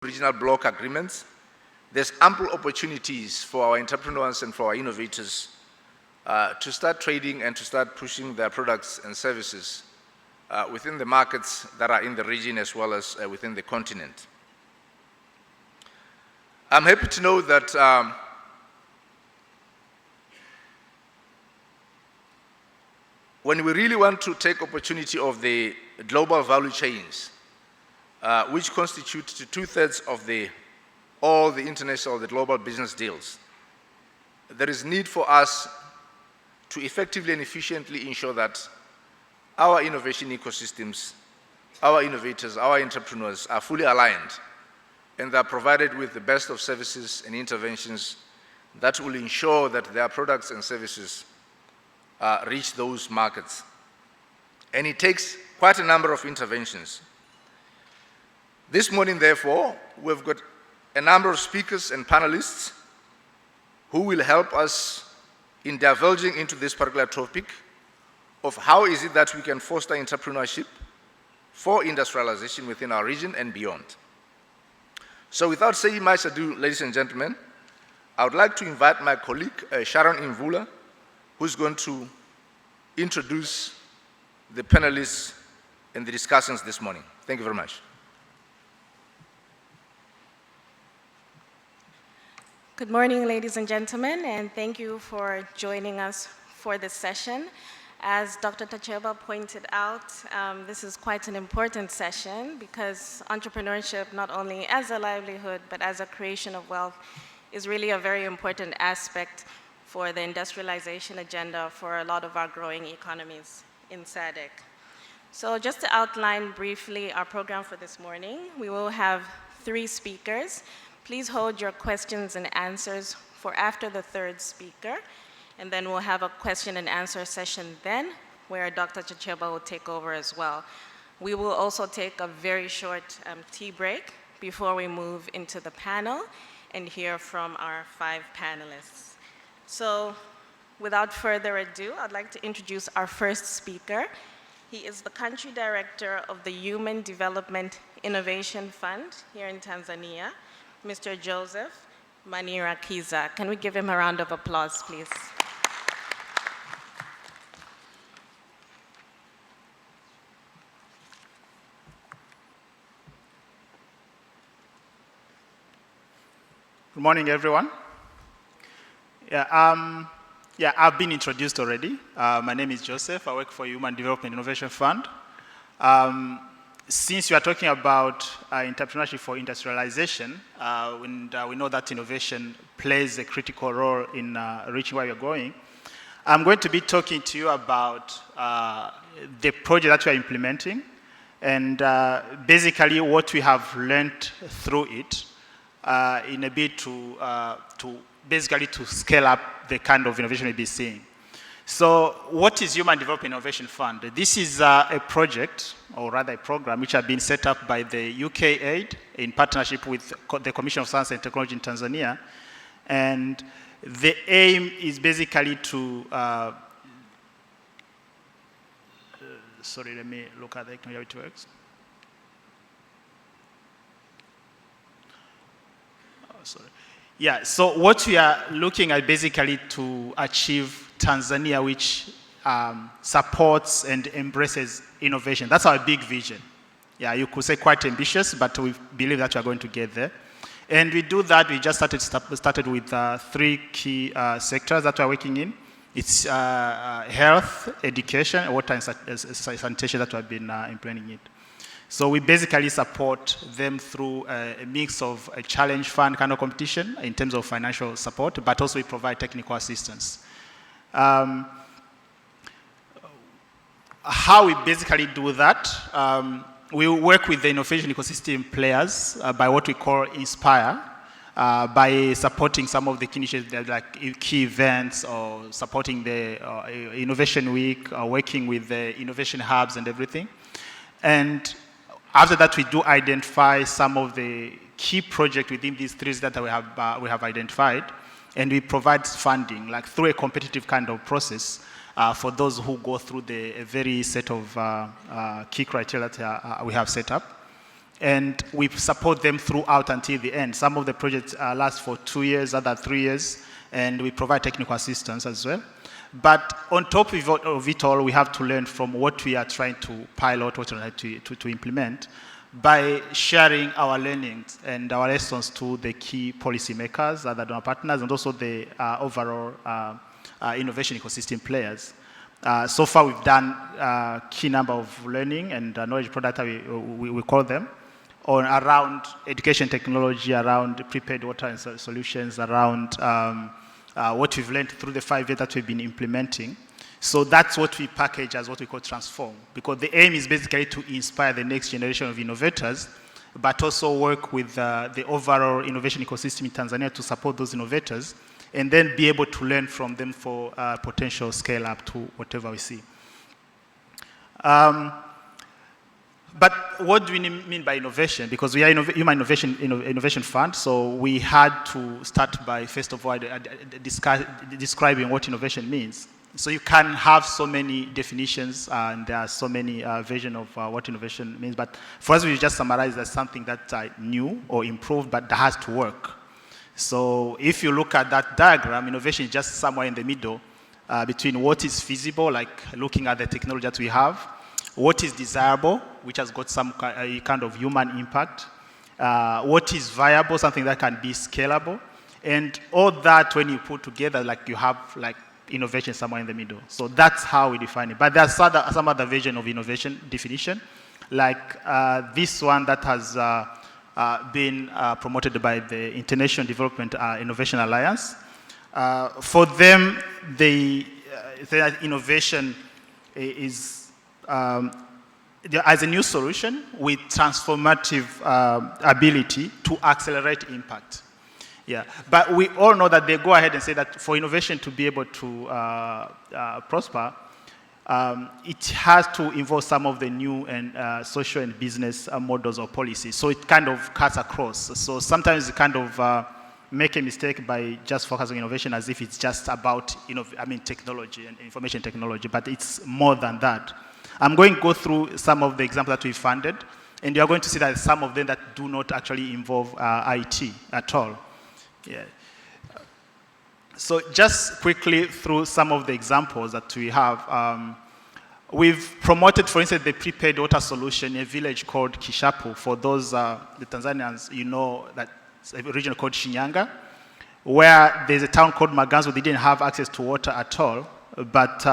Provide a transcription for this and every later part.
regional block agreements, there's ample opportunities for our entrepreneurs and for our innovators to start trading and to start pushing their products and services within the markets that are in the region as well as within the continent. I'm happy to know that when we really want to take opportunity of the global value chains, which constitute to 2/3 of all the international, the global business deals, there is need for us to effectively and efficiently ensure that our innovation ecosystems, our innovators, our entrepreneurs are fully aligned and are provided with the best of services and interventions that will ensure that their products and services reach those markets. And it takes quite a number of interventions. This morning, therefore, we've got a number of speakers and panelists who will help us in divulging into this particular topic of how is it that we can foster entrepreneurship for industrialization within our region and beyond. So without saying much ado, ladies and gentlemen, I would like to invite my colleague, Sharon Imvula, who's going to introduce the panelists and the discussions this morning. Thank you very much. Good morning, ladies and gentlemen, and thank you for joining us for this session. As Dr. Tacheba pointed out, this is quite an important session because entrepreneurship, not only as a livelihood, but as a creation of wealth, is really a very important aspect for the industrialization agenda for a lot of our growing economies in SADC. So just to outline briefly our program for this morning, we will have 3 speakers. Please hold your questions and answers for after the 3rd speaker, and then we'll have a question and answer session then, where Dr. Tacheba will take over as well. We will also take a very short tea break before we move into the panel and hear from our 5 panelists. So without further ado, I'd like to introduce our first speaker. He is the Country Director of the Human Development Innovation Fund here in Tanzania, Mr. Joseph Manirakiza. Can we give him a round of applause, please? Good morning, everyone. I've been introduced already. My name is Joseph. I work for Human Development Innovation Fund. Since we are talking about entrepreneurship for industrialization, we know that innovation plays a critical role in reaching where you're going, I'm going to be talking to you about the project that we are implementing and basically what we have learned through it in a bit to scale up the kind of innovation we'll be seeing. So what is Human Development Innovation Fund? This is a project, or rather a program, which has been set up by the UKAID in partnership with the Commission of Science and Technology in Tanzania. And the aim is basically to, sorry, let me look at how it works. Oh, sorry. Yeah, so what we are looking at basically to achieve Tanzania, which supports and embraces innovation. That's our big vision. Yeah, you could say quite ambitious, but we believe that we are going to get there. And we do that, we just started with 3 key sectors that we are working in. It's health, education, water and sanitation that we have been implementing it. So we basically support them through a mix of a challenge fund kind of competition in terms of financial support, but also we provide technical assistance. How we basically do that, we work with the innovation ecosystem players by what we call Inspire, by supporting some of the key initiatives like key events or supporting the Innovation Week, or working with the innovation hubs and everything. And after that, we do identify some of the key projects within these 3 that we have identified, and we provide funding, like through a competitive kind of process for those who go through a very set of key criteria that we have set up. and we support them throughout until the end. Some of the projects last for 2 years, other 3 years, and we provide technical assistance as well. But on top of it all, we have to learn from what we are trying to pilot, what we are trying to implement, by sharing our learnings and our lessons to the key policymakers, other donor partners, and also the overall innovation ecosystem players. So far, we've done a key number of learning and knowledge products, we call them, on around education technology, around prepared water and solutions, around what we've learned through the 5 years that we've been implementing. So that's what we package as what we call transform, because the aim is basically to inspire the next generation of innovators, but also work with the overall innovation ecosystem in Tanzania to support those innovators, and then be able to learn from them for potential scale up to whatever we see. But what do we mean by innovation? Because we are Human Innovation Fund, so we had to start by, first of all, describing what innovation means. So you can have so many definitions, and there are so many versions of what innovation means, but for us, we just summarize as something that's new or improved, but that has to work. So if you look at that diagram, innovation is just somewhere in the middle between what is feasible, like looking at the technology that we have, what is desirable, which has got some kind of human impact, what is viable, something that can be scalable, and all that when you put together, like you have like innovation somewhere in the middle. So that's how we define it. But there's some other version of innovation definition, like this one that has been promoted by the International Development Innovation Alliance. For them, the innovation is as a new solution with transformative ability to accelerate impact. Yeah, but we all know that they go ahead and say that for innovation to be able to prosper, it has to involve some of the new and social and business models or policies. So it kind of cuts across. So sometimes you kind of make a mistake by just focusing on innovation as if it's just about technology and information technology, but it's more than that. I'm going to go through some of the examples that we funded, and you're going to see that some of them that do not actually involve IT at all. Yeah. So just quickly through some of the examples that we have, we've promoted, for instance, the prepaid water solution in a village called Kishapu. For those, the Tanzanians, you know that it's a region called Shinyanga, where there's a town called Maganzo. They didn't have access to water at all, but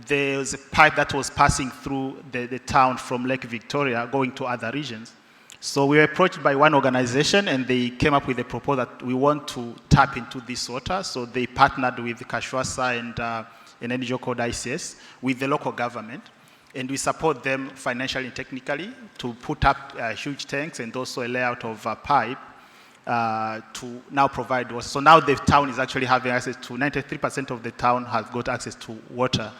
there was a pipe that was passing through the town from Lake Victoria going to other regions. So we were approached by one organization, and they came up with a proposal that we want to tap into this water. So they partnered with Kashwasa and an NGO called ICS with the local government. And we support them financially and technically to put up huge tanks and also a layout of a pipe to now provide water. So now the town is actually having access to, 93% of the town has got access to water.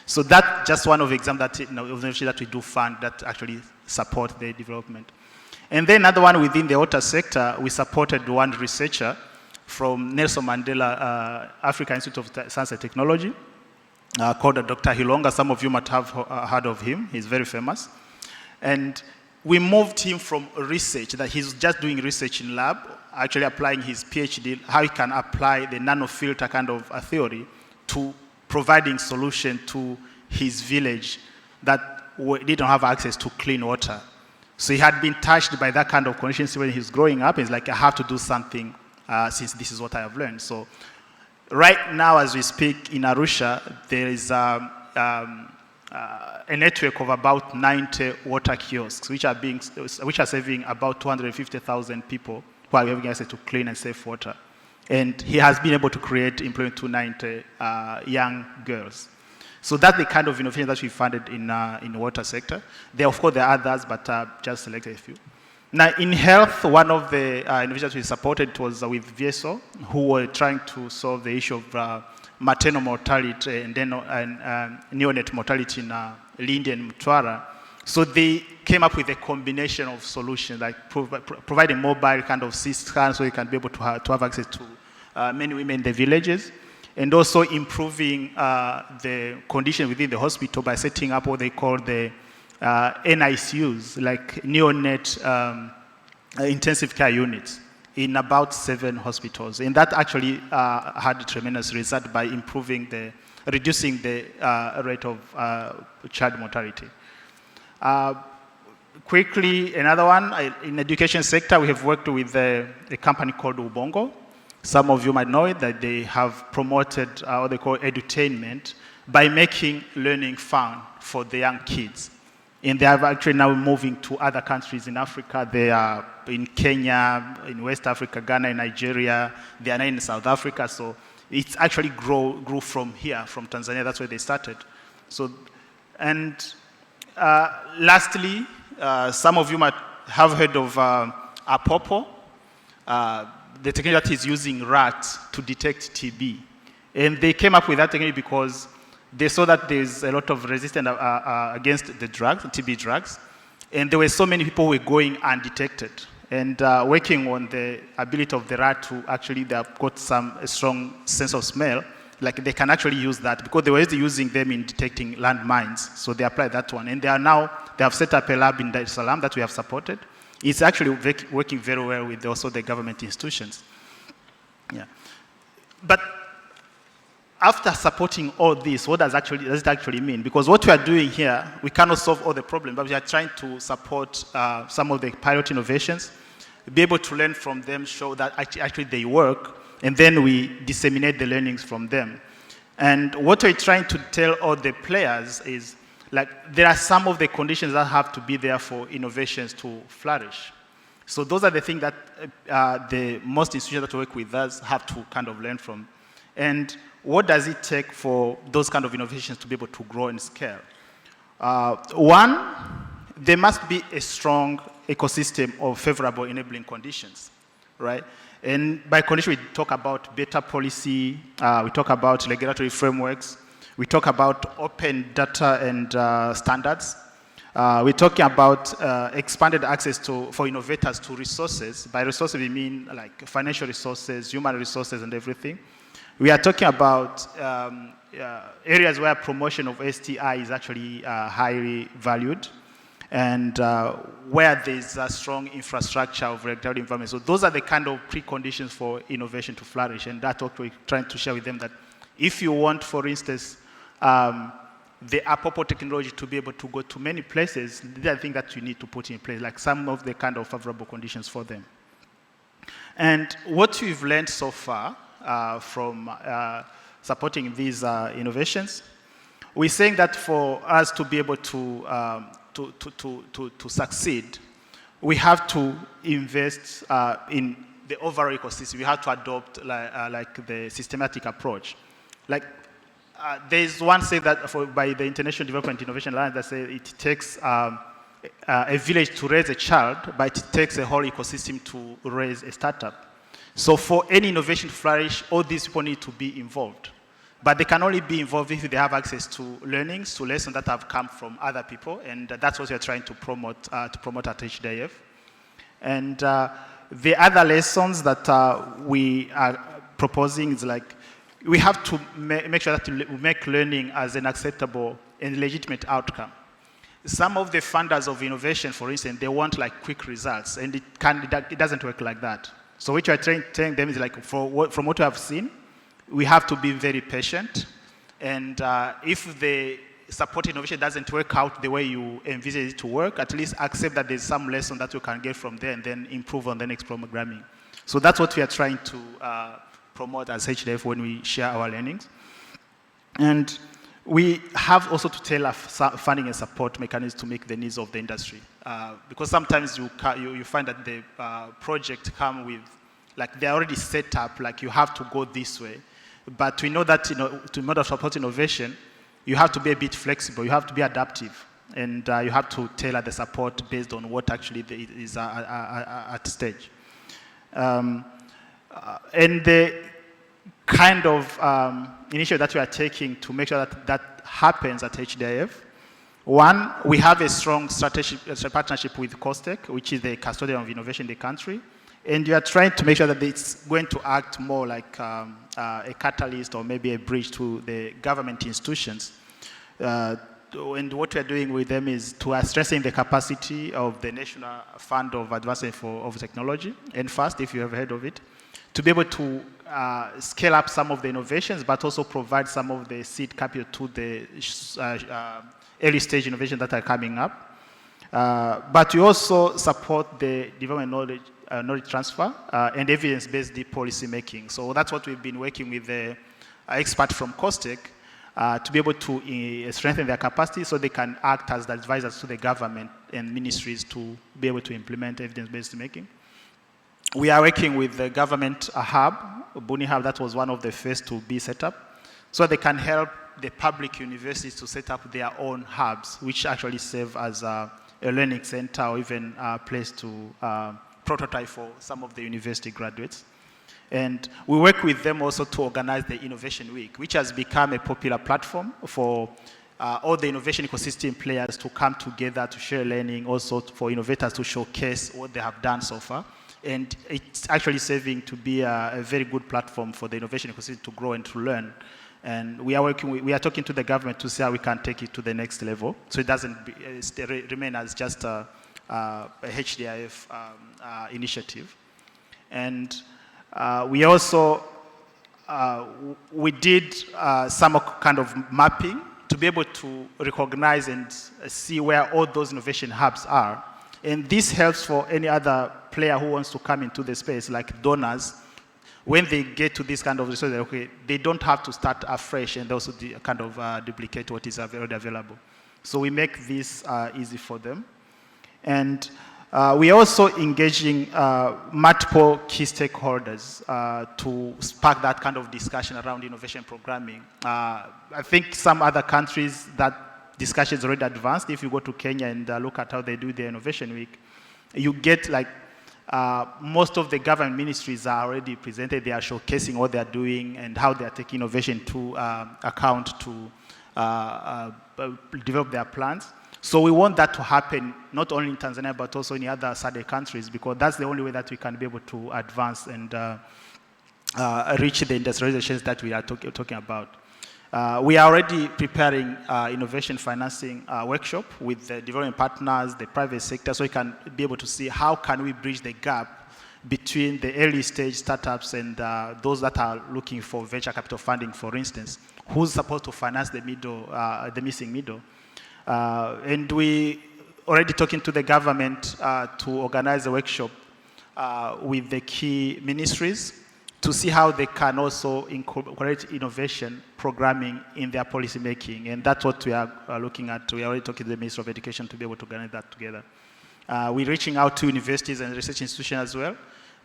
So that's just one of the examples that we do fund that actually support the development. And then another one within the water sector, we supported one researcher from Nelson Mandela Africa Institute of Science and Technology called Dr. Hilonga. Some of you might have heard of him. He's very famous. And we moved him from research, that he's just doing research in lab, actually applying his PhD, how he can apply the nanofilter kind of a theory to providing solution to his village that didn't have access to clean water. So he had been touched by that kind of conditions when he was growing up. He's like, I have to do something since this is what I have learned. So right now, as we speak in Arusha, there is a network of about 90 water kiosks, which are serving about 250,000 people who are having access to clean and safe water. And he has been able to create employment to 90 young girls. So that's the kind of innovation that we funded in the water sector. Of course, there are others, but just selected a few. Now, in health, one of the innovations we supported was with VSO, who were trying to solve the issue of maternal mortality and neonate mortality in Lindi and Mtwara. So they came up with a combination of solutions, like providing mobile kind of CT so you can be able to have access to many women in the villages, and also improving the condition within the hospital by setting up what they call the NICUs, like neonate intensive care units, in about 7 hospitals. And that actually had a tremendous result by reducing the rate of child mortality. Quickly, another one, in education sector, we have worked with a company called Ubongo. Some of you might know it, that they have promoted what they call edutainment by making learning fun for the young kids. And they are actually now moving to other countries in Africa. They are in Kenya, in West Africa, Ghana, in Nigeria. They are now in South Africa. So it's actually grew from here, from Tanzania. That's where they started. So, and lastly, some of you might have heard of Apopo, the technology that is using rats to detect TB. And they came up with that technology because they saw that there's a lot of resistance against the drugs, TB drugs, and there were so many people who were going undetected. And working on the ability of the rat to actually, they have got a strong sense of smell, like they can actually use that because they were already using them in detecting landmines. So they applied that one. And they have set up a lab in SALAAM that we have supported. It's actually working very well with also the government institutions. Yeah. But after supporting all this, what does it actually mean? Because what we are doing here, we cannot solve all the problems, but we are trying to support some of the pilot innovations, be able to learn from them, show that actually they work, and then we disseminate the learnings from them. And what we're trying to tell all the players is, like, there are some of the conditions that have to be there for innovations to flourish. So those are the things that the most institutions that work with us have to kind of learn from. And what does it take for those kind of innovations to be able to grow and scale? One, there must be a strong ecosystem of favorable enabling conditions, right? And by condition, we talk about better policy, we talk about regulatory frameworks, we talk about open data and standards. We're talking about expanded access for innovators to resources. By resources, we mean like financial resources, human resources, and everything. We are talking about areas where promotion of STI is actually highly valued, and where there's a strong infrastructure of regulatory environment. So those are the kind of preconditions for innovation to flourish, and that's what we're trying to share with them, that if you want, for instance, the Apopo technology to be able to go to many places, these are things that you need to put in place, like some of the kind of favorable conditions for them. And what we've learned so far from supporting these innovations, we're saying that for us to be able to succeed, we have to invest in the overall ecosystem. We have to adopt like the systematic approach. Like there's one say that by the International Development Innovation Alliance that says it takes a village to raise a child, but it takes a whole ecosystem to raise a startup. So for any innovation to flourish, all these people need to be involved. But they can only be involved if they have access to learnings, to lessons that have come from other people, and that's what we are trying to promote at HDIF. And the other lessons that we are proposing is like, we have to make sure that we make learning as an acceptable and legitimate outcome. Some of the funders of innovation, for instance, they want like quick results, and it doesn't work like that. So what we are telling them is like, from what we have seen, we have to be very patient, and if the support innovation doesn't work out the way you envisage it to work, at least accept that there's some lesson that you can get from there and then improve on the next programming. So that's what we are trying to promote as HDF when we share our learnings. And we have also to tailor funding and support mechanisms to meet the needs of the industry. Because sometimes you find that the project come with, like they're already set up, like you have to go this way. But we know that in order to support innovation, you have to be a bit flexible, you have to be adaptive, and you have to tailor the support based on what actually is at stage. And the kind of initiative that we are taking to make sure that that happens at HDIF, one, we have a strong partnership with COSTECH, which is the custodian of innovation in the country. And you are trying to make sure that it's going to act more like a catalyst or maybe a bridge to the government institutions and what we are doing with them is to strengthen the capacity of the National Fund of Advancement of Technology, NFAST, if you have heard of it, to be able to scale up some of the innovations, but also provide some of the seed capital to the early stage innovations that are coming up. But we also support the development knowledge transfer and evidence-based policy making. So that's what we've been working with the experts from COSTECH to be able to strengthen their capacity so they can act as the advisors to the government and ministries to be able to implement evidence-based making. We are working with the government hub, Buni Hub, that was one of the first to be set up, so they can help the public universities to set up their own hubs, which actually serve as a learning center or even a place to prototype for some of the university graduates. And we work with them also to organize the Innovation Week, which has become a popular platform for all the innovation ecosystem players to come together to share learning, also for innovators to showcase what they have done so far. And it's actually serving to be a very good platform for the innovation ecosystem to grow and to learn. And we are talking to the government to see how we can take it to the next level, so it doesn't remain as just a HDIF initiative. And we also we did some kind of mapping to be able to recognize and see where all those innovation hubs are. And this helps for any other player who wants to come into the space, like donors. When they get to this kind of resource, okay, they don't have to start afresh and also kind of duplicate what is already available. So we make this easy for them. And we are also engaging multiple key stakeholders to spark that kind of discussion around innovation programming. I think some other countries that discussion is already advanced. If you go to Kenya and look at how they do their Innovation Week, you get like most of the government ministries are already presented. They are showcasing what they are doing and how they are taking innovation to account to develop their plans. So we want that to happen not only in Tanzania but also in other SADC countries, because that's the only way that we can be able to advance and reach the industrializations that we are talking about. We are already preparing innovation financing workshop with the development partners, the private sector, so we can be able to see how can we bridge the gap between the early stage startups and those that are looking for venture capital funding, for instance. Who's supposed to finance the middle, the missing middle? And we already talking to the government to organize a workshop with the key ministries to see how they can also incorporate innovation programming in their policy making. And that's what we are looking at. We are already talking to the Ministry of Education to be able to organize that together. We're reaching out to universities and research institutions as well,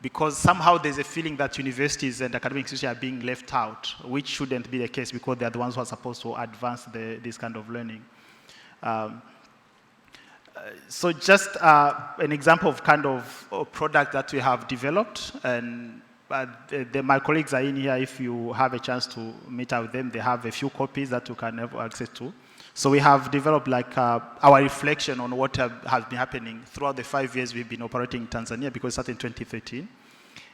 because somehow there's a feeling that universities and academic institutions are being left out, which shouldn't be the case, because they're the ones who are supposed to advance this kind of learning. So just an example of kind of a product that we have developed, and my colleagues are in here. If you have a chance to meet up with them, they have a few copies that you can have access to. So we have developed like our reflection on what has been happening throughout the 5 years we've been operating in Tanzania, because it started in 2013.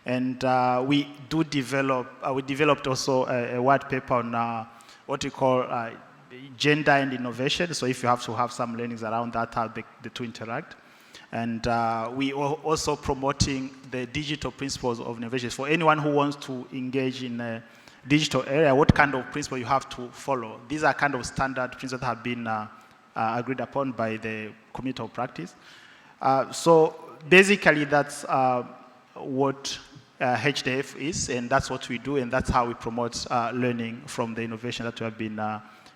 And we developed also a white paper on what we call gender and innovation. So if you have to have some learnings around that, how the two interact. And we are also promoting the digital principles of innovation. For anyone who wants to engage in a digital area, what kind of principle you have to follow. These are kind of standard principles that have been agreed upon by the community of practice. So basically that's what HDF is, and that's what we do, and that's how we promote learning from the innovation that we have been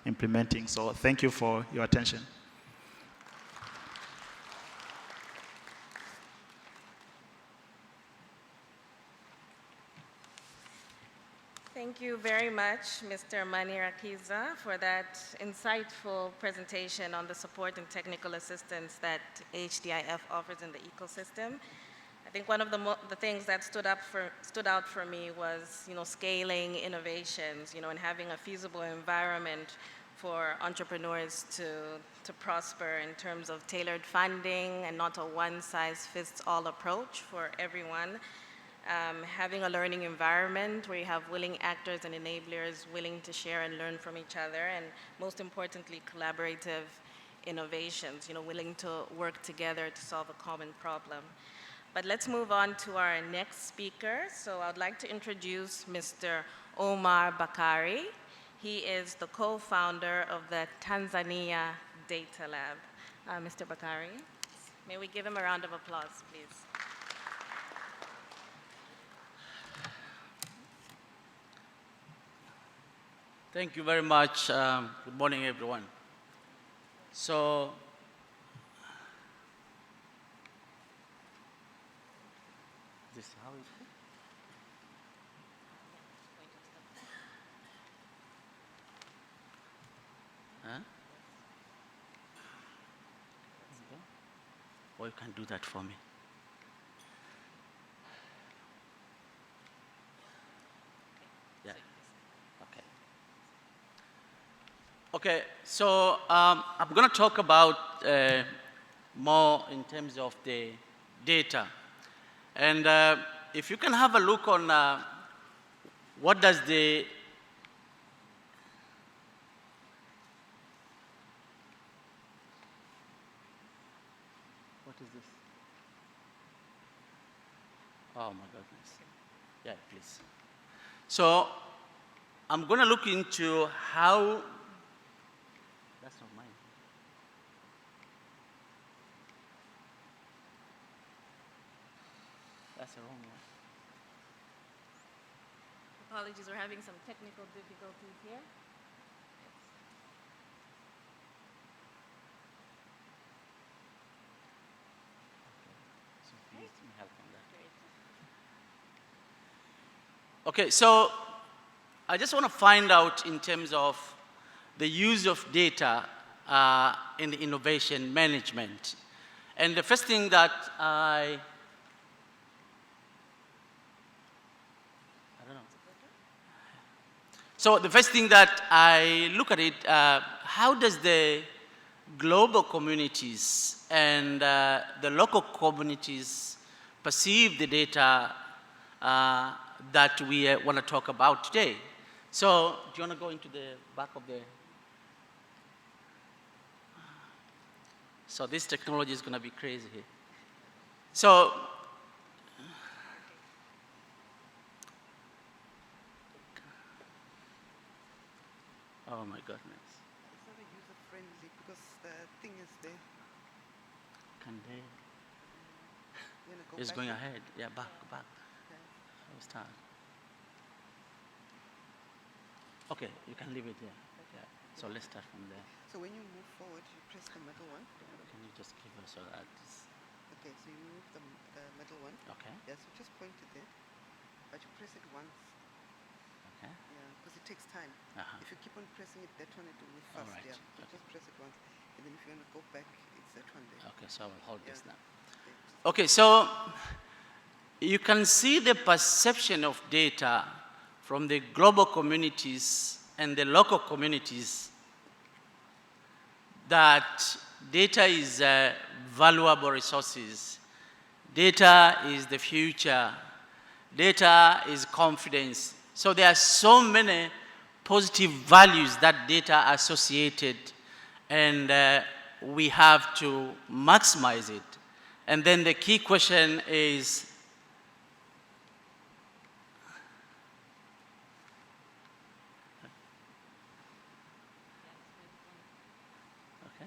implementing. So thank you for your attention. Thank you very much, Mr. Manirakiza, for that insightful presentation on the support and technical assistance that HDIF offers in the ecosystem. I think one of the things that stood out for me was, scaling innovations, and having a feasible environment for entrepreneurs to prosper in terms of tailored funding and not a one-size-fits-all approach for everyone. having a learning environment where you have willing actors and enablers willing to share and learn from each other, and most importantly, collaborative innovations, willing to work together to solve a common problem. But let's move on to our next speaker. So I'd like to introduce Mr. Omar Bakari. He is the co-founder of the Tanzania Data Lab. Mr. Bakari, may we give him a round of applause, please? Thank you very much. Good morning, everyone. So, this how is it? Huh? Or you can do that for me. Yeah. Okay. Okay, so I'm going to talk about more in terms of the data. And if you can have a look on what does the what is this? Oh my goodness. Yeah, please. So I'm going to look into how. That's not mine. That's the wrong one. Apologies, we're having some technical difficulties here. So please help on that. Okay, so I just want to find out in terms of the use of data in the innovation management. And the first thing that I don't know. So the first thing that I look at it, how does the global communities and the local communities perceive the data that we want to talk about today? So do you want to go into the back of the... So this technology is going to be crazy here. So, oh my goodness. It's not a user-friendly because the thing is there. Can they? You wanna go It's back going a- ahead. Yeah, back. Okay. I'll start. Okay, you can leave it there. Yeah. So let's start from there. So when you move forward, you press the middle one. Can you just give us so that? Okay, so you move the middle one. Okay. Yeah, so just point it there. But you press it once. Okay. Yeah, because it takes time. Uh-huh. If you keep on pressing it, that one it will move All fast. right. Yeah. So Okay. just press it once. And then if you want to go back, it's that one there. Okay, so I will hold this Yeah. now. Okay. Okay, so you can see the perception of data from the global communities and the local communities that data is valuable resources. Data is the future. Data is confidence. So there are so many positive values that data are associated, and we have to maximize it. And then the key question is, okay.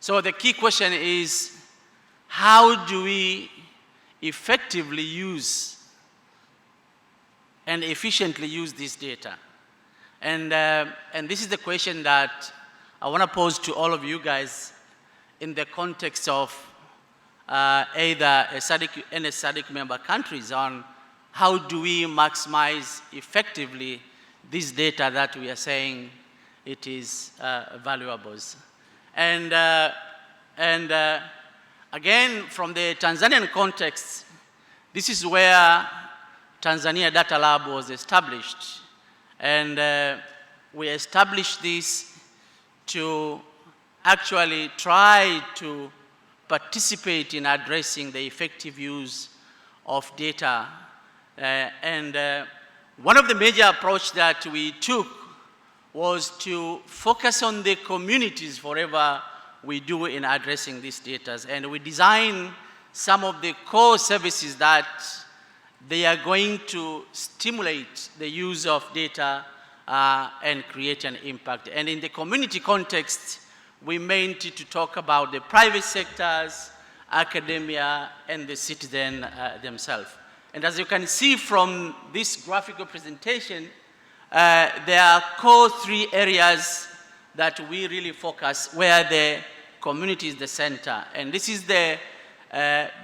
So the key question is, how do we effectively use and efficiently use this data? And this is the question that I want to pose to all of you guys in the context of either a SADC and a SADC member countries on how do we maximize effectively this data that we are saying it is valuables. And again, from the Tanzanian context, this is where Tanzania Data Lab was established. And we established this to actually try to participate in addressing the effective use of data. One of the major approach that we took was to focus on the communities wherever we do in addressing these data. And we design some of the core services that they are going to stimulate the use of data and create an impact. And in the community context, we meant to talk about the private sectors, academia, and the citizen themselves. And as you can see from this graphical presentation, there are core 3 areas that we really focus where the community is the center. And this is the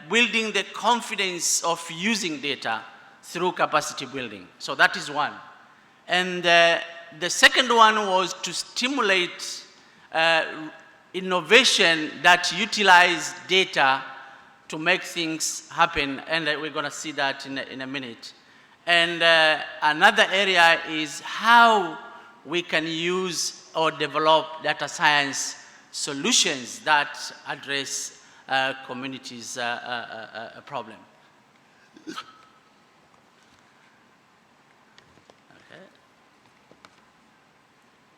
building the confidence of using data through capacity building. So that is one. And the second one was to stimulate innovation that utilize data to make things happen, and we're going to see that in a minute. And another area is how we can use or develop data science solutions that address communities' problem. Okay.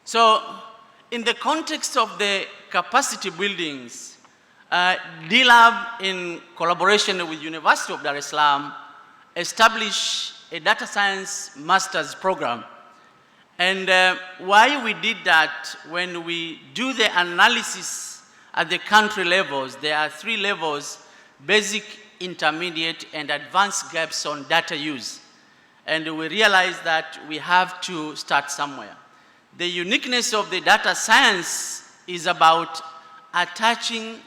So, in the context of the capacity buildings, D-Lab, in collaboration with University of Dar es Salaam, established a data science master's program. And why we did that, when we do the analysis at the country levels, there are 3 levels: basic, intermediate, and advanced gaps on data use. And we realized that we have to start somewhere. The uniqueness of the data science is about attaching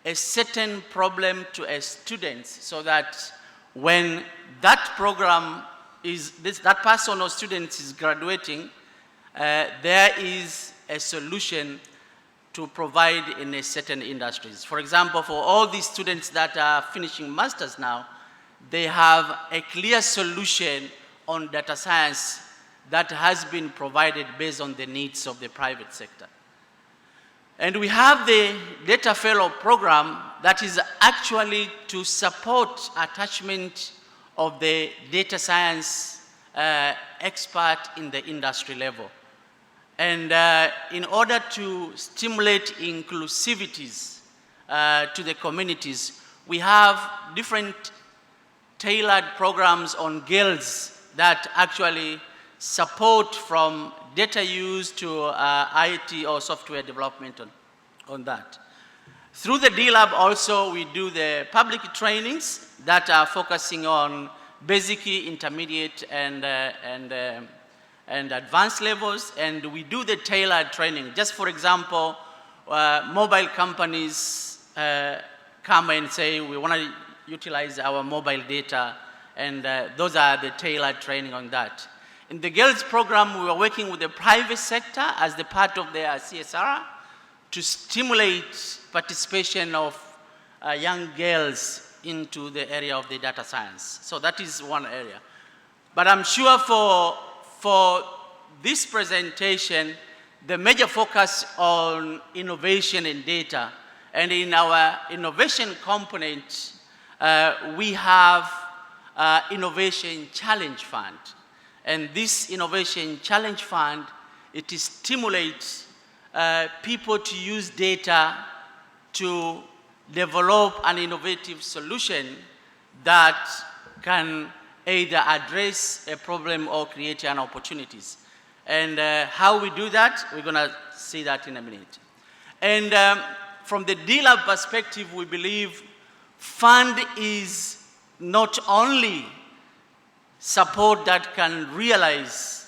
a certain problem to a student, so that when that program is, that person or student is graduating, there is a solution to provide in a certain industries. For example, for all these students that are finishing masters now, they have a clear solution on data science that has been provided based on the needs of the private sector. And we have the Data Fellow program that is actually to support attachment of the data science expert in the industry level. And in order to stimulate inclusivities to the communities, we have different tailored programs on girls that actually support from data use to IT or software development on that. Through the D-Lab also, we do the public trainings that are focusing on basic, intermediate, and advanced levels, and we do the tailored training. Just for example, mobile companies come and say, we want to utilize our mobile data, and those are the tailored training on that. In the girls program, we are working with the private sector as the part of their CSR to stimulate participation of young girls into the area of the data science. So that is one area. But I'm sure for this presentation, the major focus on innovation in data, and in our innovation component, we have Innovation Challenge Fund. And this Innovation Challenge Fund, it stimulates people to use data to develop an innovative solution that can either address a problem or create an opportunities. And how we do that, we're going to see that in a minute. And from the D-Lab perspective, we believe fund is not only support that can realize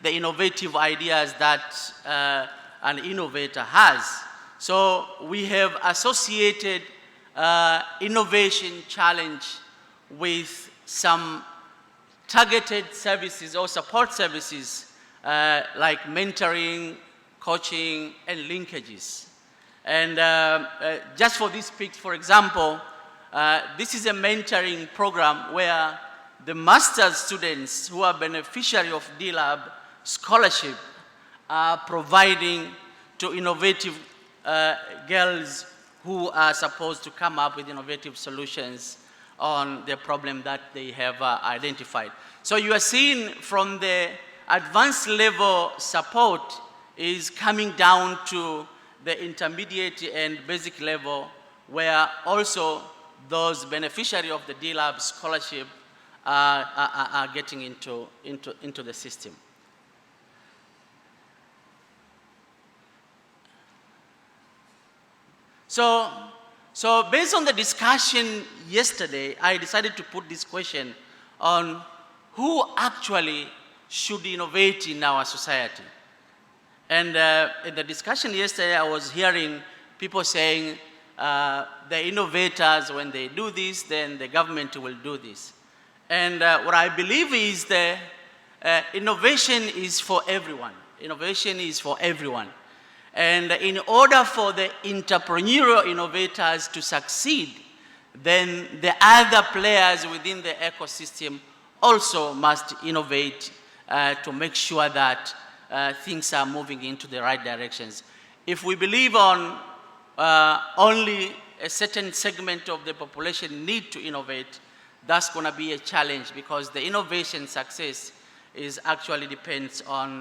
the innovative ideas that an innovator has. So we have associated innovation challenge with some targeted services or support services like mentoring, coaching, and linkages. And just for this pick, for example, this is a mentoring program where the master's students who are beneficiary of D-Lab scholarship are providing to innovative girls who are supposed to come up with innovative solutions on the problem that they have identified. So you are seeing from the advanced level support is coming down to the intermediate and basic level, where also those beneficiaries of the D-Lab scholarship are getting into the system. So based on the discussion yesterday, I decided to put this question on who actually should innovate in our society. And in the discussion yesterday, I was hearing people saying the innovators, when they do this, then the government will do this. And what I believe is that innovation is for everyone. Innovation is for everyone. And in order for the entrepreneurial innovators to succeed, then the other players within the ecosystem also must innovate to make sure that things are moving into the right directions. If we believe on only a certain segment of the population need to innovate, that's going to be a challenge, because the innovation success is actually depends on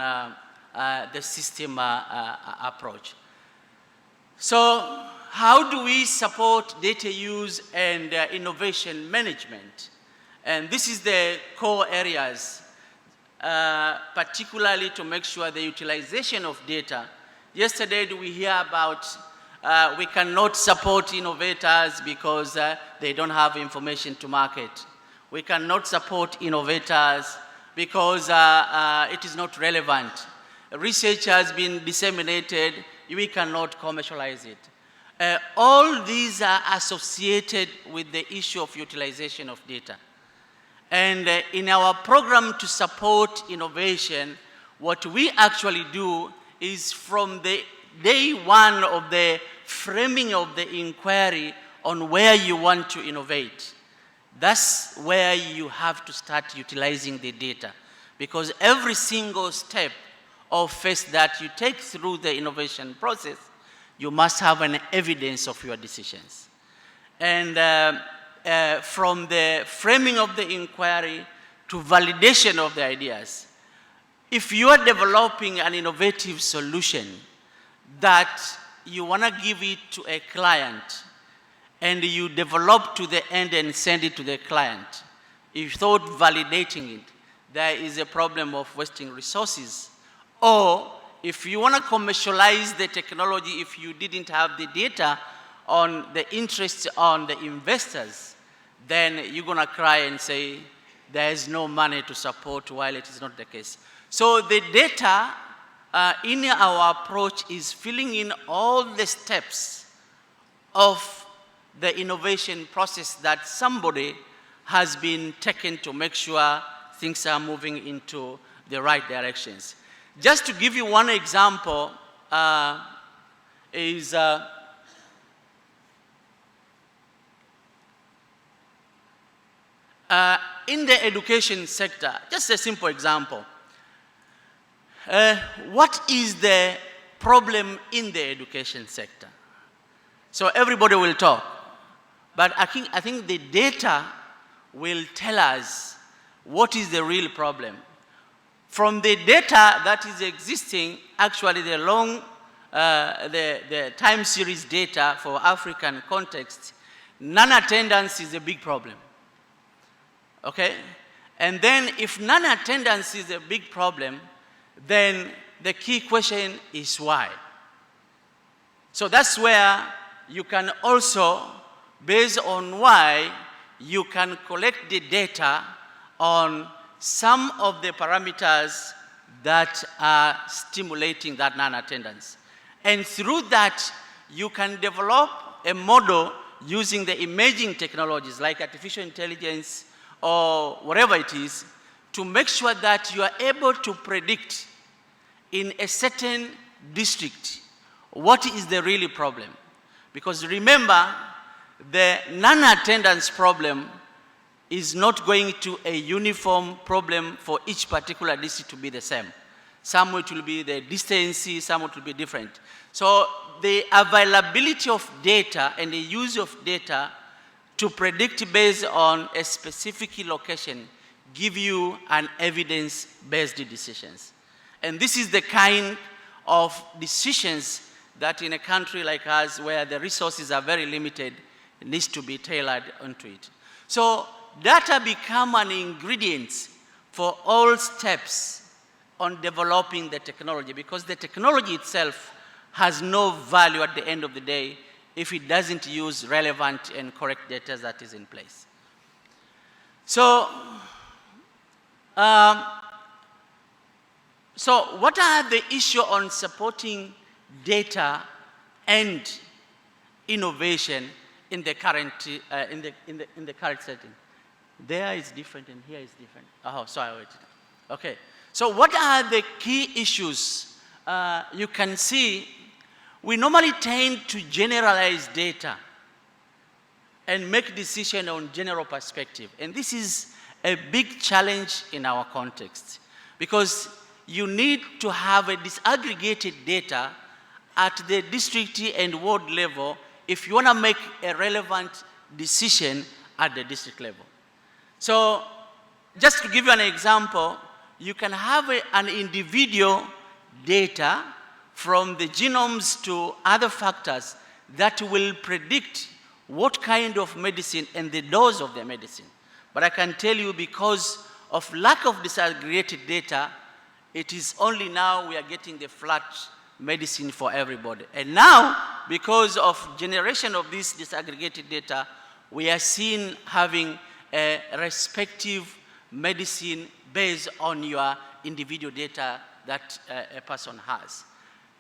the system approach. So how do we support data use and innovation management? And this is the core areas, particularly to make sure the utilization of data. Yesterday we hear about we cannot support innovators because they don't have information to market. We cannot support innovators because it is not relevant. Research has been disseminated, we cannot commercialize it. All these are associated with the issue of utilization of data. And in our program to support innovation, what we actually do is from the day one of the framing of the inquiry on where you want to innovate. That's where you have to start utilizing the data, because every single step or phase that you take through the innovation process, you must have an evidence of your decisions. And from the framing of the inquiry to validation of the ideas, if you are developing an innovative solution that you want to give it to a client and you develop to the end and send it to the client, without validating it, there is a problem of wasting resources. Or if you want to commercialize the technology, if you didn't have the data on the interest on the investors, then you're going to cry and say there is no money to support, while it is not the case. So the data in our approach is filling in all the steps of the innovation process that somebody has been taken to make sure things are moving into the right directions. Just to give you one example, is in the education sector, just a simple example. What is the problem in the education sector? So everybody will talk, but I think the data will tell us what is the real problem. From the data that is existing, actually the the time series data for African context, non-attendance is a big problem. Okay? And then if non-attendance is a big problem, then the key question is why. So that's where you can also, based on why, you can collect the data on some of the parameters that are stimulating that non-attendance. And through that, you can develop a model using the imaging technologies like artificial intelligence or whatever it is, to make sure that you are able to predict in a certain district what is the real problem. Because remember, the non-attendance problem is not going to a uniform problem for each particular district to be the same. Some it will be the distance, some it will be different. So the availability of data and the use of data to predict based on a specific location give you an evidence-based decisions. And this is the kind of decisions that in a country like us where the resources are very limited needs to be tailored onto it. So data become an ingredient for all steps on developing the technology, because the technology itself has no value at the end of the day if it doesn't use relevant and correct data that is in place. So, what are the issues on supporting data and innovation in the current in the current setting? There is different and here is different. Oh, sorry, wait. Okay. So what are the key issues? You can see we normally tend to generalize data and make decisions on general perspective. And this is a big challenge in our context, because you need to have a disaggregated data at the district and ward level if you want to make a relevant decision at the district level. So just to give you an example, you can have an individual data from the genomes to other factors that will predict what kind of medicine and the dose of the medicine. But I can tell you, because of lack of disaggregated data, it is only now we are getting the flat medicine for everybody. And now, because of generation of this disaggregated data, we are seeing having a respective medicine based on your individual data that a person has.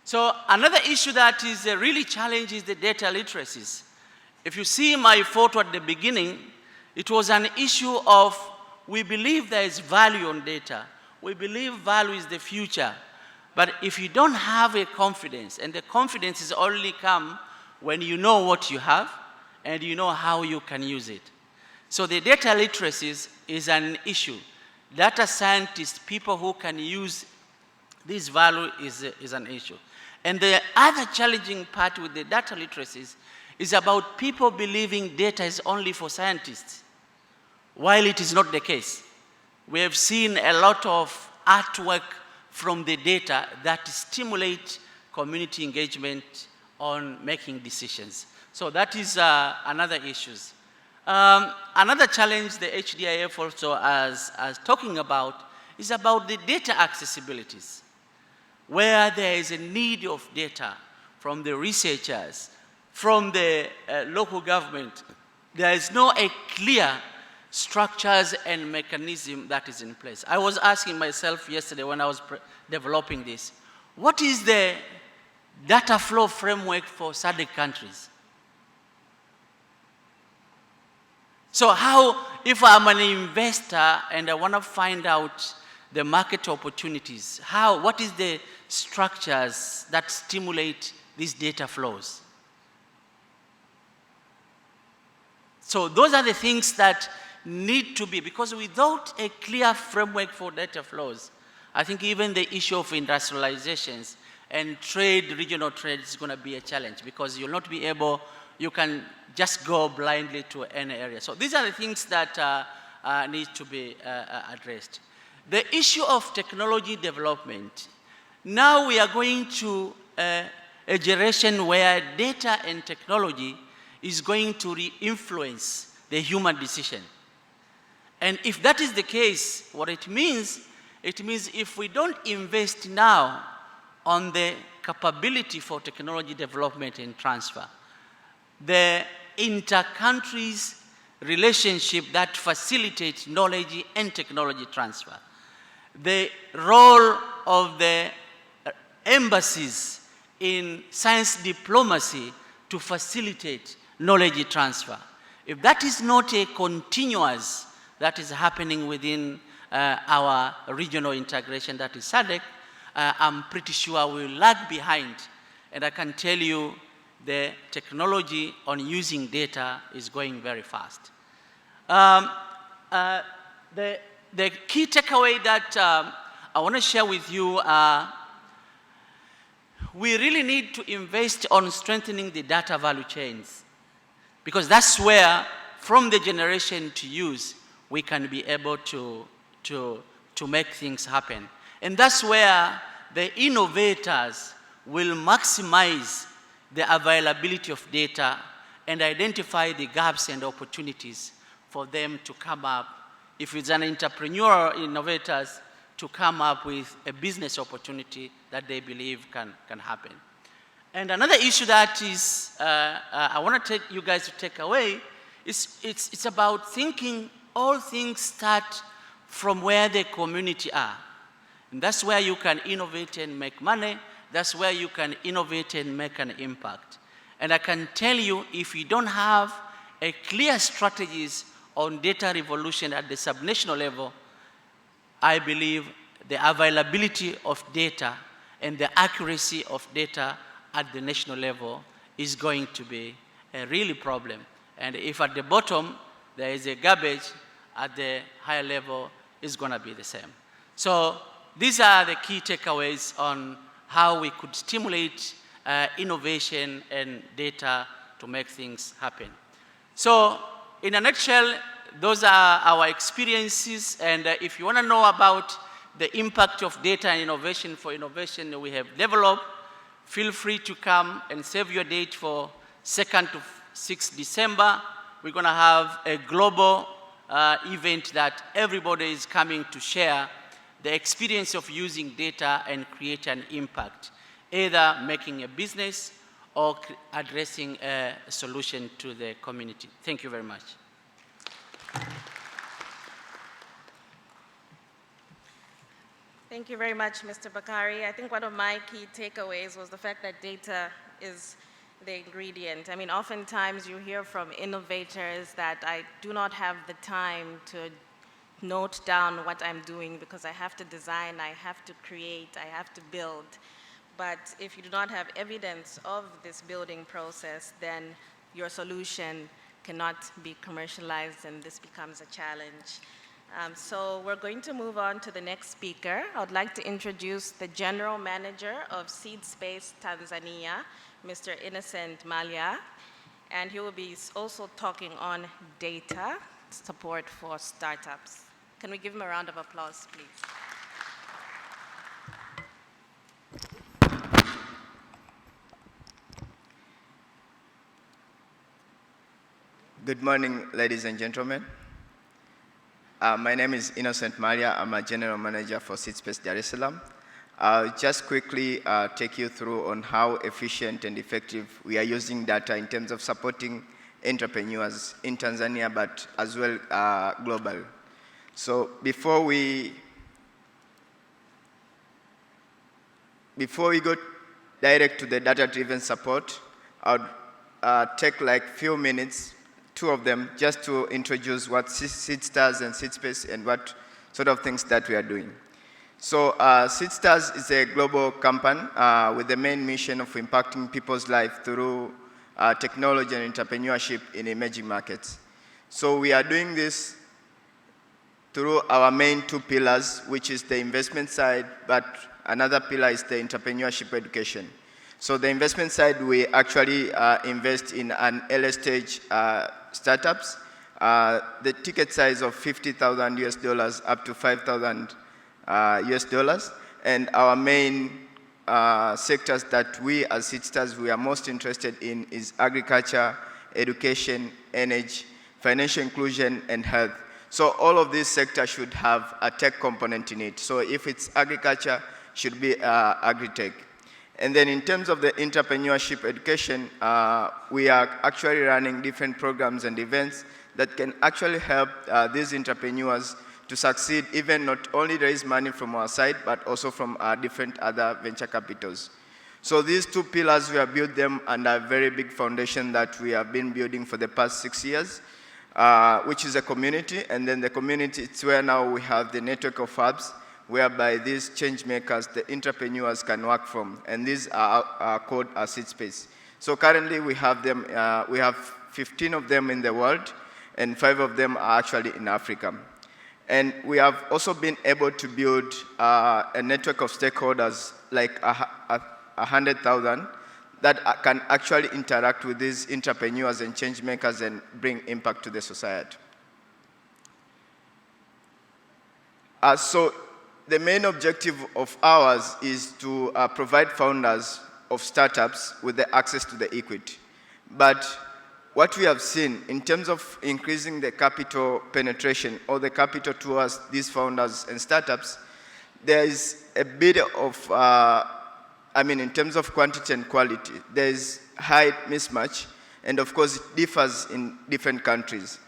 So another issue that is really challenging is the data literacies. If you see my photo at the beginning, it was an issue of we believe there is value on data. We believe value is the future. But if you don't have a confidence, and the confidence is only come when you know what you have and you know how you can use it. So the data literacies is an issue. Data scientists, people who can use this value is an issue. And the other challenging part with the data literacies is about people believing data is only for scientists, while it is not the case. We have seen a lot of artwork from the data that stimulate community engagement on making decisions. So that is another issue. Another challenge the HDIF also as talking about is about the data accessibilities, where there is a need of data from the researchers, from the local government. There is no a clear structures and mechanism that is in place. I was asking myself yesterday when I was developing this, what is the data flow framework for SADC countries? So how, if I'm an investor and I want to find out the market opportunities, what is the structures that stimulate these data flows? So those are the things that need to be, because without a clear framework for data flows, I think even the issue of industrializations and trade, regional trade is going to be a challenge, because you'll not be able, you can just go blindly to any area. So these are the things that need to be addressed. The issue of technology development. Now we are going to a generation where data and technology is going to influence the human decision. And if that is the case, what it means if we don't invest now on the capability for technology development and transfer, the inter-countries relationship that facilitates knowledge and technology transfer, the role of the embassies in science diplomacy to facilitate knowledge transfer. If that is not a continuous that is happening within our regional integration, that is SADC, I'm pretty sure we'll lag behind. And I can tell you the technology on using data is going very fast. The key takeaway that I want to share with you are we really need to invest on strengthening the data value chains, because that's where, from the generation to use, we can be able to make things happen. And that's where the innovators will maximize the availability of data and identify the gaps and opportunities for them to come up, if it's an entrepreneur or innovators, to come up with a business opportunity that they believe can happen. And another issue that is, I want to take you guys to take away, is it's about thinking all things start from where the community are. And that's where you can innovate and make money. That's where you can innovate and make an impact. And I can tell you, if you don't have a clear strategies on data revolution at the subnational level, I believe the availability of data and the accuracy of data at the national level is going to be a really problem. And if at the bottom there is a garbage, at the higher level it's going to be the same. So these are the key takeaways on how we could stimulate innovation and data to make things happen. So in a nutshell, those are our experiences, and if you want to know about the impact of data and innovation for innovation we have developed, feel free to come and save your date for 2nd to 6th December. We're going to have a global event that everybody is coming to share the experience of using data and create an impact, either making a business or addressing a solution to the community. Thank you very much. Thank you very much, Mr. Bakari. I think one of my key takeaways was the fact that data is the ingredient. I mean, oftentimes you hear from innovators that I do not have the time to note down what I'm doing because I have to design, I have to create, I have to build. But if you do not have evidence of this building process, then your solution cannot be commercialized, and this becomes a challenge. So we're going to move on to the next speaker. I would like to introduce the General Manager of Seed Space Tanzania, Mr. Innocent Malia, and he will be also talking on data support for startups. Can we give him a round of applause, please? Good morning, ladies and gentlemen. My name is Innocent Malia. I'm a General Manager for Seed Space Dar es Salaam. I'll just quickly take you through on how efficient and effective we are using data in terms of supporting entrepreneurs in Tanzania, but as well global. So before we go direct to the data-driven support, I'll take like few minutes, 2 of them, just to introduce what SeedStars and SeedSpace and what sort of things that we are doing. So SeedStars is a global company with the main mission of impacting people's lives through technology and entrepreneurship in emerging markets. So we are doing this through our main 2 pillars, which is the investment side, but another pillar is the entrepreneurship education. So the investment side, we actually invest in an early stage startups. The ticket size of $50,000 US up to $5,000 US. And our main sectors that we as SeedStars we are most interested in is agriculture, education, energy, financial inclusion, and health. So all of these sectors should have a tech component in it. So if it's agriculture, should be agri-tech. And then in terms of the entrepreneurship education, we are actually running different programs and events that can actually help these entrepreneurs to succeed, even not only raise money from our side, but also from different other venture capitals. So these 2 pillars, we have built them under a very big foundation that we have been building for the past 6 years, which is a community. And then the community, it's where now we have the network of hubs, whereby these change makers, the entrepreneurs can work from. And these are called Seed Space. So currently we have them, we have 15 of them in the world, and 5 of them are actually in Africa. And we have also been able to build a network of stakeholders, like 100,000 that can actually interact with these entrepreneurs and change makers and bring impact to the society. So the main objective of ours is to provide founders of startups with the access to the equity. But what we have seen in terms of increasing the capital penetration or the capital towards these founders and startups, there is a bit of, in terms of quantity and quality, there is high mismatch, and of course it differs in different countries.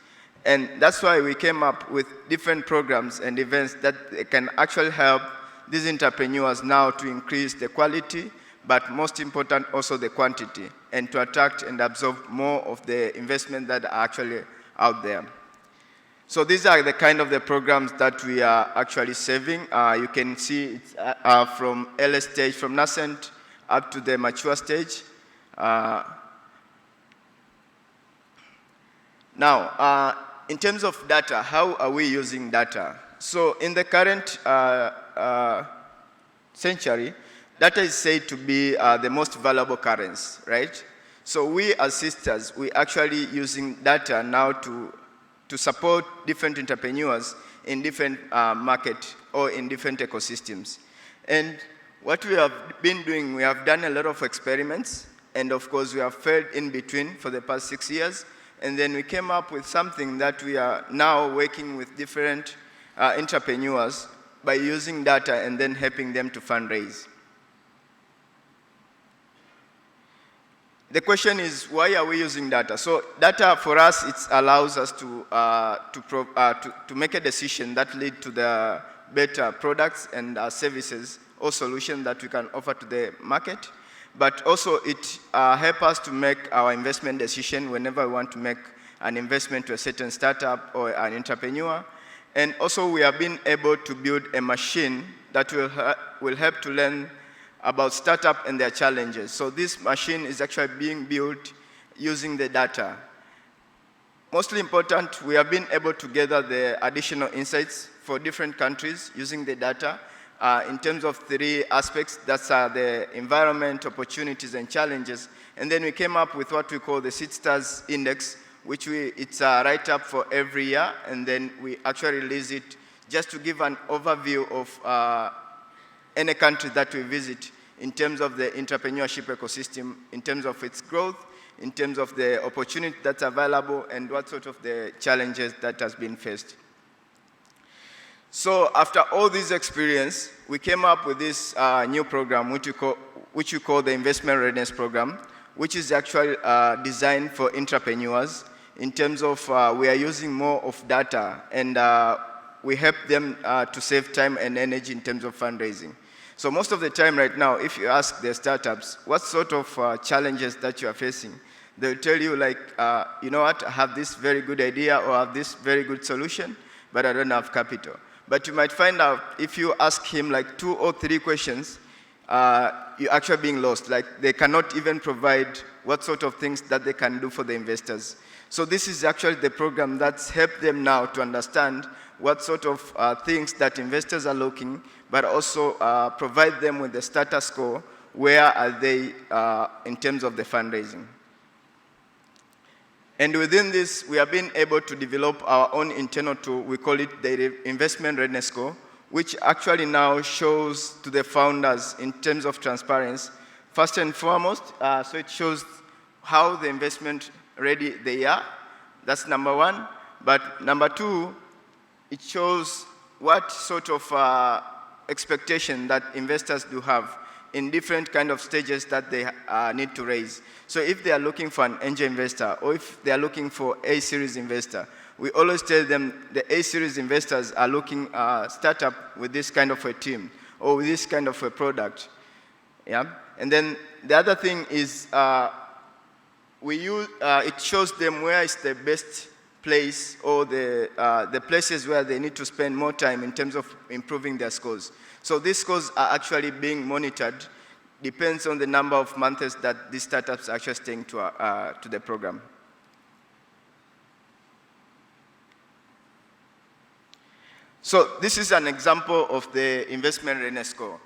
And that's why we came up with different programs and events that can actually help these entrepreneurs now to increase the quality, but most important also the quantity, and to attract and absorb more of the investment that are actually out there. So these are the kind of the programs that we are actually serving. You can see it's from early stage, from nascent up to the mature stage. Now, in terms of data, how are we using data? So in the current century, data is said to be the most valuable currency, right? So we as sisters, we actually using data now to support different entrepreneurs in different market or in different ecosystems. And what we have been doing, we have done a lot of experiments, and of course we have failed in between for the past 6 years. And then we came up with something that we are now working with different entrepreneurs by using data and then helping them to fundraise. The question is, why are we using data? So data for us, it allows us to make a decision that lead to the better products and services or solutions that we can offer to the market. But also it helps us to make our investment decision whenever we want to make an investment to a certain startup or an entrepreneur. And also we have been able to build a machine that will help to learn about startup and their challenges. So this machine is actually being built using the data. Mostly important, we have been able to gather the additional insights for different countries using the data in terms of 3 aspects. That's the environment, opportunities, and challenges. And then we came up with what we call the Seed Stars Index, which it's a write-up for every year, and then we actually release it just to give an overview of any country that we visit in terms of the entrepreneurship ecosystem, in terms of its growth, in terms of the opportunity that's available, and what sort of the challenges that has been faced. So after all this experience, we came up with this new program, which we call the Investment Readiness Program, which is actually designed for entrepreneurs in terms of we are using more of data, and we help them to save time and energy in terms of fundraising. So most of the time right now, if you ask the startups, what sort of challenges that you are facing, they'll tell you like, you know what, I have this very good idea or I have this very good solution, but I don't have capital. But you might find out if you ask him like 2 or 3 questions, you're actually being lost. Like they cannot even provide what sort of things that they can do for the investors. So this is actually the program that's helped them now to understand what sort of things that investors are looking, but also provide them with the status quo, where are they in terms of the fundraising. And within this, we have been able to develop our own internal tool. We call it the Investment Readiness Score, which actually now shows to the founders in terms of transparency. First and foremost, so it shows how the investment ready they are. That's number 1. But number 2, it shows what sort of expectation that investors do have in different kind of stages that they need to raise. So if they are looking for an angel investor, or if they are looking for A-series investor, we always tell them the A-series investors are looking startup with this kind of a team, or with this kind of a product. Yeah? And then the other thing is it shows them where is the best place, or the places where they need to spend more time in terms of improving their scores. So these scores are actually being monitored, depends on the number of months that these startups are actually staying to the program. So this is an example of the investment readiness score.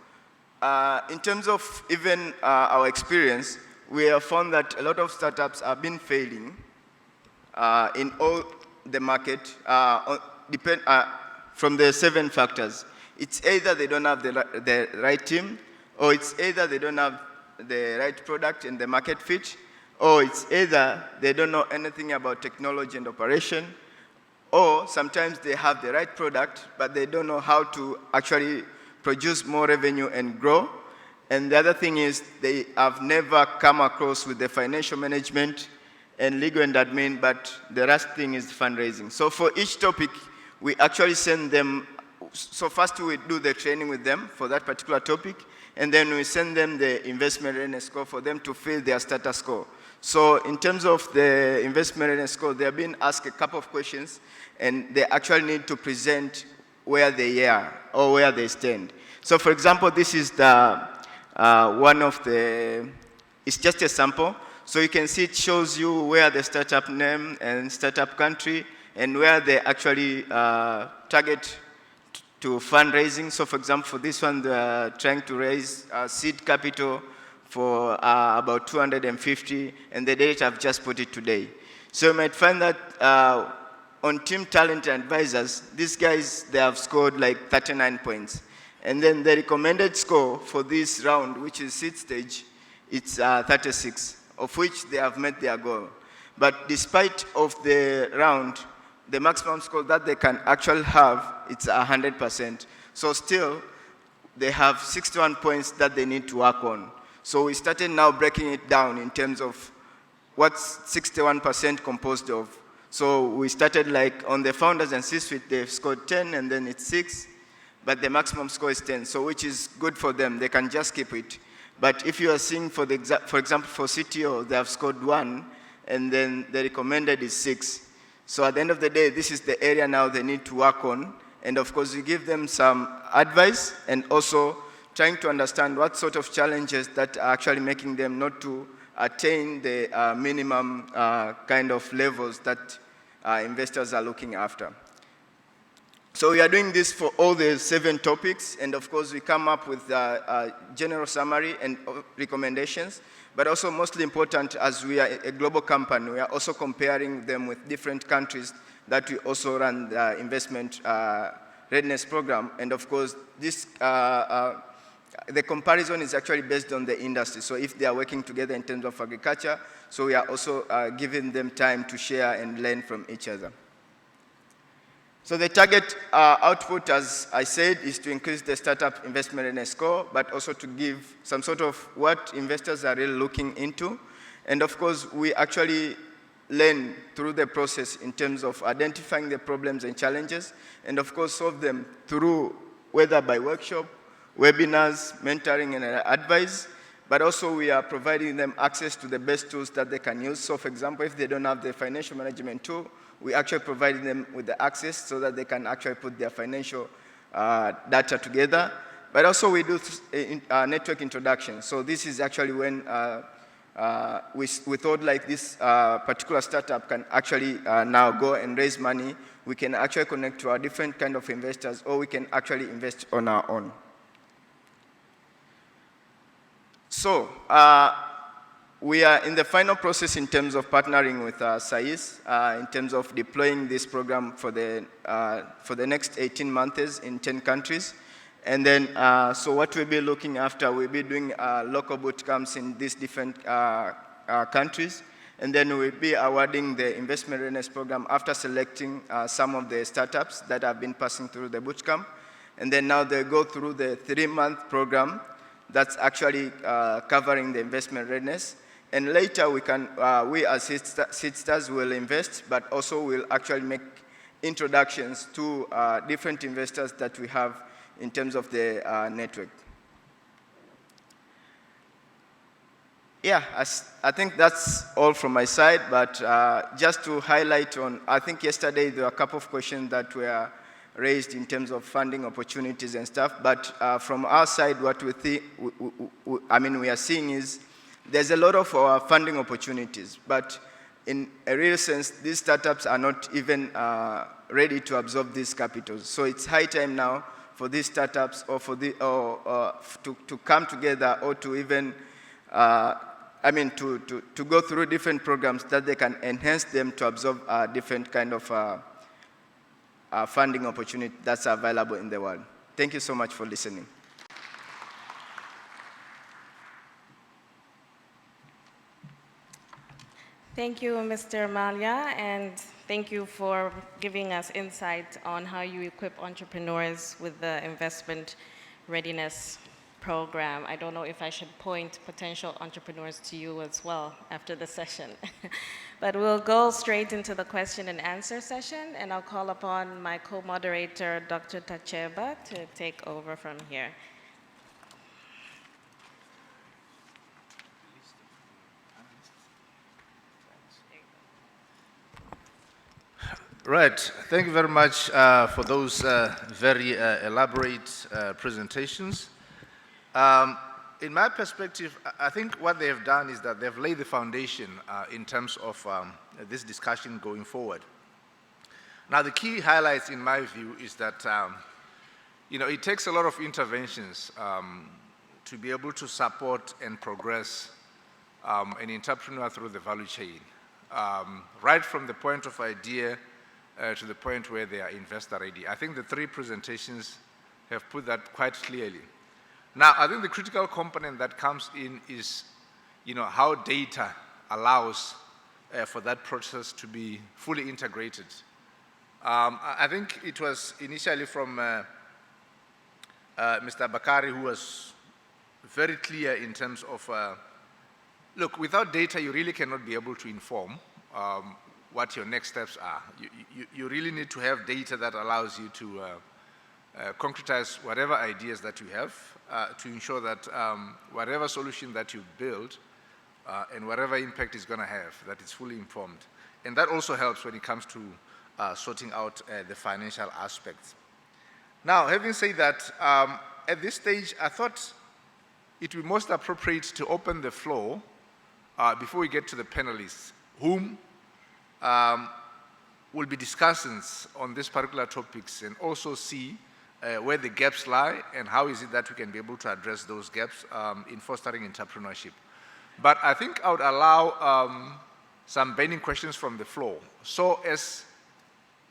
In terms of even our experience, we have found that a lot of startups have been failing in all the market from the 7 factors. It's either they don't have the right team, or it's either they don't have the right product and the market fit, or it's either they don't know anything about technology and operation, or sometimes they have the right product, but they don't know how to actually produce more revenue and grow. And the other thing is they have never come across with the financial management and legal and admin, but the last thing is fundraising. So for each topic, we actually send them, so first we do the training with them for that particular topic, and then we send them the investment readiness score for them to fill their status score. So in terms of the investment readiness score, they have been asked a couple of questions, and they actually need to present where they are or where they stand. So for example, this is the one of the, it's just a sample. So you can see it shows you where the startup name and startup country and where they actually target to fundraising. So for example, for this one, they're trying to raise seed capital for about 250, and the date I've just put it today. So you might find that on Team Talent and Advisors, these guys, they have scored like 39 points. And then the recommended score for this round, which is seed stage, it's 36, of which they have met their goal. But despite of the round, the maximum score that they can actually have, it's 100%. So still, they have 61 points that they need to work on. So we started now breaking it down in terms of what's 61% composed of. So we started like on the founders and C-suite, they've scored 10 and then it's 6, but the maximum score is 10, so which is good for them. They can just keep it. But if you are seeing, for example, for CTO, they have scored 1, and then the recommended is 6. So at the end of the day, this is the area now they need to work on. And of course, we give them some advice and also trying to understand what sort of challenges that are actually making them not to attain the minimum kind of levels that investors are looking after. So we are doing this for all the 7 topics, and of course we come up with a general summary and recommendations, but also mostly important, as we are a global company, we are also comparing them with different countries that we also run the investment readiness program, and of course this the comparison is actually based on the industry. So if they are working together in terms of agriculture, so we are also giving them time to share and learn from each other. So the target output, as I said, is to increase the startup investment readiness score, but also to give some sort of what investors are really looking into. And of course, we actually learn through the process in terms of identifying the problems and challenges, and of course solve them through whether by workshop, webinars, mentoring, and advice, but also we are providing them access to the best tools that they can use. So for example, if they don't have the financial management tool, we actually provide them with the access so that they can actually put their financial data together. But also we do network introduction. So this is actually when we thought like this particular startup can actually now go and raise money. We can actually connect to our different kind of investors, or we can actually invest on our own. So we are in the final process in terms of partnering with SAIS in terms of deploying this program for the next 18 months in 10 countries. And then, so what we'll be looking after, we'll be doing local boot camps in these different countries. And then we'll be awarding the investment readiness program after selecting some of the startups that have been passing through the boot camp. And then now they go through the 3-month program that's actually covering the investment readiness. And later we can, we as seedsters will invest, but also we'll actually make introductions to different investors that we have in terms of the network. Yeah, I think that's all from my side, but just to highlight on, I think yesterday there were a couple of questions that were raised in terms of funding opportunities and stuff, but from our side, what we think, we are seeing is there's a lot of funding opportunities, but in a real sense, these startups are not even ready to absorb these capitals. So it's high time now these startups or to come together or to even, to go through different programs that they can enhance them to absorb different kind of funding opportunity that's available in the world. Thank you so much for listening. Thank you, Mr. Malia, and thank you for giving us insight on how you equip entrepreneurs with the investment readiness program. I don't know if I should point potential entrepreneurs to you as well after the session. But we'll go straight into the question and answer session, and I'll call upon my co-moderator, Dr. Tacheba, to take over from here. Right. Thank you very much for those very elaborate presentations. In my perspective, I think what they have done is that they've laid the foundation in terms of this discussion going forward. Now, the key highlights, in my view, is that it takes a lot of interventions to be able to support and progress an entrepreneur through the value chain, right from the point of idea to the point where they are investor ready. I think the three presentations have put that quite clearly. Now, I think the critical component that comes in is, how data allows for that process to be fully integrated. I think it was initially from Mr. Bakari, who was very clear in terms of, look, without data, you really cannot be able to inform what your next steps are. You really need to have data that allows you to concretize whatever ideas that you have to ensure that whatever solution that you build and whatever impact it's going to have, that it's fully informed. And that also helps when it comes to sorting out the financial aspects. Now, having said that, at this stage, I thought it would be most appropriate to open the floor before we get to the panelists, whom will be discussants on these particular topics and also see where the gaps lie and how is it that we can be able to address those gaps in fostering entrepreneurship. But I think I would allow some burning questions from the floor so as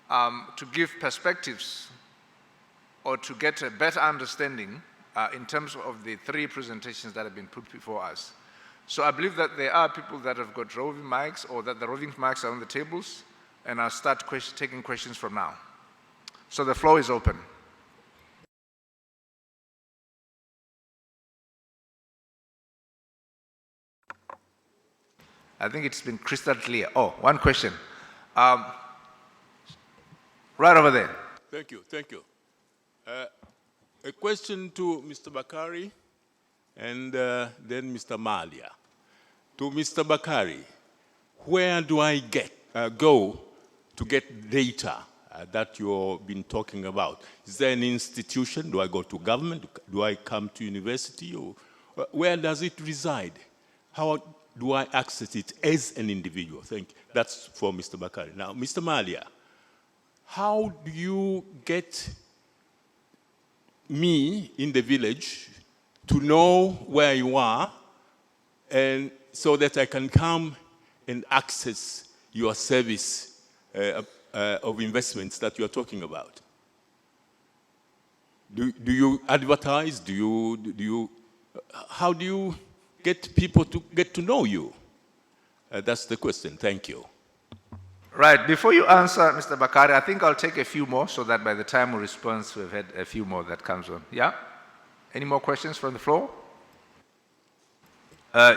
to give perspectives or to get a better understanding in terms of the three presentations that have been put before us. So I believe that there are people that have got roving mics or that the roving mics are on the tables, and I'll start taking questions from now. So the floor is open. I think it's been crystal clear. Oh, one question. Right over there. Thank you, thank you. A question to Mr. Bakari and then Mr. Malia. To Mr. Bakari, where do I go to get data that you've been talking about? Is there an institution? Do I go to government? Do I come to university? Or where does it reside? How do I access it as an individual? Thank you. That's for Mr. Bakari. Now, Mr. Malia, how do you get me in the village to know where you are and so that I can come and access your service of investments that you are talking about? Do you advertise? How do you get people to get to know you? That's the question. Thank you. Right. Before you answer, Mr. Bakari, I think I'll take a few more so that by the time we respond, we've had a few more that comes on. Yeah? Any more questions from the floor?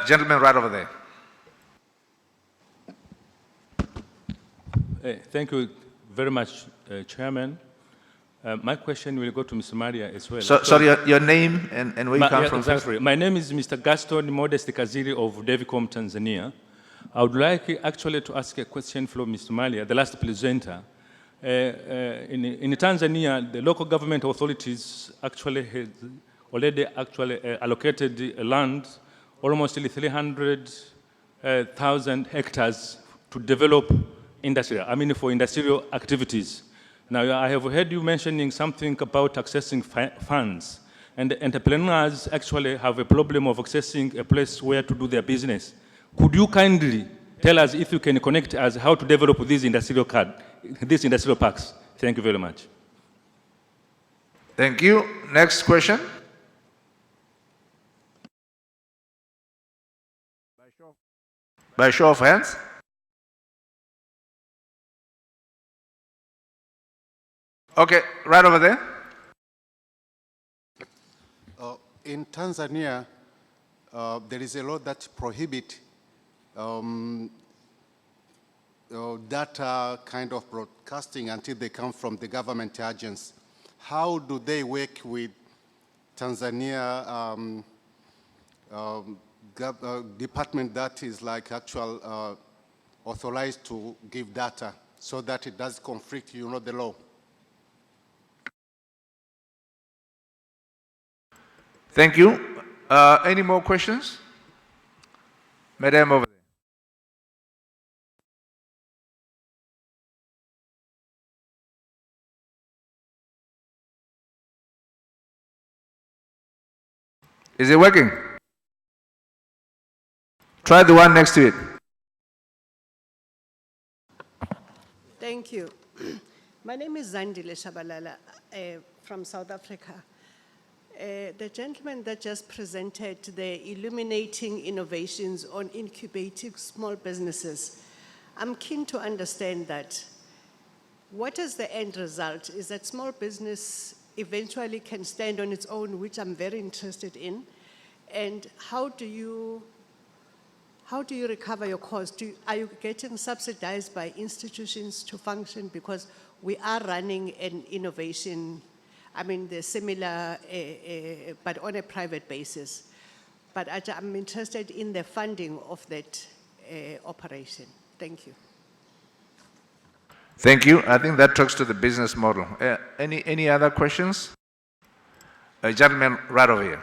Gentleman right over there. Thank you very much, Chairman. My question will go to Mr. Maria as well. Sorry, your name and where you come from? Exactly. My name is Mr. Gaston Modest Kaziri of Devicom, Tanzania. I would like actually to ask a question from Mr. Malia, the last presenter. In Tanzania, the local government authorities actually have already allocated land, almost 300,000 hectares to develop for industrial activities. Now, I have heard you mentioning something about accessing funds, and entrepreneurs actually have a problem of accessing a place where to do their business. Could you kindly tell us if you can connect us how to develop these industrial parks? Thank you very much. Thank you. Next question. By show of hands. Okay, right over there. In Tanzania, there is a law that prohibits data kind of broadcasting until they come from the government agents. How do they work with Tanzania department that is like actual authorized to give data so that it does conflict, you know, the law? Thank you. Any more questions? Madam over there. Is it working? Try the one next to it. Thank you. My name is Zandile Shabalala from South Africa. The gentleman that just presented the illuminating innovations on incubating small businesses, I'm keen to understand that. What is the end result? Is that small business eventually can stand on its own, which I'm very interested in, and how do you recover your cost? Are you getting subsidized by institutions to function? Because we are running an innovation, I mean, they're similar, but on a private basis. But I'm interested in the funding of that operation. Thank you. Thank you. I think that talks to the business model. Any other questions? A gentleman right over here.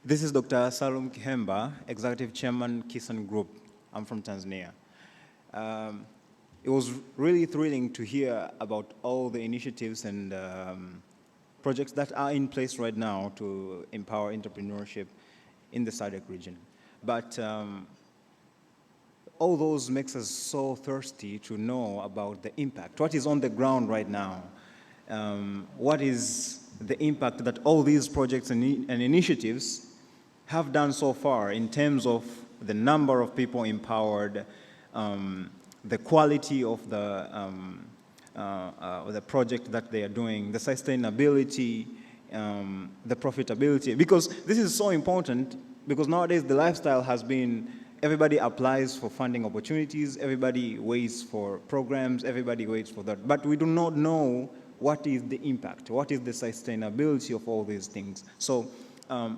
This is Dr. Salum Kihemba, Executive Chairman, Kisan Group. I'm from Tanzania. It was really thrilling to hear about all the initiatives and projects that are in place right now to empower entrepreneurship in the SADC region. But all those makes us so thirsty to know about the impact. What is on the ground right now? What is the impact that all these projects and initiatives have done so far in terms of the number of people empowered, the quality of the project that they are doing, the sustainability, the profitability, because this is so important, because nowadays the lifestyle has been, everybody applies for funding opportunities, everybody waits for programs, everybody waits for that, but we do not know what is the impact, what is the sustainability of all these things. So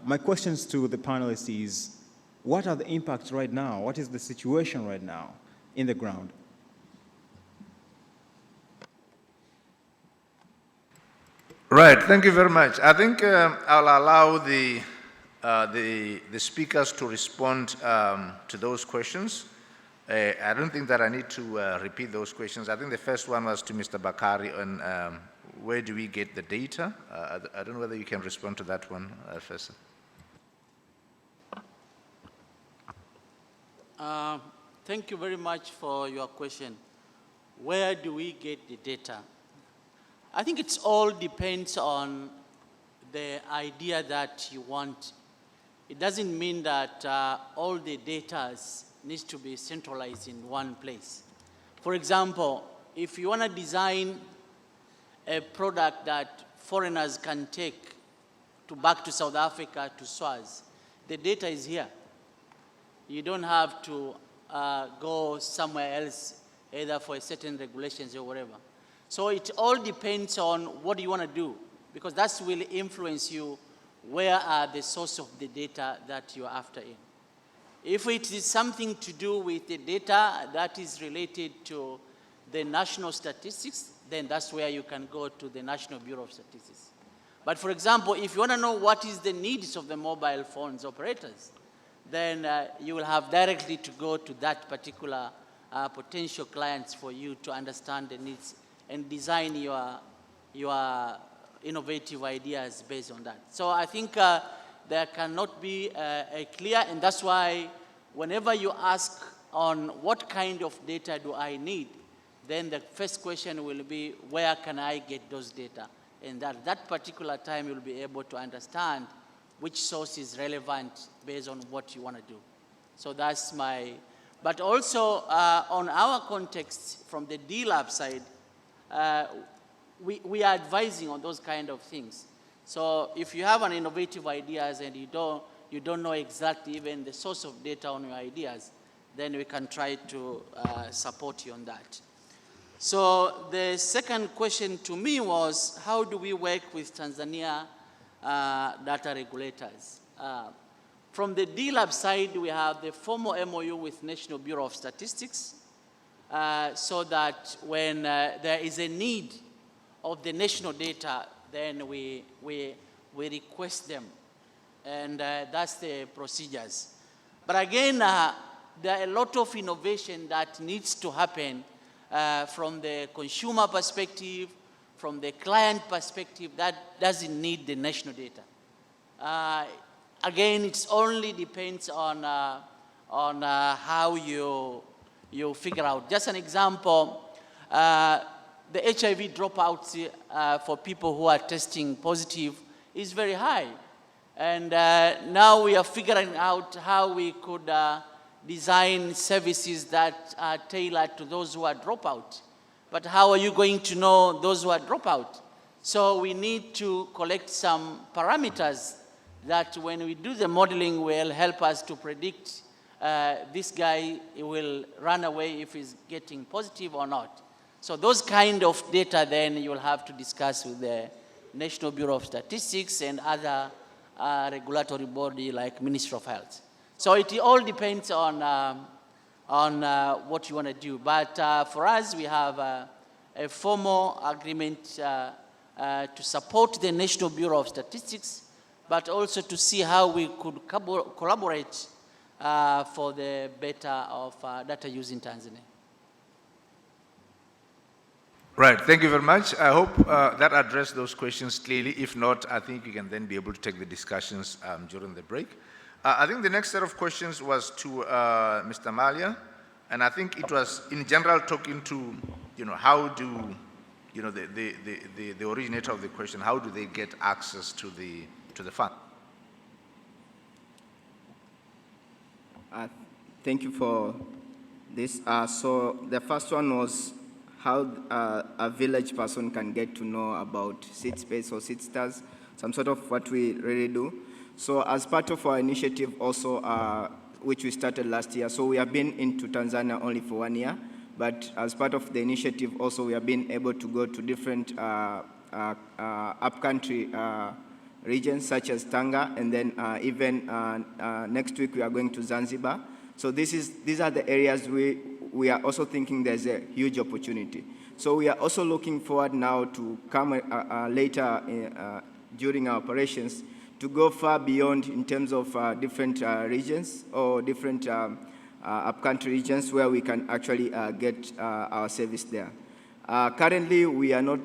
my questions to the panelists is, what are the impacts right now? What is the situation right now in the ground? Right, thank you very much. I think I'll allow the speakers to respond to those questions. I don't think that I need to repeat those questions. I think the first one was to Mr. Bakari on where do we get the data? I don't know whether you can respond to that one first. Thank you very much for your question. Where do we get the data? I think it all depends on the idea that you want. It doesn't mean that all the data needs to be centralized in one place. For example, if you want to design a product that foreigners can take back to South Africa, to SWAZ, the data is here. You don't have to go somewhere else, either for certain regulations or whatever. So it all depends on what you want to do, because that will influence you where are the source of the data that you're after in. If it is something to do with the data that is related to the national statistics, then that's where you can go to the National Bureau of Statistics. But for example, if you want to know what is the needs of the mobile phones operators, then you will have directly to go to that particular potential clients for you to understand the needs and design your innovative ideas based on that. So I think there cannot be a clear, and that's why whenever you ask on what kind of data do I need, then the first question will be, where can I get those data? And at that particular time, you'll be able to understand which source is relevant based on what you want to do. So that's my, but also on our context from the D-Lab side, we are advising on those kind of things. So if you have an innovative ideas and you don't know exactly even the source of data on your ideas, then we can try to support you on that. So the second question to me was, how do we work with Tanzania data regulators? From the D-Lab side, we have the formal MOU with National Bureau of Statistics, so that when there is a need of the national data, then we request them, and that's the procedures. But again, there are a lot of innovation that needs to happen from the consumer perspective, from the client perspective, that doesn't need the national data. Again, it only depends on how you figure out. Just an example, the HIV dropouts for people who are testing positive is very high. And now we are figuring out how we could design services that are tailored to those who are dropout. But how are you going to know those who are dropout? So we need to collect some parameters that when we do the modeling will help us to predict this guy will run away if he's getting positive or not. So those kind of data then you'll have to discuss with the National Bureau of Statistics and other regulatory body like Ministry of Health. So it all depends on what you want to do. But for us, we have a formal agreement to support the National Bureau of Statistics, but also to see how we could collaborate for the better of data use in Tanzania. Right, thank you very much. I hope that addressed those questions clearly. If not, I think you can then be able to take the discussions during the break. I think the next set of questions was to Mr. Malia, and I think it was in general talking to, how do, the originator of the question, how do they get access to the fund? Thank you for this. So the first one was how a village person can get to know about SeedSpace or SeedStars, some sort of what we really do. So as part of our initiative also, which we started last year, so we have been into Tanzania only for 1 year, but as part of the initiative also we have been able to go to different upcountry regions such as Tanga, and then even next week we are going to Zanzibar. So these are the areas we are also thinking there's a huge opportunity. So we are also looking forward now to come later during our operations to go far beyond in terms of different regions or different upcountry regions where we can actually get our service there. Currently, we are not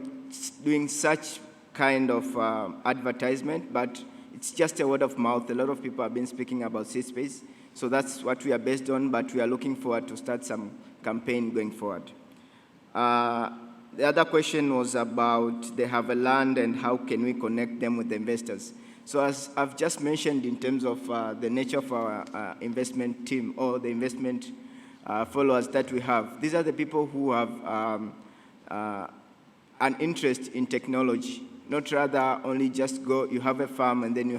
doing such kind of advertisement, but it's just a word of mouth. A lot of people have been speaking about SeedSpace, so that's what we are based on, but we are looking forward to start some campaign going forward. The other question was about they have a land and how can we connect them with the investors. So as I've just mentioned in terms of the nature of our investment team or the investment followers that we have, these are the people who have an interest in technology, not rather only just go, you have a farm and then you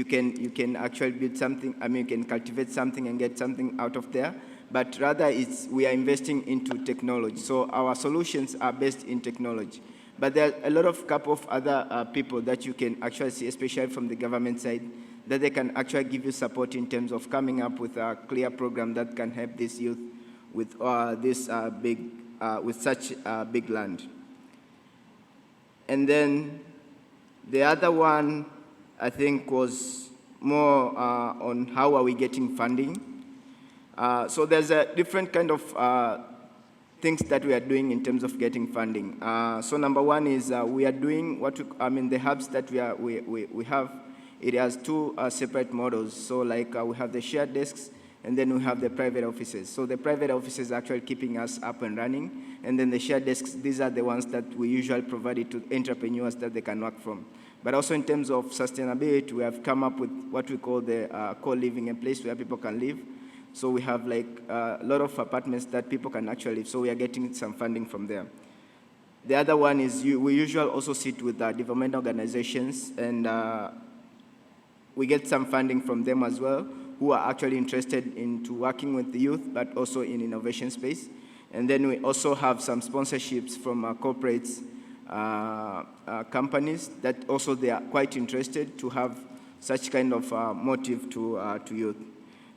can actually build something, you can cultivate something and get something out of there, but rather we are investing into technology. So our solutions are based in technology. But there are a lot of couple of other people that you can actually see, especially from the government side, that they can actually give you support in terms of coming up with a clear program that can help this youth with with such big land. And then the other one, I think, was more on how are we getting funding. So there's a different kind of things that we are doing in terms of getting funding. So number one is we are doing the hubs that we have, it has two separate models. So like we have the shared desks, and then we have the private offices. So the private offices are actually keeping us up and running, and then the shared desks, these are the ones that we usually provide it to entrepreneurs that they can work from. But also in terms of sustainability, we have come up with what we call the co-living, a place where people can live. So we have like a lot of apartments that people can actually live, so we are getting some funding from there. The other one is we usually also sit with development organizations, and we get some funding from them as well, who are actually interested into working with the youth, but also in innovation space. And then we also have some sponsorships from corporates, companies that also they are quite interested to have such kind of motive to youth.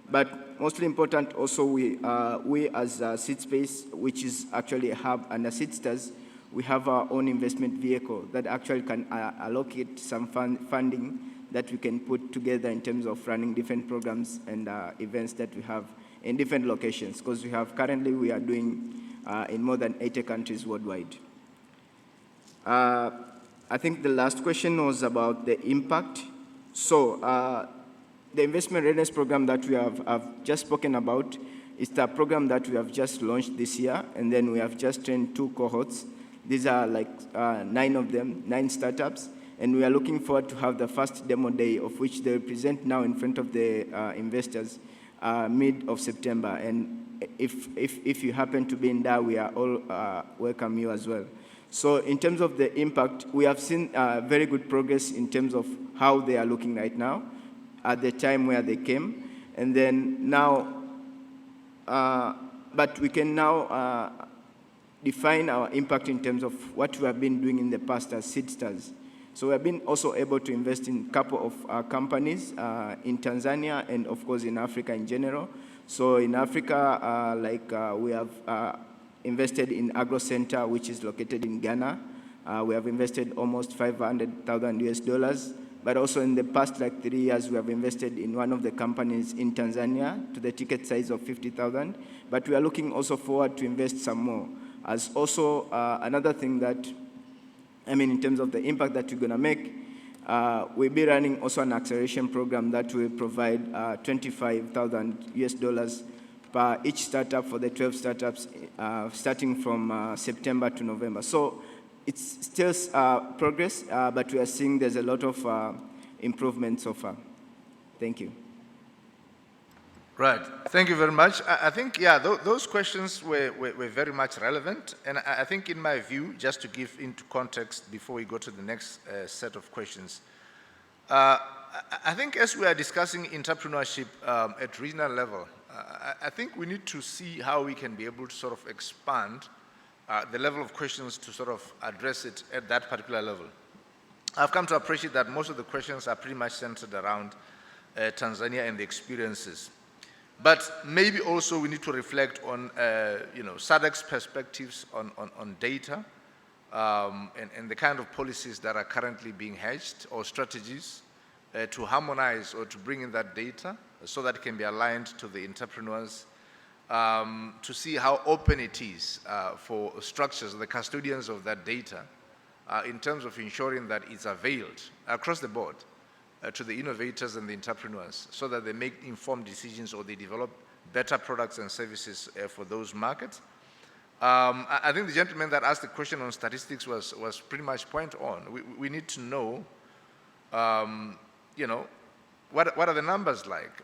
But mostly important also, we as SeedSpace, which is actually a hub under SeedStars, we have our own investment vehicle that actually can allocate some funding that we can put together in terms of running different programs and events that we have in different locations, because currently we are doing in more than 80 countries worldwide. I think the last question was about the impact. So the investment readiness program that we have just spoken about is the program that we have just launched this year, and then we have just trained 2 cohorts. These are like 9 of them, 9 startups, and we are looking forward to have the first demo day, of which they present now in front of the investors mid of September. And if you happen to be in there, we are all welcome you as well. So in terms of the impact, we have seen very good progress in terms of how they are looking right now at the time where they came. And then now, but we can now define our impact in terms of what we have been doing in the past as SeedStars. So we have been also able to invest in a couple of companies in Tanzania and of course in Africa in general. So in Africa, we have invested in Agro Center, which is located in Ghana. We have invested almost $500,000 US. But also in the past 3 years, we have invested in one of the companies in Tanzania to the ticket size of 50,000. But we are looking also forward to invest some more. As also another thing that, in terms of the impact that we're going to make, we'll be running also an acceleration program that will provide $25,000 US per each startup for the 12 startups starting from September to November. So it's still progress, but we are seeing there's a lot of improvement so far. Thank you. Right. Thank you very much. I think, yeah, those questions were very much relevant. And I think in my view, just to give into context before we go to the next set of questions, I think as we are discussing entrepreneurship at regional level, I think we need to see how we can be able to sort of expand the level of questions to sort of address it at that particular level. I've come to appreciate that most of the questions are pretty much centered around Tanzania and the experiences. But maybe also we need to reflect on, SADC's perspectives on data and the kind of policies that are currently being hedged or strategies to harmonize or to bring in that data so that it can be aligned to the entrepreneurs, to see how open it is for structures, the custodians of that data, in terms of ensuring that it's availed across the board to the innovators and the entrepreneurs so that they make informed decisions or they develop better products and services for those markets. I think the gentleman that asked the question on statistics was pretty much point on. We need to know, what are the numbers like?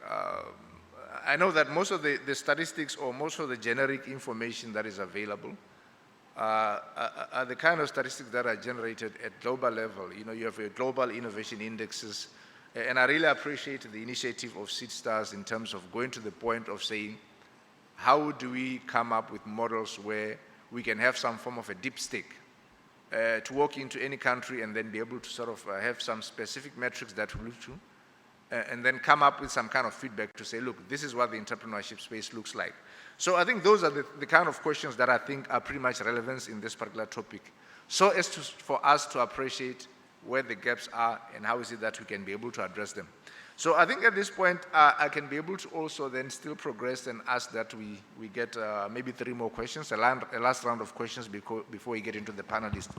I know that most of the statistics or most of the generic information that is available are the kind of statistics that are generated at global level. You have your global innovation indexes, and I really appreciate the initiative of SeedStars in terms of going to the point of saying, how do we come up with models where we can have some form of a dipstick to walk into any country and then be able to sort of have some specific metrics that we look to, and then come up with some kind of feedback to say, look, this is what the entrepreneurship space looks like. So I think those are the kind of questions that I think are pretty much relevant in this particular topic, so as for us to appreciate where the gaps are and how is it that we can be able to address them. So I think at this point, I can be able to also then still progress and ask that we get maybe 3 more questions, a last round of questions before we get into the panelists.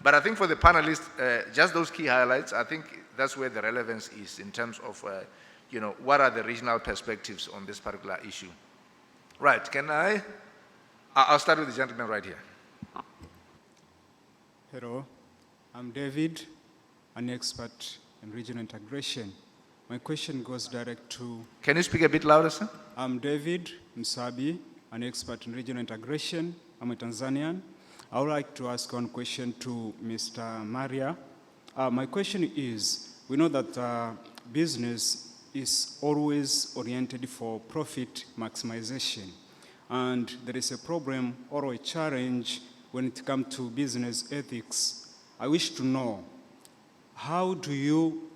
But I think for the panelists, just those key highlights, I think that's where the relevance is in terms of, you know, what are the regional perspectives on this particular issue. Right, I'll start with the gentleman right here. Hello, I'm David, an expert in regional integration. My question goes direct to... Can you speak a bit louder, sir? I'm David Msabi, an expert in regional integration. I'm a Tanzanian. I would like to ask one question to Mr. Maria. My question is, we know that business is always oriented for profit maximization. And there is a problem or a challenge when it comes to business ethics. I wish to know, how do you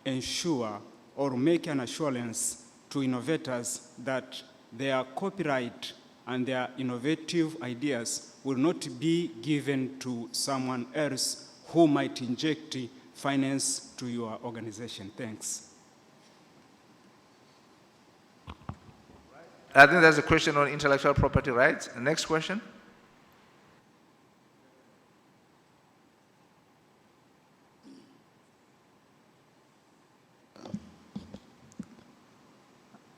ensure or make an assurance to innovators that their copyright and their innovative ideas will not be given to someone else who might inject finance to your organization? Thanks. I think there's a question on intellectual property rights. Next question.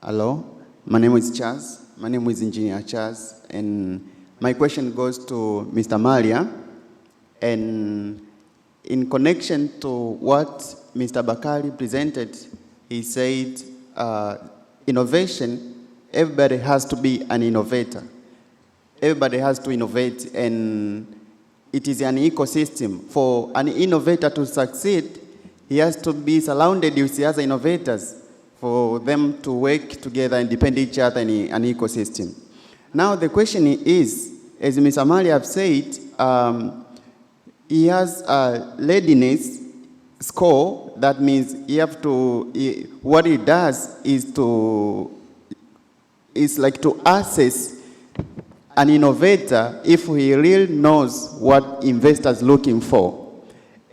Hello, my name is Charles. My name is Engineer Charles, and my question goes to Mr. Malia. And in connection to what Mr. Bakari presented, he said innovation, everybody has to be an innovator. Everybody has to innovate, and it is an ecosystem. For an innovator to succeed, he has to be surrounded with other innovators for them to work together and depend each other in an ecosystem. Now the question is, as Mr. Amali have said, he has a readiness score. That means you have to, what he does is like to assess an innovator if he really knows what investors are looking for.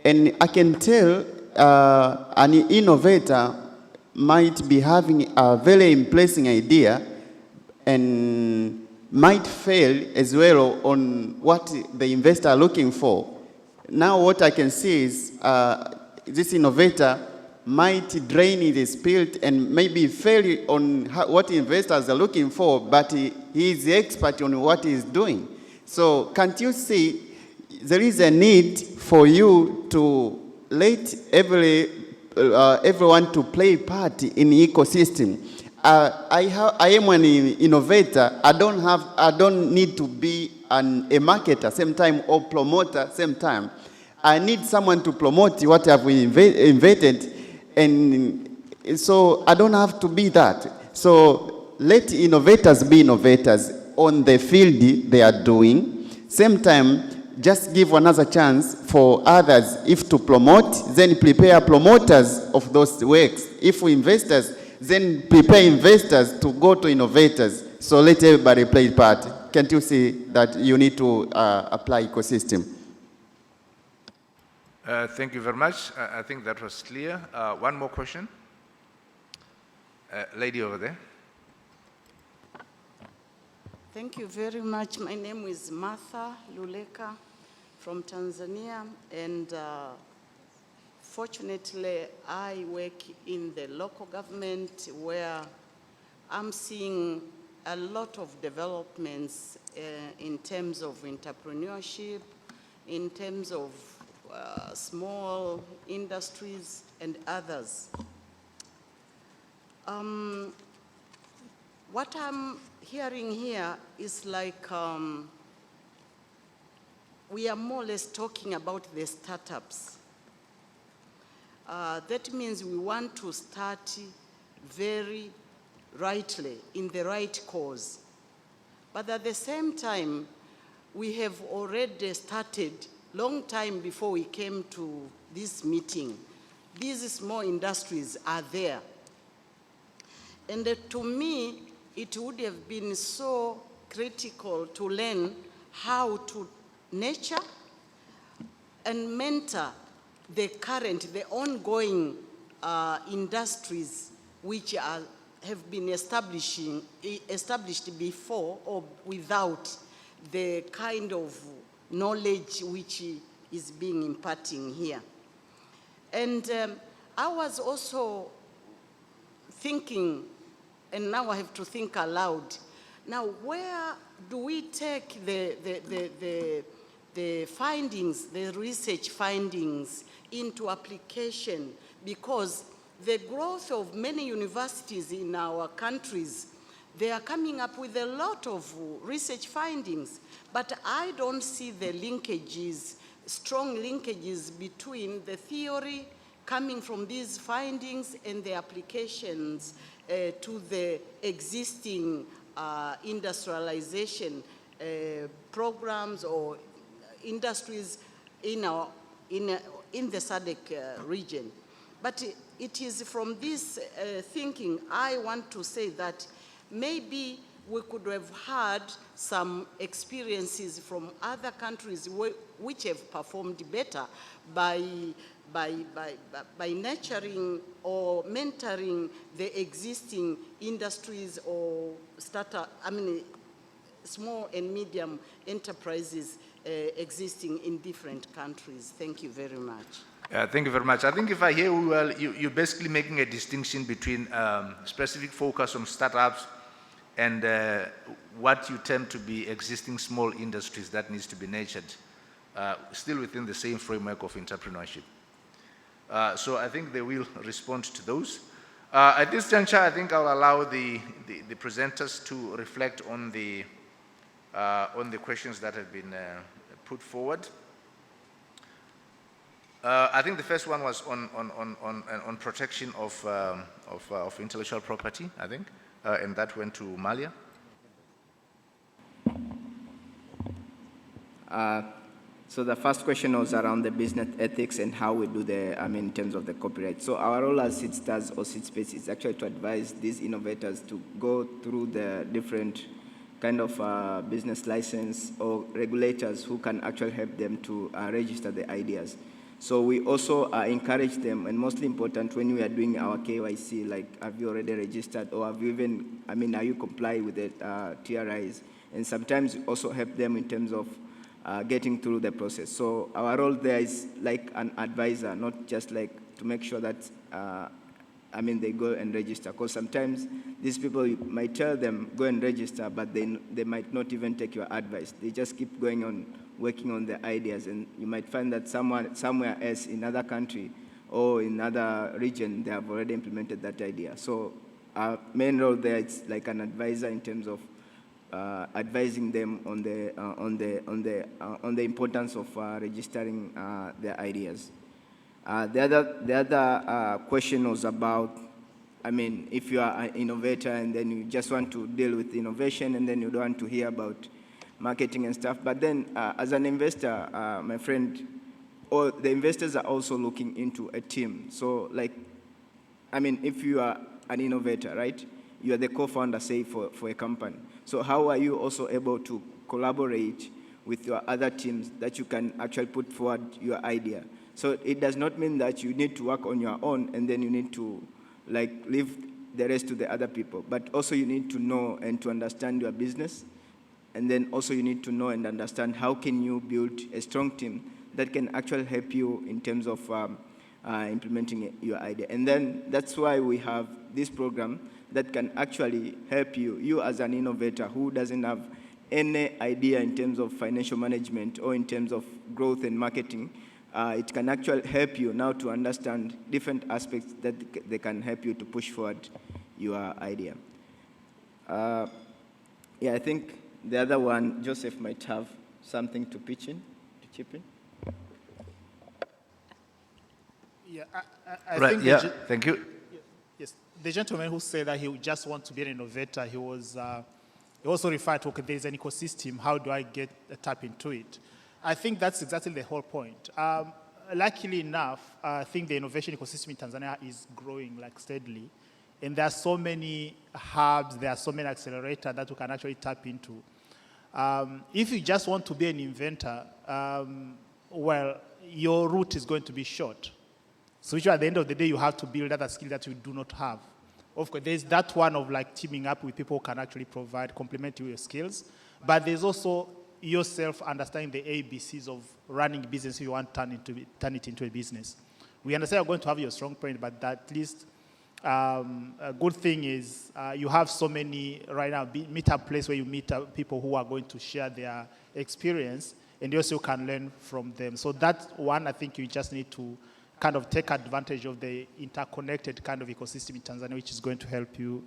And I can tell an innovator might be having a very impressive idea and might fail as well on what the investor are looking for. Now what I can see is this innovator might drain the spirit and maybe fail on what investors are looking for, but he is the expert on what he's doing. So can't you see there is a need for you to let everyone to play part in the ecosystem? I am an innovator. I don't need to be a marketer same time or promoter same time. I need someone to promote what I've invented, and so I don't have to be that. So let innovators be innovators on the field they are doing. Same time, just give another chance for others. If to promote, then prepare promoters of those works. If for investors, then prepare investors to go to innovators. So let everybody play part. Can't you see that you need to apply ecosystem? Thank you very much. I think that was clear. One more question. Lady over there. Thank you very much. My name is Martha Luleka from Tanzania, and fortunately I work in the local government where I'm seeing a lot of developments in terms of entrepreneurship, in terms of small industries and others. What I'm hearing here is like we are more or less talking about the startups. That means we want to start very rightly, in the right cause. But at the same time, we have already started long time before we came to this meeting. These small industries are there. And to me, it would have been so critical to learn how to nurture and mentor the ongoing industries which have been established before or without the kind of knowledge which is being imparting here. And I was also thinking, and now I have to think aloud, now where do we take the findings, the research findings into application? Because the growth of many universities in our countries, they are coming up with a lot of research findings, but I don't see the linkages, strong linkages between the theory coming from these findings and the applications to the existing industrialization programs or industries in the SADC region. But it is from this thinking I want to say that maybe we could have had some experiences from other countries which have performed better by nurturing or mentoring the existing industries or small and medium enterprises existing in different countries. Thank you very much. Thank you very much. I think if I hear you well, you're basically making a distinction between specific focus on startups and what you term to be existing small industries that needs to be nurtured, still within the same framework of entrepreneurship. So I think they will respond to those. At this juncture, I think I'll allow the presenters to reflect on the questions that have been put forward. I think the first one was on protection of intellectual property, I think, and that went to Malia. So the first question was around the business ethics and how we do in terms of the copyright. So our role as seed stars or seed space is actually to advise these innovators to go through the different kind of business license or regulators who can actually help them to register the ideas. So we also encourage them, and mostly important when we are doing our KYC, like have you already registered or have you even, are you comply with the TRIs? And sometimes also help them in terms of getting through the process. So our role there is like an advisor, not just like to make sure that, they go and register. Because sometimes these people, you might tell them, go and register, but they might not even take your advice. They just keep going on, working on the ideas. And you might find that somewhere else in another country or in another region, they have already implemented that idea. So our main role there is like an advisor in terms of advising them on the importance of registering their ideas. The other question was about, if you are an innovator and then you just want to deal with innovation and then you don't want to hear about marketing and stuff, but then as an investor, my friend, the investors are also looking into a team. So if you are an innovator, right, you are the co-founder, say, for a company. So how are you also able to collaborate with your other teams that you can actually put forward your idea? So it does not mean that you need to work on your own and then you need to leave the rest to the other people. But also you need to know and to understand your business. And then also you need to know and understand how can you build a strong team that can actually help you in terms of implementing your idea. And then that's why we have this program that can actually help you as an innovator who doesn't have any idea in terms of financial management or in terms of growth and marketing. It can actually help you now to understand different aspects that they can help you to push forward your idea. I think the other one, Joseph might have something to chip in. Yeah, Right, yeah, thank you. Yes, the gentleman who said that he would just want to be an innovator, he also referred to, okay, there's an ecosystem, how do I get a tap into it? I think that's exactly the whole point. Luckily enough, I think the innovation ecosystem in Tanzania is growing steadily. And there are so many hubs, there are so many accelerators that we can actually tap into. If you just want to be an inventor, your route is going to be short. So which at the end of the day, you have to build other skills that you do not have. Of course, there's that one of like teaming up with people who can actually provide, complement your skills. But there's also yourself understanding the ABCs of running a business if you want to turn it into a business. We understand you're going to have your strong point, but at least a good thing is you have so many right now, meet up place where you meet people who are going to share their experience, and you also can learn from them. So that's one, I think you just need to kind of take advantage of the interconnected kind of ecosystem in Tanzania, which is going to help you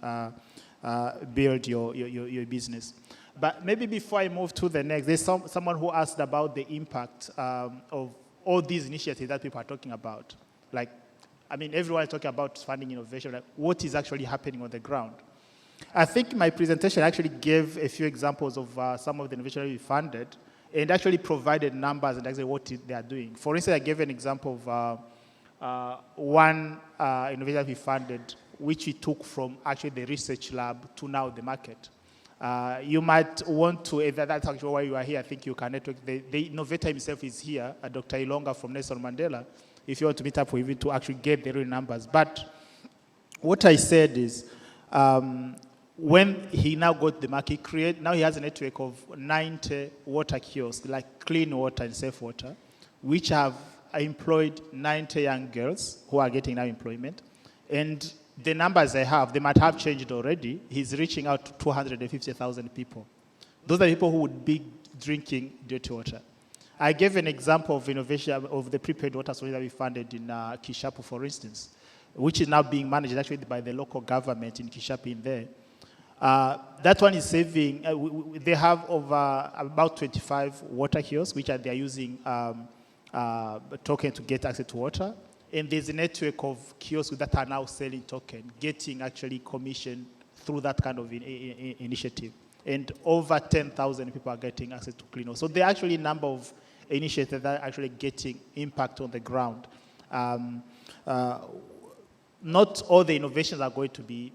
build your business. But maybe before I move to the next, there's someone who asked about the impact of all these initiatives that people are talking about. Like, I mean, everyone is talking about funding innovation. Like, what is actually happening on the ground? I think my presentation actually gave a few examples of some of the innovation we funded and actually provided numbers and actually what they are doing. For instance, I gave an example of one innovation we funded, which we took from actually the research lab to now the market. You might want to, if that's actually why you are here, I think you can network. The innovator himself is here, Dr. Ilonga from Nelson Mandela, if you want to meet up with him to actually get the real numbers. But what I said is, when he now got the market, now he has a network of 90 water kiosks, like clean water and safe water, which have employed 90 young girls who are getting now employment. And the numbers I have, they might have changed already. He's reaching out to 250,000 people. Those are people who would be drinking dirty water. I gave an example of innovation of the prepaid water solution that we funded in Kishapu, for instance, which is now being managed actually by the local government in Kishapu in there. That one is saving, they have over about 25 water kiosks, which they're using token to get access to water. And there's a network of kiosks that are now selling token, getting actually commission through that kind of initiative. And over 10,000 people are getting access to clean water. So there are actually a number of initiatives that are actually getting impact on the ground. Not all the innovations are going to be,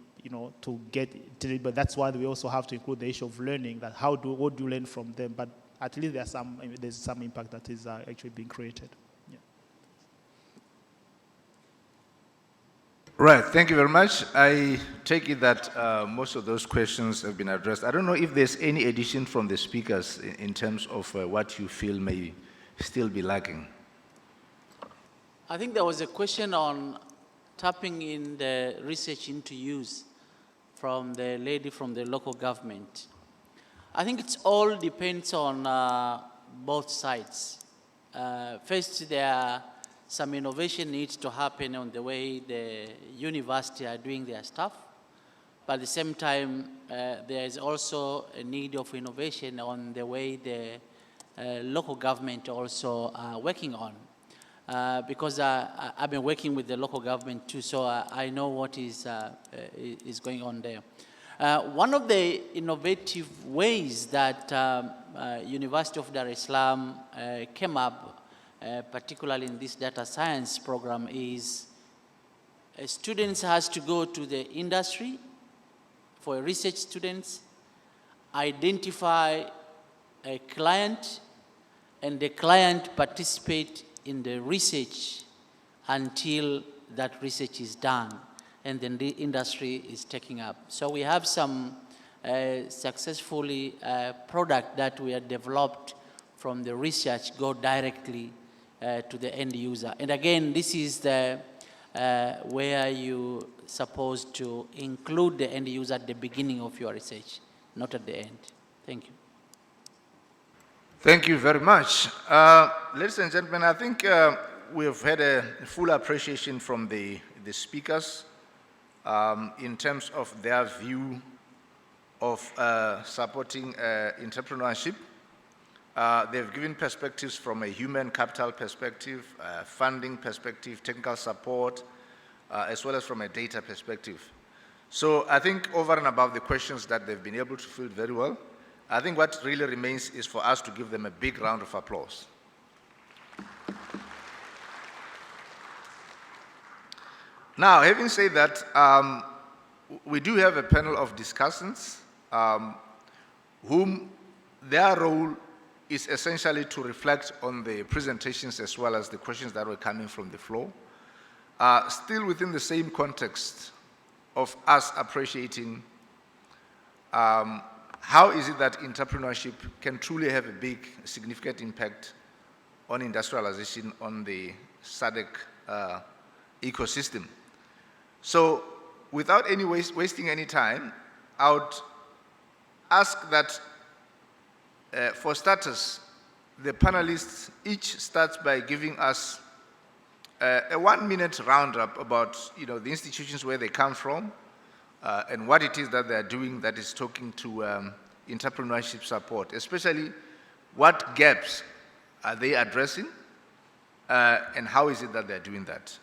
to get to it, but that's why we also have to include the issue of learning, that what do you learn from them? But at least there's some impact that is actually being created. Yeah. Right, thank you very much. I take it that most of those questions have been addressed. I don't know if there's any addition from the speakers in terms of what you feel may still be lacking. I think there was a question on tapping in the research into use from the lady from the local government. I think it all depends on both sides. First, there are some innovation needs to happen on the way the university are doing their stuff. But at the same time, there is also a need of innovation on the way the local government also are working on. Because I've been working with the local government too, so I know what is going on there. One of the innovative ways that University of Dar es Salaam came up, particularly in this data science program, is students has to go to the industry for research students, identify a client, and the client participate in the research until that research is done, and then the industry is taking up. So we have some successfully product that we have developed from the research go directly to the end user. And again, this is the where you supposed to include the end user at the beginning of your research, not at the end. Thank you. Thank you very much. Ladies and gentlemen, I think we have had a full appreciation from the speakers in terms of their view of supporting entrepreneurship. They've given perspectives from a human capital perspective, funding perspective, technical support, as well as from a data perspective. So I think over and above the questions that they've been able to field very well, I think what really remains is for us to give them a big round of applause. Now, having said that, we do have a panel of discussants whom their role is essentially to reflect on the presentations as well as the questions that were coming from the floor. Still within the same context of us appreciating how is it that entrepreneurship can truly have a big, significant impact on industrialization on the SADC ecosystem. So without any wasting any time, I would ask that for starters, the panelists each starts by giving us a 1-minute roundup about the institutions where they come from and what it is that they're doing that is talking to entrepreneurship support, especially what gaps are they addressing and how is it that they're doing that.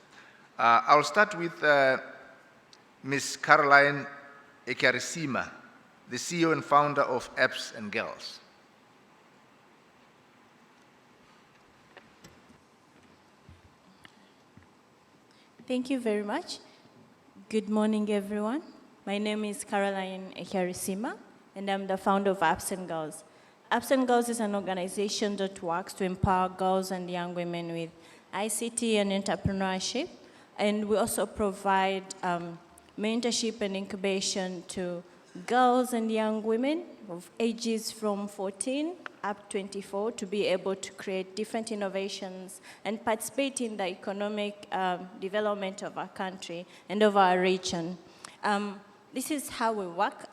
I'll start with Ms. Caroline Ekarisima, the CEO and founder of Apps and Girls. Thank you very much. Good morning, everyone. My name is Caroline Ekarisima, and I'm the founder of Apps and Girls. Apps and Girls is an organization that works to empower girls and young women with ICT and entrepreneurship, and we also provide mentorship and incubation to girls and young women of ages from 14 up 24 to be able to create different innovations and participate in the economic development of our country and of our region. This is how we work.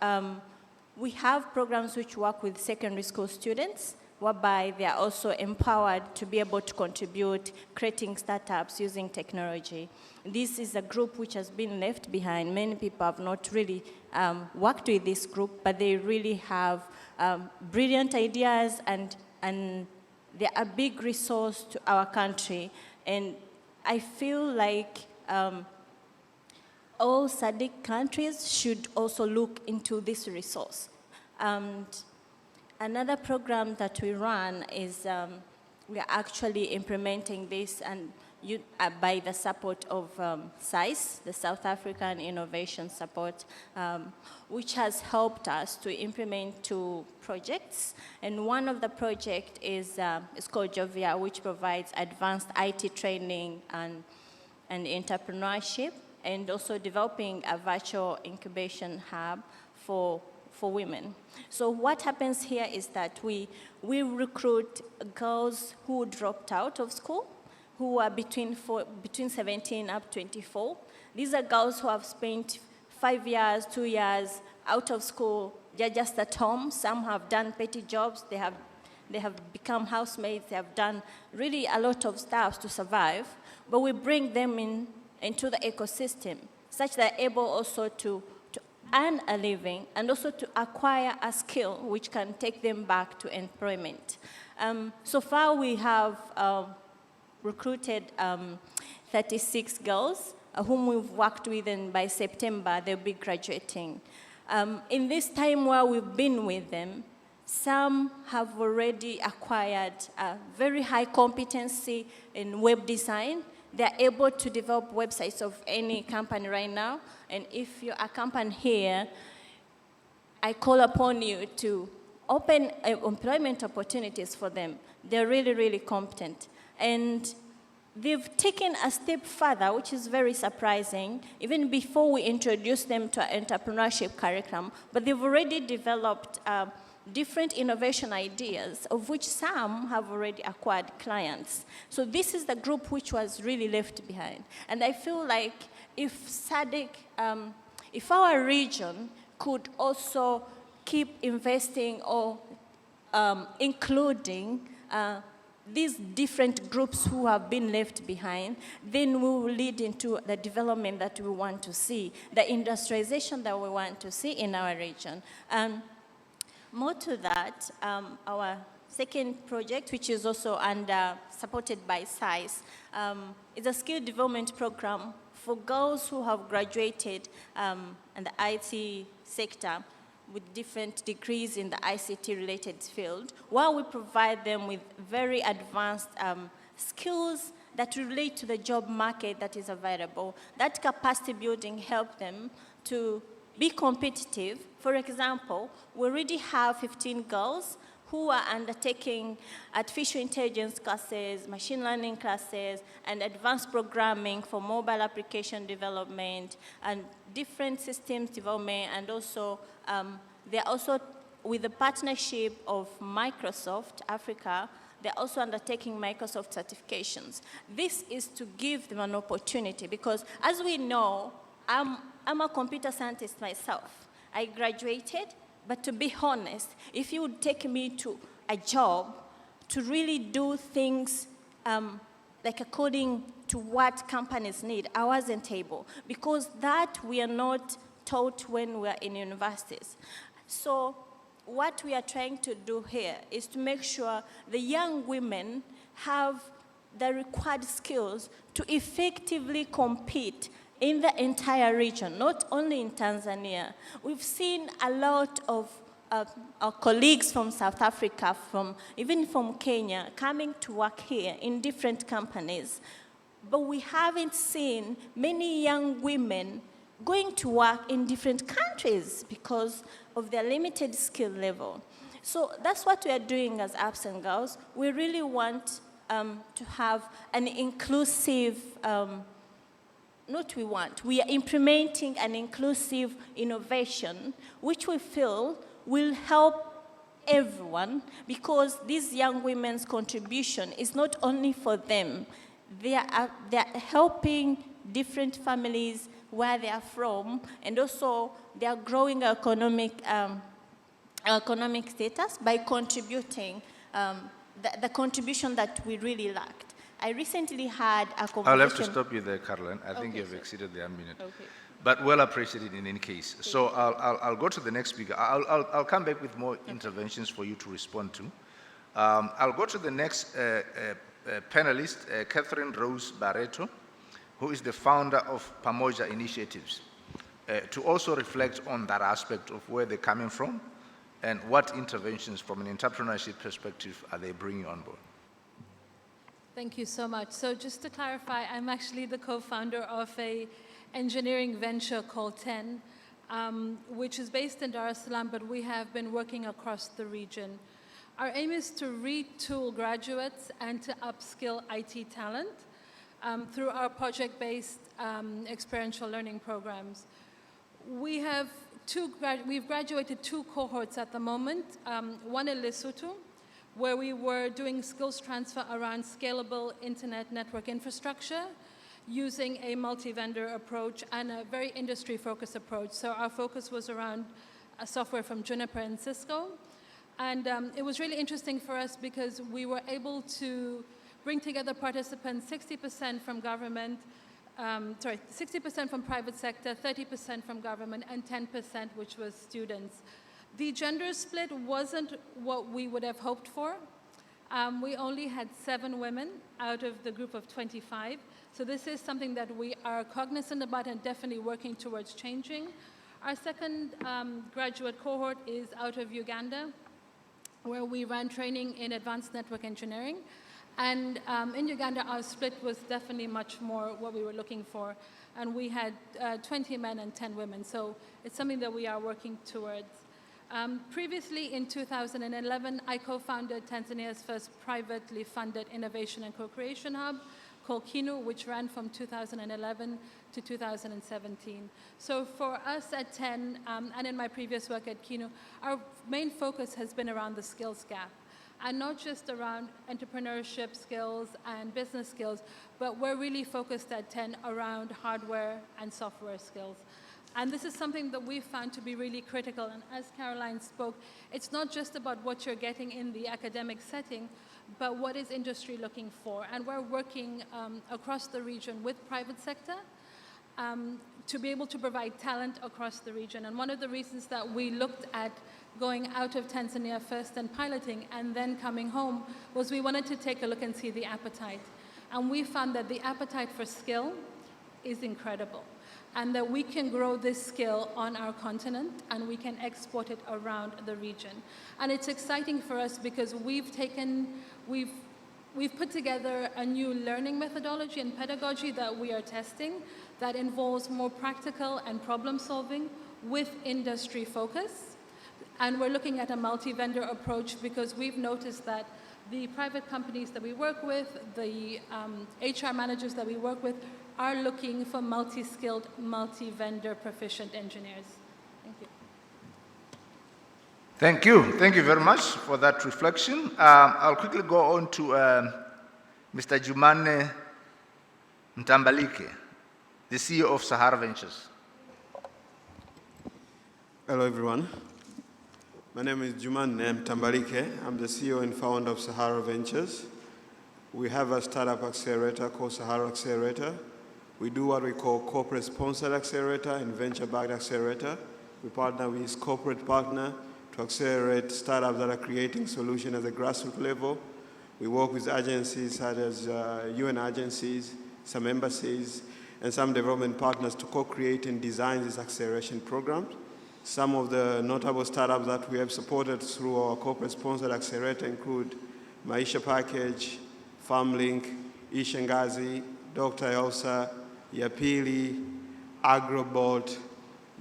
We have programs which work with secondary school students, whereby they are also empowered to be able to contribute, creating startups using technology. This is a group which has been left behind. Many people have not really worked with this group, but they really have brilliant ideas and they are a big resource to our country. And I feel like all SADC countries should also look into this resource. Another program that we run is we are actually implementing this and by the support of SAIS, the South African Innovation Support, which has helped us to implement 2 projects. And one of the projects is called Jovia, which provides advanced IT training and entrepreneurship, and also developing a virtual incubation hub for women. So what happens here is that we recruit girls who dropped out of school, who are between 17 up 24. These are girls who have spent 5 years, 2 years out of school. They're just at home. Some have done petty jobs. They have become housemaids. They have done really a lot of stuff to survive. But we bring them into the ecosystem such that they're able also to earn a living and also to acquire a skill which can take them back to employment. So far we have recruited 36 girls whom we've worked with, and by September they'll be graduating. In this time where we've been with them, some have already acquired a very high competency in web design. They're able to develop websites of any company right now. And if you're a company here, I call upon you to open employment opportunities for them. They're really, really competent. And they've taken a step further, which is very surprising, even before we introduce them to our entrepreneurship curriculum, but they've already developed different innovation ideas, of which some have already acquired clients. So this is the group which was really left behind. And I feel like if SADC, if our region could also keep investing or including these different groups who have been left behind, then we will lead into the development that we want to see, the industrialization that we want to see in our region. More to that, our second project, which is also supported by SAIS, is a skill development program for girls who have graduated in the IT sector with different degrees in the ICT-related field, while we provide them with very advanced skills that relate to the job market that is available. That capacity building helps them to be competitive. For example, we already have 15 girls who are undertaking artificial intelligence classes, machine learning classes, and advanced programming for mobile application development and different systems development. And also, they're also, with the partnership of Microsoft Africa, they're also undertaking Microsoft certifications. This is to give them an opportunity because, as we know, I'm a computer scientist myself. I graduated, but to be honest, if you would take me to a job to really do things like according to what companies need, I wasn't able, because that we are not taught when we're in universities. So what we are trying to do here is to make sure the young women have the required skills to effectively compete in the entire region, not only in Tanzania. We've seen a lot of our colleagues from South Africa, even from Kenya, coming to work here in different companies. But we haven't seen many young women going to work in different countries because of their limited skill level. So that's what we are doing as Apps and Girls. We really want to have an inclusive, we are implementing an inclusive innovation, which we feel will help everyone, because these young women's contribution is not only for them. They are helping different families where they are from, and also they are growing economic status by contributing the contribution that we really lacked. I recently had a conversation. I'll have to stop you there, Caroline. I think you've exceeded the minute. Okay. But well appreciated in any case. So I'll go to the next speaker. I'll come back with more interventions for you to respond to. I'll go to the next panelist, Catherine Rose Barreto, who is the founder of Pamoja Initiatives, to also reflect on that aspect of where they're coming from and what interventions from an entrepreneurship perspective are they bringing on board. Thank you so much. So just to clarify, I'm actually the co-founder of an engineering venture called 10, which is based in Dar es Salaam, but we have been working across the region. Our aim is to retool graduates and to upskill IT talent through our project-based experiential learning programs. We've graduated 2 cohorts at the moment, one in Lesotho, where we were doing skills transfer around scalable internet network infrastructure using a multi-vendor approach and a very industry-focused approach. So our focus was around software from Juniper and Cisco. And it was really interesting for us because we were able to bring together participants, 60% from government, 60% from private sector, 30% from government, and 10% which was students. The gender split wasn't what we would have hoped for. We only had 7 women out of the group of 25. So this is something that we are cognizant about and definitely working towards changing. Our second graduate cohort is out of Uganda, where we ran training in advanced network engineering. And in Uganda, our split was definitely much more what we were looking for. And we had 20 men and 10 women. So it's something that we are working towards. Previously, in 2011, I co-founded Tanzania's first privately funded innovation and co-creation hub called KINU, which ran from 2011 to 2017. So for us at 10, and in my previous work at KINU, our main focus has been around the skills gap. And not just around entrepreneurship skills and business skills, but we're really focused at 10 around hardware and software skills. And this is something that we found to be really critical. And as Caroline spoke, it's not just about what you're getting in the academic setting, but what is industry looking for. And we're working across the region with private sector to be able to provide talent across the region. And one of the reasons that we looked at going out of Tanzania first and piloting and then coming home was we wanted to take a look and see the appetite. And we found that the appetite for skill is incredible, and that we can grow this skill on our continent and we can export it around the region. And it's exciting for us because we've put together a new learning methodology and pedagogy that we are testing that involves more practical and problem solving with industry focus. And we're looking at a multi-vendor approach because we've noticed that the private companies that we work with, the HR managers that we work with, are looking for multi-skilled, multi-vendor proficient engineers. Thank you. Thank you. Thank you very much for that reflection. I'll quickly go on to Mr. Jumane Mtambalike, the CEO of Sahara Ventures. Hello, everyone. My name is Jumane Mtambalike. I'm the CEO and founder of Sahara Ventures. We have a startup accelerator called Sahara Accelerator. We do what we call corporate sponsored accelerator and venture-backed accelerator. We partner with corporate partner to accelerate startups that are creating solutions at the grassroots level. We work with agencies such as UN agencies, some embassies, and some development partners to co-create and design these acceleration programs. Some of the notable startups that we have supported through our corporate sponsored accelerator include Maisha Package, FarmLink, Ishangazi, Dr. Elsa, Yapili, Agrobot,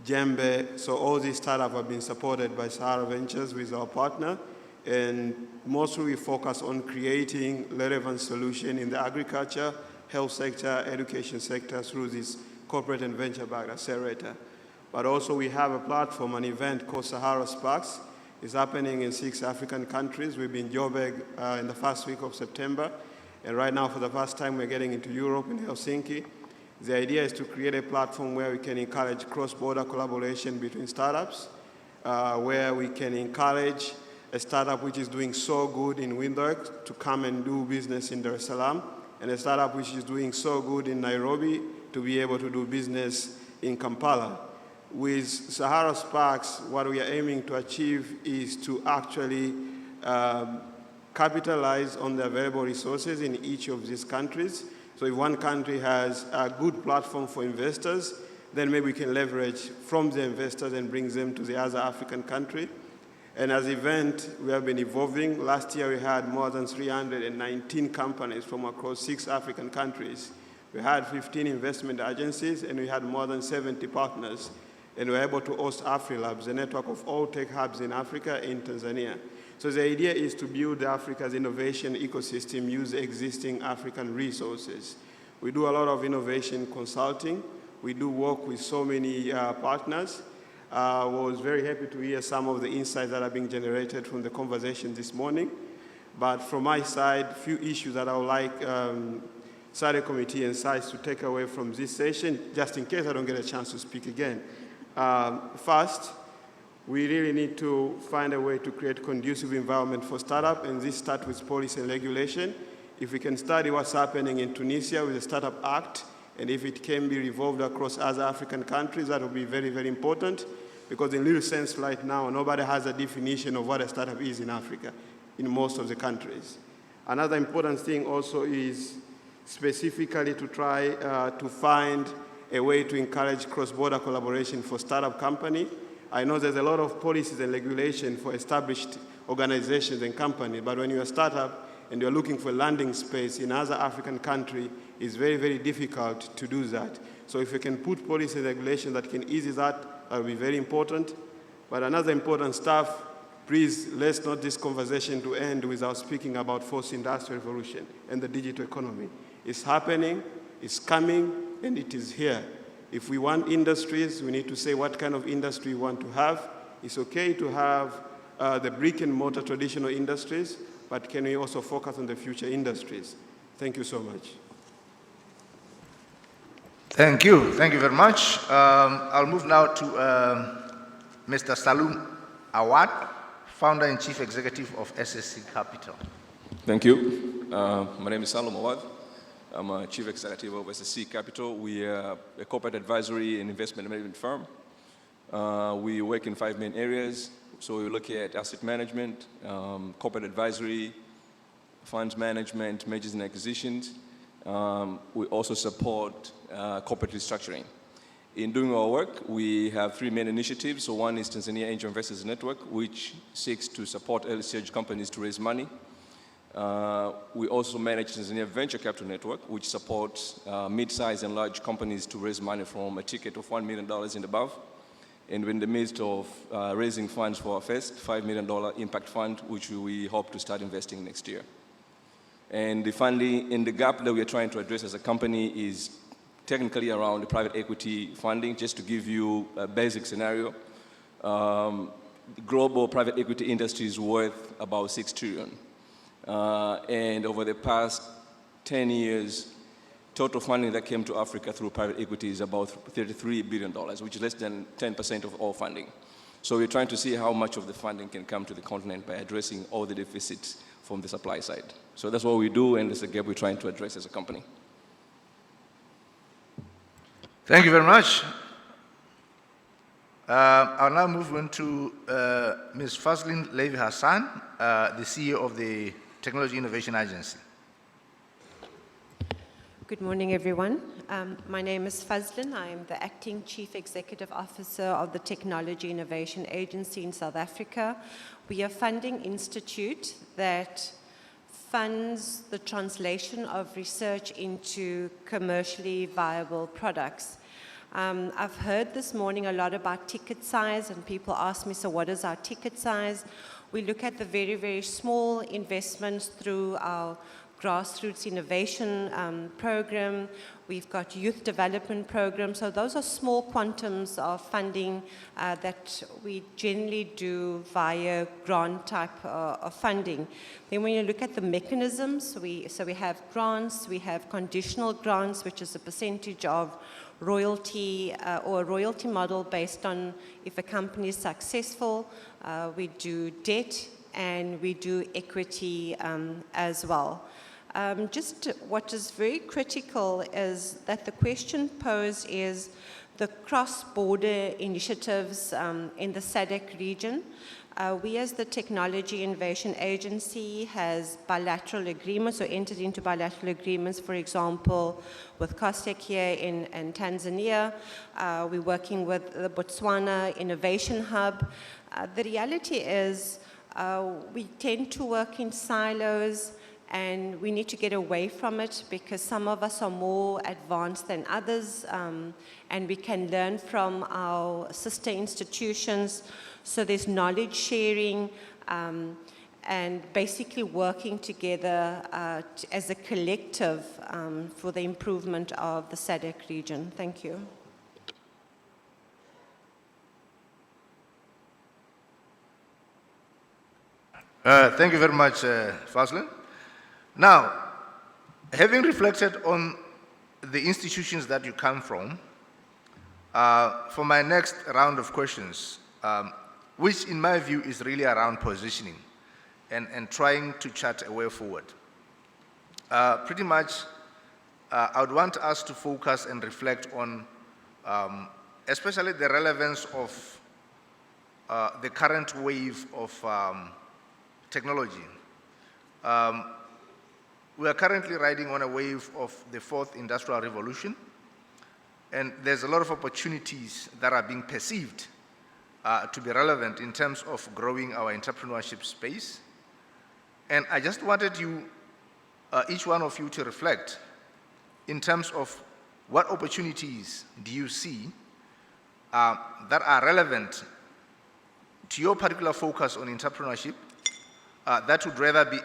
Jembe. So all these startups have been supported by Sahara Ventures with our partner. And mostly we focus on creating relevant solutions in the agriculture, health sector, education sector through this corporate and venture-backed accelerator. But also we have a platform, an event called Sahara Sparks. It's happening in 6 African countries. We've been in Joburg in the first week of September. And right now, for the first time, we're getting into Europe, in Helsinki. The idea is to create a platform where we can encourage cross-border collaboration between startups, where we can encourage a startup which is doing so good in Windhoek to come and do business in Dar es Salaam, and a startup which is doing so good in Nairobi to be able to do business in Kampala. With Sahara Sparks, what we are aiming to achieve is to actually capitalize on the available resources in each of these countries. So if one country has a good platform for investors, then maybe we can leverage from the investors and bring them to the other African country. And as an event, we have been evolving. Last year, we had more than 319 companies from across 6 African countries. We had 15 investment agencies, and we had more than 70 partners. And we were able to host AfriLabs, a network of all tech hubs in Africa and Tanzania. So the idea is to build Africa's innovation ecosystem, use existing African resources. We do a lot of innovation consulting. We do work with so many partners. I was very happy to hear some of the insights that are being generated from the conversation this morning. But from my side, a few issues that I would like SADC committee and SAIS to take away from this session, just in case I don't get a chance to speak again. First, we really need to find a way to create conducive environment for startup, and this starts with policy and regulation. If we can study what's happening in Tunisia with the Startup Act, and if it can be revolved across other African countries, that will be very, very important, because in little sense right now, nobody has a definition of what a startup is in Africa, in most of the countries. Another important thing also is specifically to try to find a way to encourage cross-border collaboration for startup company. I know there's a lot of policies and regulation for established organizations and companies, but when you're a startup and you're looking for landing space in other African country, it's very, very difficult to do that. So if you can put policy and regulation that can ease that will be very important. But another important stuff, please, let's not this conversation to end without speaking about fourth industrial revolution and the digital economy. It's happening, it's coming, and it is here. If we want industries, we need to say what kind of industry we want to have. It's okay to have the brick and mortar traditional industries, but can we also focus on the future industries? Thank you so much. Thank you. Thank you very much. I'll move now to Mr. Salum Awad, Founder and Chief Executive of SADC Capital. Thank you. My name is Salum Awad. I'm a Chief Executive of SADC Capital. We are a corporate advisory and investment management firm. We work in 5 main areas. So we look at asset management, corporate advisory, funds management, mergers and acquisitions. We also support corporate restructuring. In doing our work, we have 3 main initiatives. So one is Tanzania Angel Investors Network, which seeks to support early-stage companies to raise money. We also manage Tanzania Venture Capital Network, which supports mid-sized and large companies to raise money from a ticket of $1 million and above. and we're in the midst of raising funds for our first $5 million impact fund, which we hope to start investing next year. And the funding, and the gap that we are trying to address as a company is technically around the private equity funding. Just to give you a basic scenario, global private equity industry is worth about $6 trillion. And over the past 10 years, total funding that came to Africa through private equity is about $33 billion, which is less than 10% of all funding. So we're trying to see how much of the funding can come to the continent by addressing all the deficits from the supply side. So that's what we do, and it's a gap we're trying to address as a company. Thank you very much. I'll now move on to Ms. Fazlin Levy Hassan, the CEO of the Technology Innovation Agency. Good morning, everyone. My name is Fazlin. I am the Acting Chief Executive Officer of the Technology Innovation Agency in South Africa. We are a funding institute that funds the translation of research into commercially viable products. I've heard this morning a lot about ticket size, and people ask me, so what is our ticket size? We look at the very, very small investments through our grassroots innovation program. We've got youth development programs. So those are small quantums of funding that we generally do via grant type of funding. Then when you look at the mechanisms, we have grants, we have conditional grants, which is a percentage of royalty or a royalty model based on if a company is successful. We do debt and we do equity as well. Just what is very critical is that the question posed is the cross-border initiatives in the SADC region. We as the Technology Innovation Agency has bilateral agreements or entered into bilateral agreements, for example, with COSTECH here in Tanzania. We're working with the Botswana Innovation Hub. The reality is we tend to work in silos, and we need to get away from it because some of us are more advanced than others, and we can learn from our sister institutions. So there's knowledge sharing and basically working together as a collective for the improvement of the SADC region. Thank you. Thank you very much, Fazlin. Now, having reflected on the institutions that you come from, for my next round of questions, which in my view is really around positioning and trying to chart a way forward. Pretty much, I would want us to focus and reflect on especially the relevance of the current wave of technology. We are currently riding on a wave of the fourth industrial revolution, and there's a lot of opportunities that are being perceived to be relevant in terms of growing our entrepreneurship space. And I just wanted you, each one of you, to reflect in terms of what opportunities do you see that are relevant to your particular focus on entrepreneurship that would rather be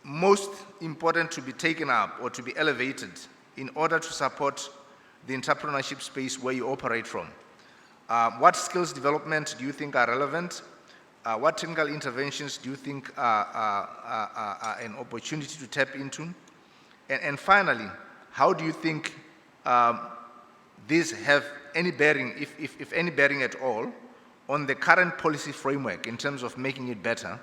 most important to be taken up or to be elevated in order to support the entrepreneurship space where you operate from. What skills development do you think are relevant? What technical interventions do you think are an opportunity to tap into? And finally, how do you think these have any bearing, if any bearing at all, on the current policy framework in terms of making it better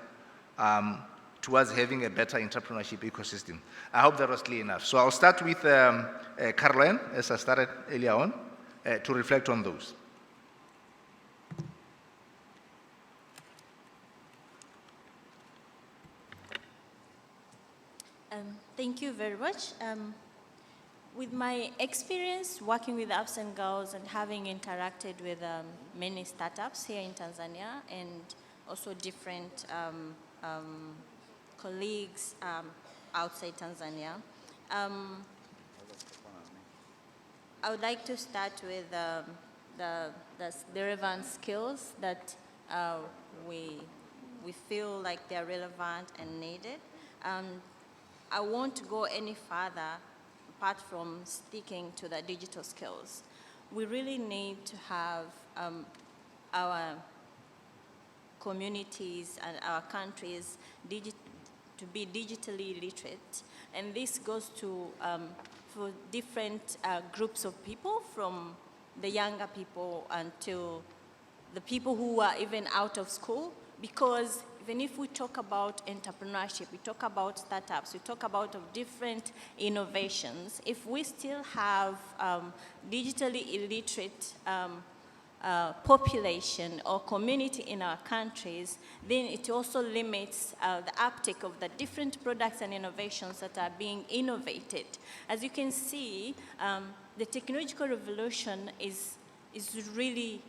towards having a better entrepreneurship ecosystem? I hope that was clear enough. So I'll start with Caroline, as I started earlier on, to reflect on those. Thank you very much. With my experience working with Ups and Girls and having interacted with many startups here in Tanzania and also different colleagues outside Tanzania, I would like to start with the relevant skills that we feel like they're relevant and needed. I won't go any further apart from sticking to the digital skills. We really need to have our communities and our countries to be digitally literate. And this goes to for different groups of people, from the younger people until the people who are even out of school, because even if we talk about entrepreneurship, we talk about startups, we talk about different innovations, if we still have digitally illiterate population or community in our countries, then it also limits the uptake of the different products and innovations that are being innovated. As you can see, the technological revolution is really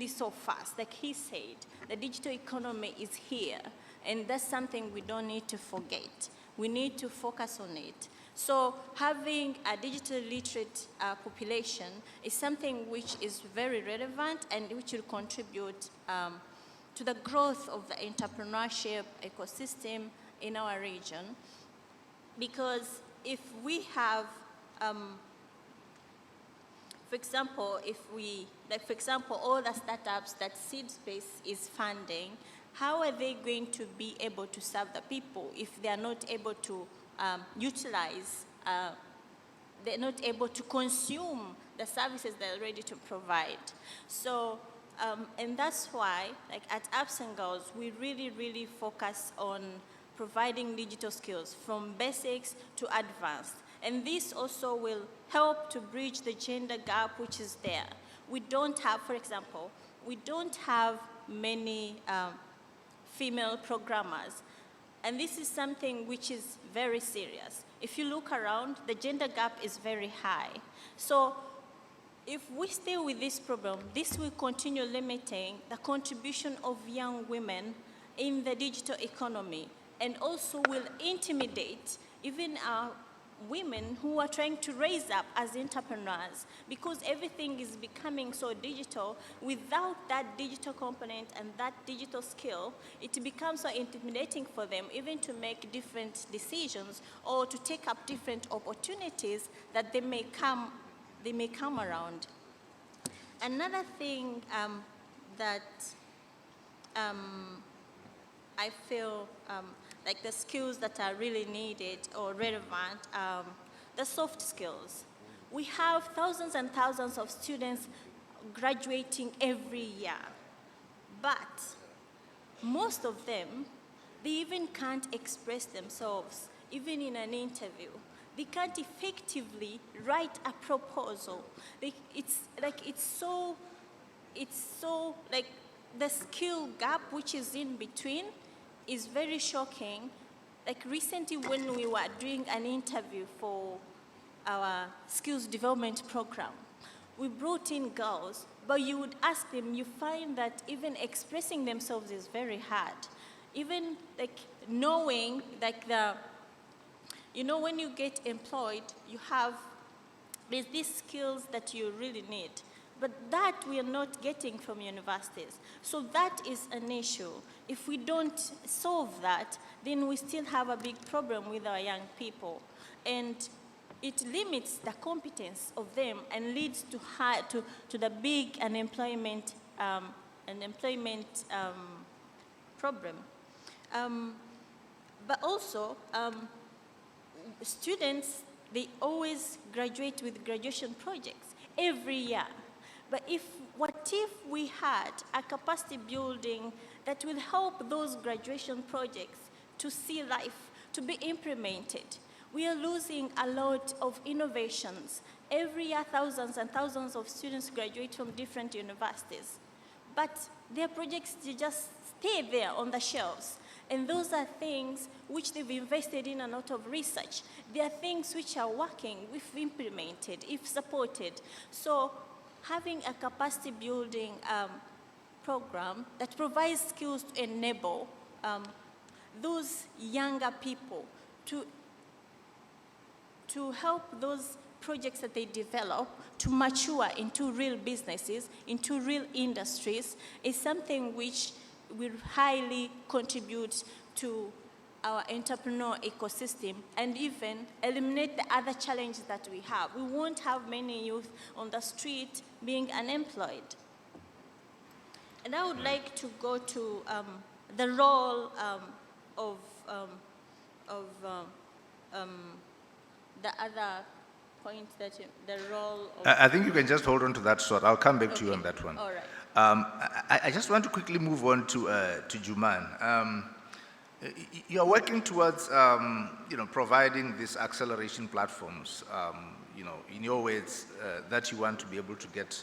so fast. Like he said, the digital economy is here, and that's something we don't need to forget. We need to focus on it. So having a digitally literate population is something which is very relevant and which will contribute to the growth of the entrepreneurship ecosystem in our region. Because if we have, for example, all the startups that Seed Space is funding, how are they going to be able to serve the people if they are not able to utilize, they're not able to consume the services they're ready to provide? So, and that's why, like at Apps and Girls, we really focus on providing digital skills from basics to advanced. And this also will help to bridge the gender gap which is there. We don't have, for example, we don't have many female programmers. And this is something which is very serious. If you look around, the gender gap is very high. So if we stay with this problem, this will continue limiting the contribution of young women in the digital economy, and also will intimidate even our women who are trying to raise up as entrepreneurs, because everything is becoming so digital. Without that digital component and that digital skill, it becomes so intimidating for them even to make different decisions or to take up different opportunities that they may come around. Another thing that I feel like the skills that are really needed or relevant, the soft skills. We have thousands and thousands of students graduating every year, but most of them, they even can't express themselves, even in an interview. They can't effectively write a proposal. It's so like the skill gap which is in between is very shocking. Like recently when we were doing an interview for our skills development program, we brought in girls, but you would ask them, you find that even expressing themselves is very hard. Even like knowing like when you get employed, there's these skills that you really need. But that we are not getting from universities. So that is an issue. If we don't solve that, then we still have a big problem with our young people. And it limits the competence of them and leads to the big unemployment problem. But also, students, they always graduate with graduation projects every year. But what if we had a capacity building that will help those graduation projects to see life, to be implemented? We are losing a lot of innovations. Every year, thousands and thousands of students graduate from different universities. But their projects, they just stay there on the shelves. And those are things which they've invested in a lot of research. They are things which are working, if implemented, if supported. So having a capacity building program that provides skills to enable those younger people to help those projects that they develop to mature into real businesses, into real industries, is something which will highly contribute to our entrepreneur ecosystem and even eliminate the other challenges that we have. We won't have many youth on the street being unemployed. And I would like to go to the role of the other point that the role of... I think you can just hold on to that thought. I'll come back to you on that one. All right. I just want to quickly move on to Juman. You're working towards, providing these acceleration platforms, in your words, that you want to be able to get,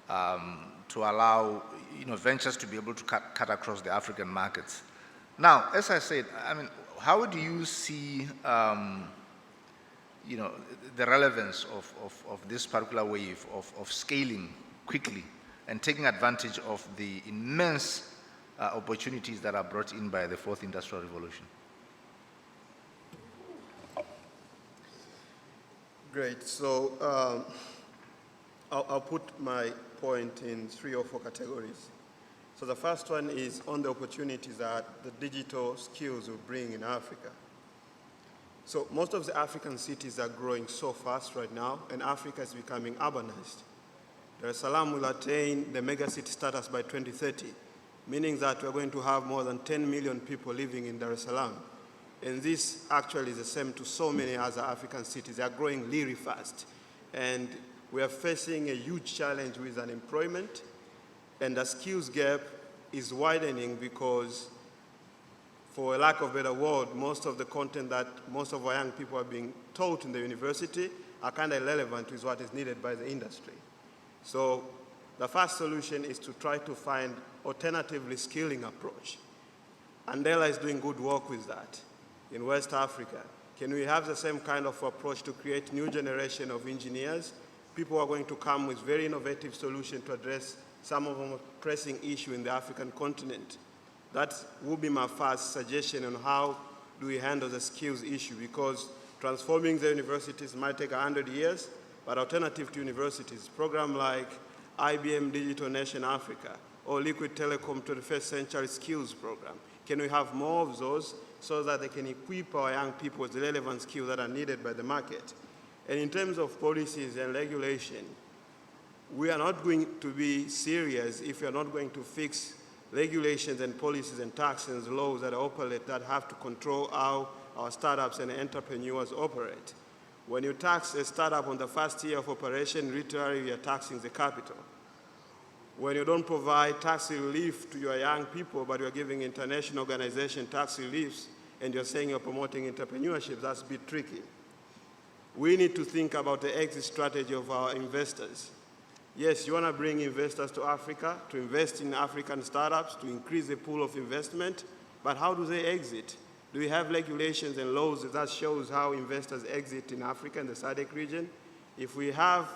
to allow, ventures to be able to cut across the African markets. Now, as I said, I mean, how do you see, the relevance of this particular wave of scaling quickly and taking advantage of the immense opportunities that are brought in by the fourth industrial revolution? Great. So I'll put my point in 3 or 4 categories. So the first one is on the opportunities that the digital skills will bring in Africa. So most of the African cities are growing so fast right now, and Africa is becoming urbanized. Dar es Salaam will attain the megacity status by 2030, meaning that we're going to have more than 10 million people living in Dar es Salaam. And this actually is the same to so many other African cities. They are growing really fast. And we are facing a huge challenge with unemployment, and the skills gap is widening because, for a lack of a better word, most of the content that most of our young people are being taught in the university are kind of irrelevant with what is needed by the industry. So the first solution is to try to find alternatively skilling approach. Andela is doing good work with that in West Africa. Can we have the same kind of approach to create new generation of engineers? People are going to come with very innovative solutions to address some of the most pressing issues in the African continent. That would be my first suggestion on how do we handle the skills issue, because transforming the universities might take 100 years, but alternative to universities, programs like IBM Digital Nation Africa or Liquid Telecom 21st Century Skills Program, can we have more of those so that they can equip our young people with the relevant skills that are needed by the market? And in terms of policies and regulation, we are not going to be serious if we are not going to fix regulations and policies and taxes and laws that operate that have to control how our startups and entrepreneurs operate. When you tax a startup on the first year of operation, literally you are taxing the capital. When you don't provide tax relief to your young people, but you're giving international organizations tax reliefs, and you're saying you're promoting entrepreneurship, that's a bit tricky. We need to think about the exit strategy of our investors. Yes, you want to bring investors to Africa, to invest in African startups, to increase the pool of investment, but how do they exit? Do we have regulations and laws that shows how investors exit in Africa and the SADC region? If we have,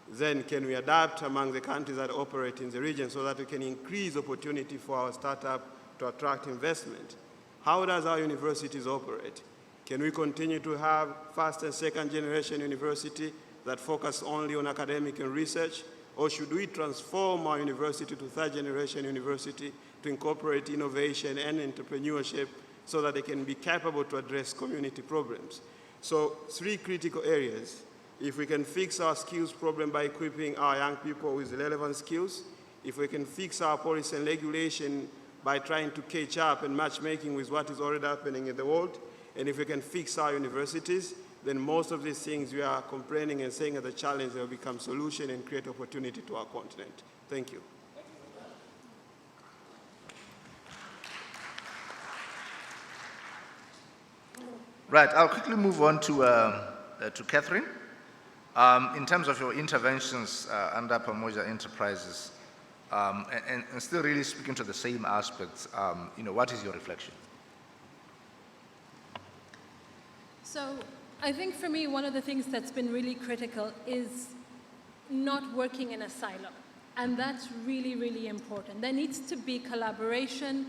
then can we adapt among the countries that operate in the region so that we can increase opportunity for our startup to attract investment? How does our universities operate? Can we continue to have first and second generation university that focus only on academic and research? Or should we transform our university to third generation university to incorporate innovation and entrepreneurship so that they can be capable to address community problems? So 3 critical areas. If we can fix our skills problem by equipping our young people with relevant skills, if we can fix our policy and regulation by trying to catch up and matchmaking with what is already happening in the world, and if we can fix our universities, then most of these things we are complaining and saying are the challenge will become solution and create opportunity to our continent. Thank you. Right, I'll quickly move on to Catherine. In terms of your interventions under Pamoja Enterprises, and still really speaking to the same aspects, what is your reflection? So I think for me, one of the things that's been really critical is not working in a silo. And that's really, really important. There needs to be collaboration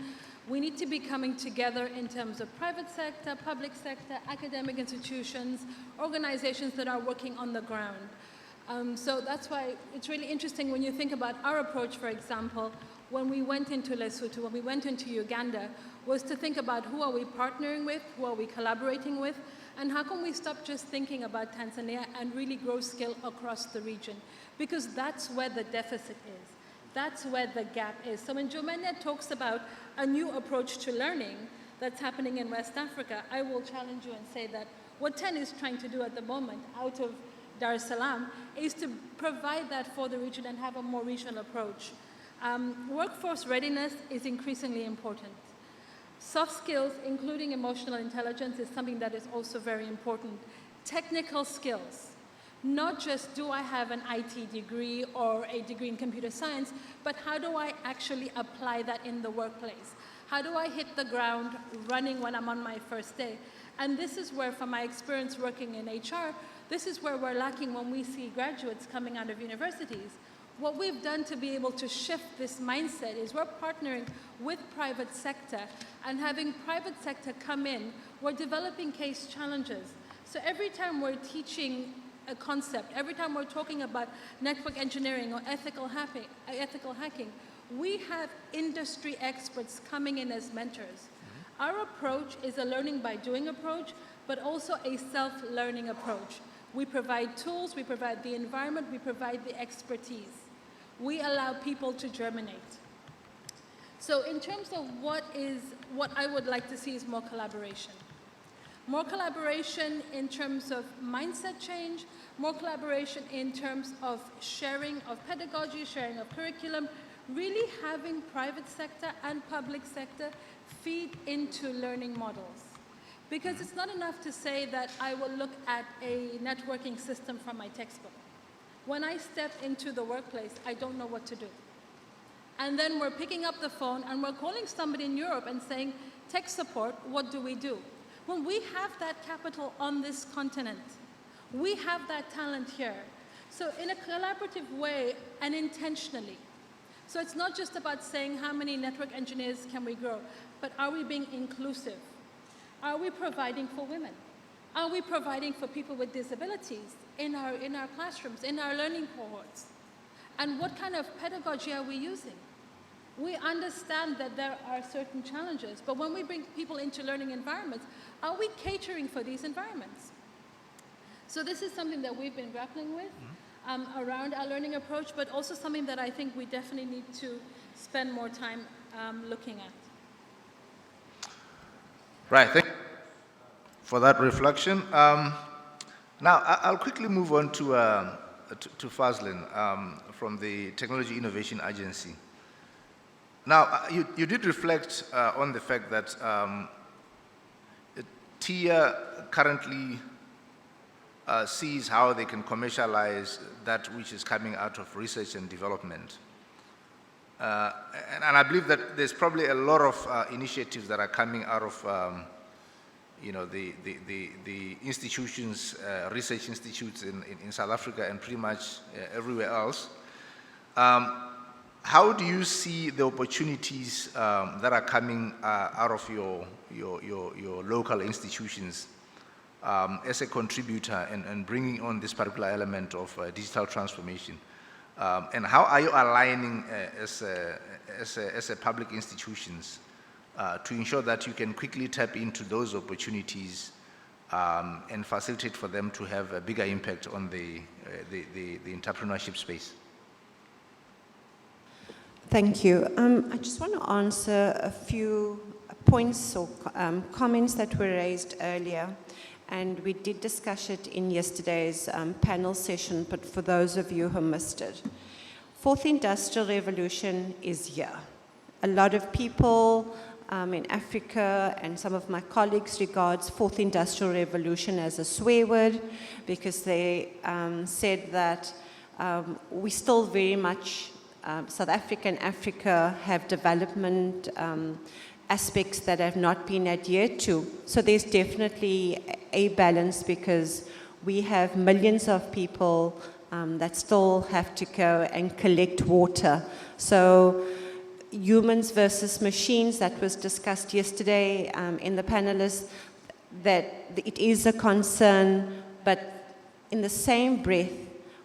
We need to be coming together in terms of private sector, public sector, academic institutions, organizations that are working on the ground. So that's why it's really interesting when you think about our approach, for example, when we went into Lesotho, when we went into Uganda, was to think about who are we partnering with, who are we collaborating with, and how can we stop just thinking about Tanzania and really grow skill across the region? Because that's where the deficit is. That's where the gap is. So when Jomenya talks about a new approach to learning that's happening in West Africa, I will challenge you and say that what TEN is trying to do at the moment out of Dar es Salaam is to provide that for the region and have a more regional approach. Workforce readiness is increasingly important. Soft skills, including emotional intelligence, is something that is also very important. Technical skills, not just do I have an IT degree or a degree in computer science, but how do I actually apply that in the workplace? How do I hit the ground running when I'm on my first day? And this is where, from my experience working in HR, this is where we're lacking when we see graduates coming out of universities. What we've done to be able to shift this mindset is we're partnering with private sector and having private sector come in. We're developing case challenges. So every time we're teaching a concept, every time we're talking about network engineering or ethical hacking, we have industry experts coming in as mentors. Our approach is a learning by doing approach, but also a self-learning approach. We provide tools, we provide the environment, we provide the expertise. We allow people to germinate. So in terms of what I would like to see is more collaboration. More collaboration in terms of mindset change, more collaboration in terms of sharing of pedagogy, sharing of curriculum, really having private sector and public sector feed into learning models. Because it's not enough to say that I will look at a networking system from my textbook. When I step into the workplace, I don't know what to do. And then we're picking up the phone and we're calling somebody in Europe and saying, tech support, what do we do? When we have that capital on this continent, we have that talent here. So in a collaborative way and intentionally. So it's not just about saying how many network engineers can we grow, but are we being inclusive? Are we providing for women? Are we providing for people with disabilities in our classrooms, in our learning cohorts? And what kind of pedagogy are we using? We understand that there are certain challenges, but when we bring people into learning environments, are we catering for these environments? So this is something that we've been grappling with around our learning approach, but also something that I think we definitely need to spend more time looking at. Right, thank you for that reflection. Now, I'll quickly move on to Fazlin from the Technology Innovation Agency. Now, you did reflect on the fact that TIA currently sees how they can commercialize that which is coming out of research and development. And I believe that there's probably a lot of initiatives that are coming out of the institutions, research institutes in South Africa and pretty much everywhere else. How do you see the opportunities that are coming out of your local institutions as a contributor and bringing on this particular element of digital transformation? And how are you aligning as a public institutions to ensure that you can quickly tap into those opportunities and facilitate for them to have a bigger impact on the entrepreneurship space? Thank you. I just want to answer a few points or comments that were raised earlier, and we did discuss it in yesterday's panel session, but for those of you who missed it. Fourth Industrial Revolution is here. A lot of people in Africa and some of my colleagues regards Fourth Industrial Revolution as a swear word because they said that we still very much South Africa and Africa have development aspects that have not been adhered to. So there's definitely a balance because we have millions of people that still have to go and collect water. So humans versus machines that was discussed yesterday in the panelists, that it is a concern, but in the same breath,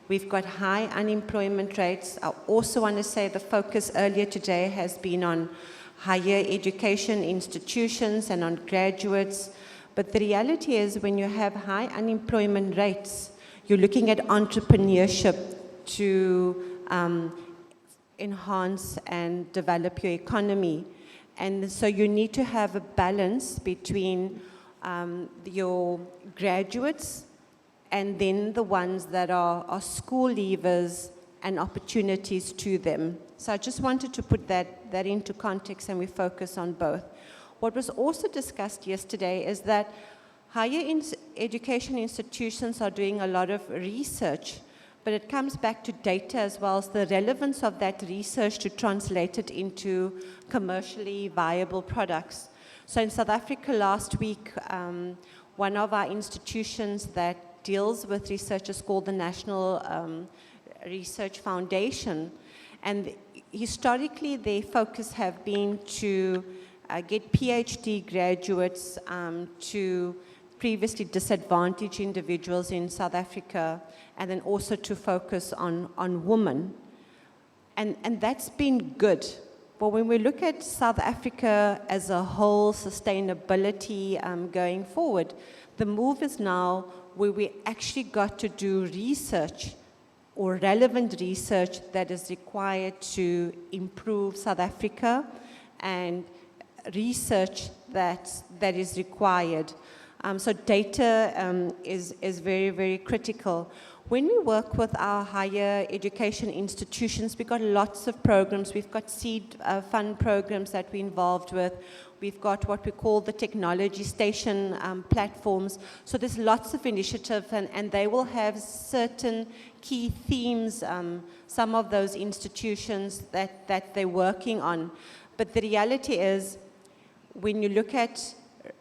we've got high unemployment rates. I also want to say the focus earlier today has been on higher education institutions and on graduates. But the reality is when you have high unemployment rates, you're looking at entrepreneurship to enhance and develop your economy. And so you need to have a balance between your graduates and then the ones that are school leavers and opportunities to them. So I just wanted to put that into context and we focus on both. What was also discussed yesterday is that higher education institutions are doing a lot of research, but it comes back to data as well as the relevance of that research to translate it into commercially viable products. So in South Africa last week, one of our institutions that deals with research is called the National Research Foundation. And historically, their focus have been to get PhD graduates to previously disadvantaged individuals in South Africa, and then also to focus on women. And that's been good. But when we look at South Africa as a whole, sustainability going forward, the move is now where we actually got to do research or relevant research that is required to improve South Africa and research that is required. So data is very, very critical. When we work with our higher education institutions, we've got lots of programs. We've got seed fund programs that we're involved with. We've got what we call the technology station platforms. So there's lots of initiatives, and they will have certain key themes, some of those institutions that they're working on. But the reality is, when you look at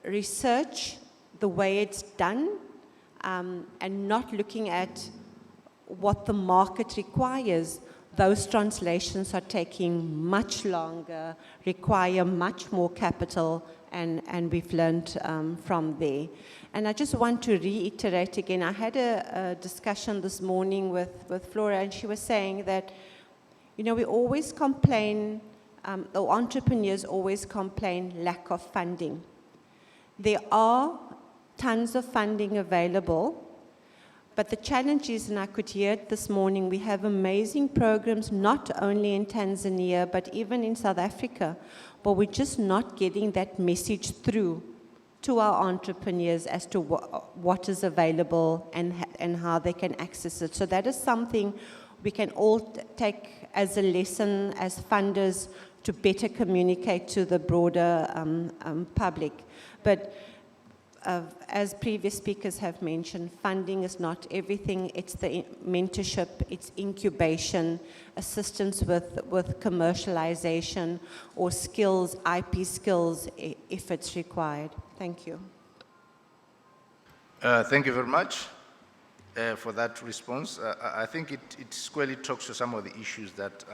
research, the way it's done, and not looking at what the market requires, those translations are taking much longer, require much more capital, and we've learned from there. And I just want to reiterate again, I had a discussion this morning with Flora, and she was saying that, you know, we always complain, or entrepreneurs always complain lack of funding. There are tons of funding available, but the challenge is, and I could hear it this morning, we have amazing programs not only in Tanzania, but even in South Africa, but we're just not getting that message through to our entrepreneurs as to what is available and how they can access it. So that is something we can all take as a lesson as funders to better communicate to the broader public. But as previous speakers have mentioned, funding is not everything. It's the mentorship, it's incubation, assistance with commercialization, or skills, IP skills, if it's required. Thank you. Thank you very much for that response. I think it squarely talks to some of the issues that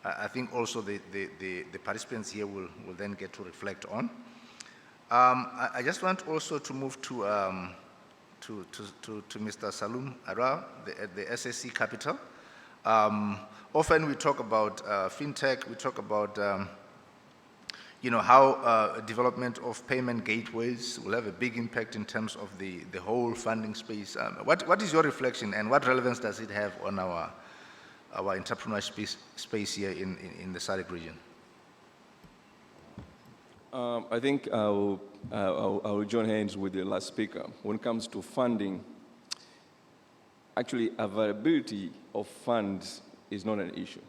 I think also the participants here will then get to reflect on. I just want also to move to Mr. SALAAM Arao, the SADC capital. Often we talk about fintech, we talk about you know, how development of payment gateways will have a big impact in terms of the whole funding space. What is your reflection, and what relevance does it have on our entrepreneurship space here in the SADC region? I think I will join hands with the last speaker. When it comes to funding, actually availability of funds is not an issue.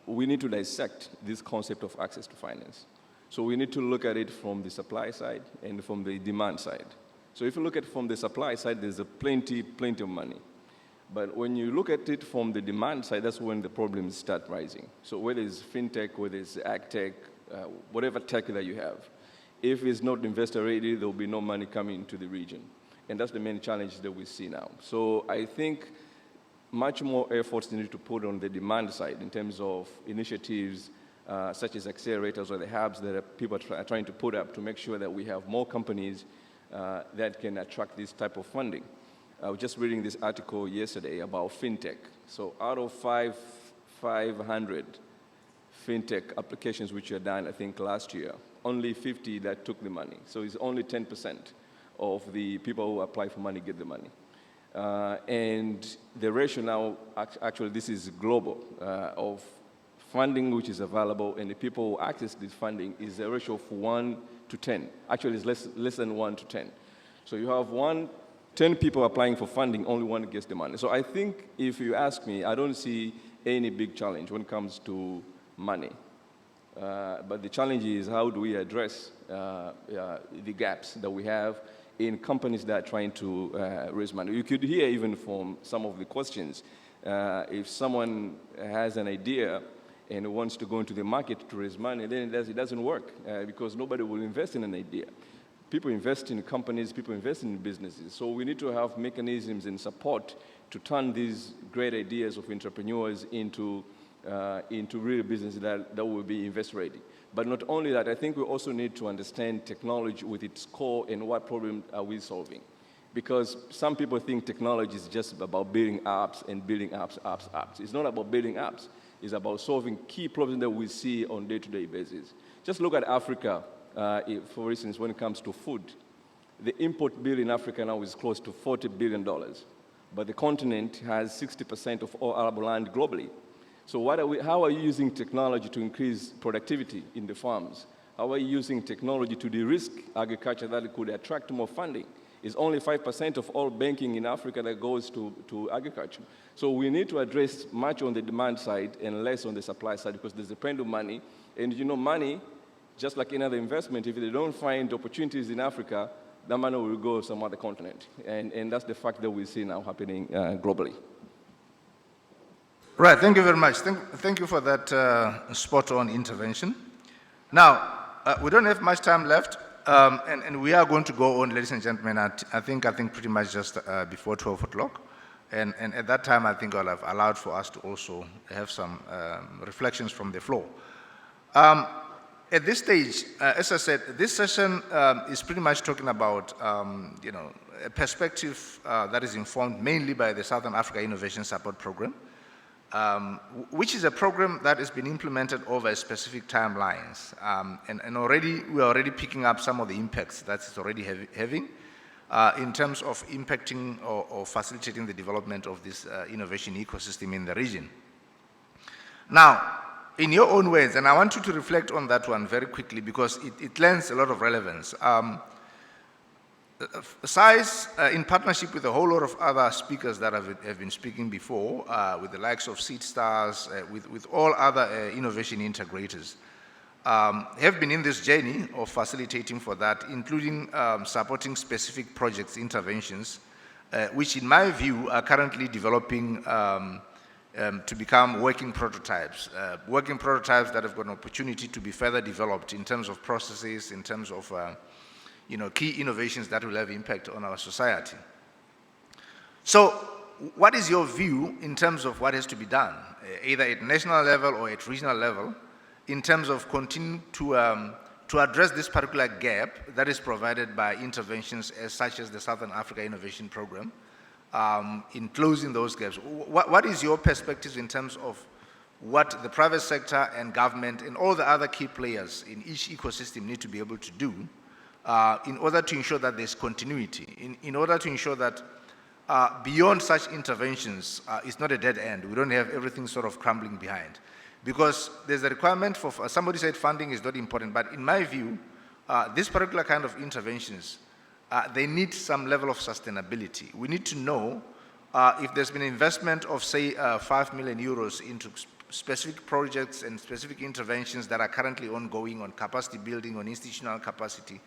We need to dissect this concept of access to finance. So we need to look at it from the supply side and from the demand side. So if you look at it from the supply side, there's plenty of money. But when you look at it from the demand side, that's when the problems start rising. So whether it's fintech, whether it's ag tech, whatever tech that you have, if it's not investor ready, there will be no money coming into the region. And that's the main challenge that we see now. So I think much more efforts needed to put on the demand side in terms of initiatives such as accelerators or the hubs that people are trying to put up to make sure that we have more companies that can attract this type of funding. I was just reading this article yesterday about fintech. So out of 500 fintech applications which were done, I think, last year, only 50 that took the money. So it's only 10% of the people who apply for money get the money. And the ratio now, actually this is global, of funding which is available and the people who access this funding is a ratio of 1 to 10. Actually it's less than 1 to 10. So you have 10 people applying for funding, only one gets the money. So I think if you ask me, I don't see any big challenge when it comes to money. But the challenge is how do we address the gaps that we have in companies that are trying to raise money. You could hear even from some of the questions, if someone has an idea and wants to go into the market to raise money, then it doesn't work because nobody will invest in an idea. People invest in companies, people invest in businesses. So we need to have mechanisms and support to turn these great ideas of entrepreneurs into real business that will be invest ready. But not only that, I think we also need to understand technology with its core and what problem are we solving. Because some people think technology is just about building apps and building apps. It's not about building apps. It's about solving key problems that we see on a day-to-day basis. Just look at Africa, for instance, when it comes to food. The import bill in Africa now is close to $40 billion. But the continent has 60% of all arable land globally. So how are you using technology to increase productivity in the farms? How are you using technology to de-risk agriculture that could attract more funding? It's only 5% of all banking in Africa that goes to agriculture. So we need to address much on the demand side and less on the supply side because there's a trend of money. And you know, money, just like any other investment, if they don't find opportunities in Africa, that money will go to some other continent. And that's the fact that we see now happening globally. Right, thank you very much. Thank you for that spot-on intervention. Now, we don't have much time left, and we are going to go on, ladies and gentlemen, I think pretty much just before 12 o'clock. And at that time, I think I'll have allowed for us to also have some reflections from the floor. At this stage, as I said, this session is pretty much talking about, a perspective that is informed mainly by the Southern Africa Innovation Support Program, which is a program that has been implemented over specific timelines. And we are already picking up some of the impacts that it's already having in terms of impacting or facilitating the development of this innovation ecosystem in the region. Now, in your own words, and I want you to reflect on that one very quickly because it lends a lot of relevance. SAIS, in partnership with a whole lot of other speakers that have been speaking before, with the likes of SeedStars, with all other innovation integrators, have been in this journey of facilitating for that, including supporting specific projects, interventions, which in my view are currently developing to become working prototypes that have got an opportunity to be further developed in terms of processes, in terms of key innovations that will have impact on our society. So what is your view in terms of what has to be done, either at national level or at regional level, in terms of continuing to address this particular gap that is provided by interventions such as the Southern Africa Innovation Program, in closing those gaps? What is your perspective in terms of what the private sector and government and all the other key players in each ecosystem need to be able to do in order to ensure that there's continuity, in order to ensure that beyond such interventions, it's not a dead end. We don't have everything sort of crumbling behind. Because there's a requirement for, somebody said funding is not important, but in my view, this particular kind of interventions, they need some level of sustainability. We need to know if there's been investment of, say, 5 million euros into specific projects and specific interventions that are currently ongoing on capacity building, on institutional capacity.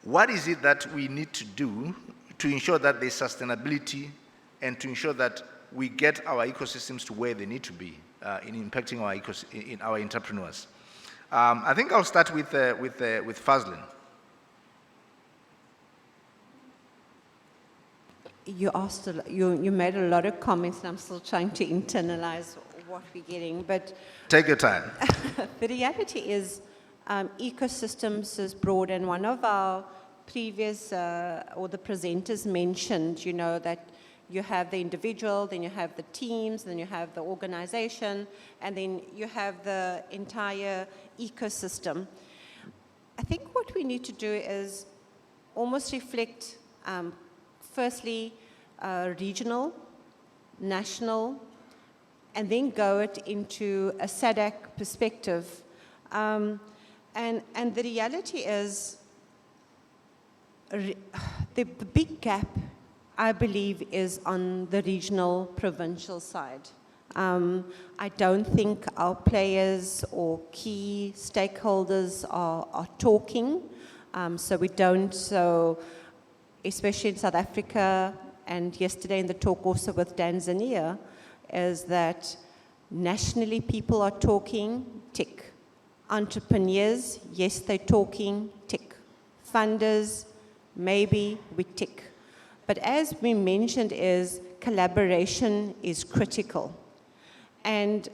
What is it that we need to do to ensure that there's sustainability and to ensure that we get our ecosystems to where they need to be in impacting our entrepreneurs? I think I'll start with Fazlin. you made a lot of comments, and I'm still trying to internalize what we're getting, but take your time. the reality is ecosystems is broad, and one of our previous, or the presenters mentioned, you know, that you have the individual, then you have the teams, then you have the organization, and then you have the entire ecosystem. I think what we need to do is almost reflect, firstly, regional, national, and then go it into a SADC perspective. And the reality is, the big gap, I believe, is on the regional, provincial side. I don't think our players or key stakeholders are talking, so especially in South Africa, and yesterday in the talk also with Tanzania, is that nationally people are talking, tick. Entrepreneurs, yes, they're talking, tick. Funders, maybe, we tick. But as we mentioned, is collaboration is critical. And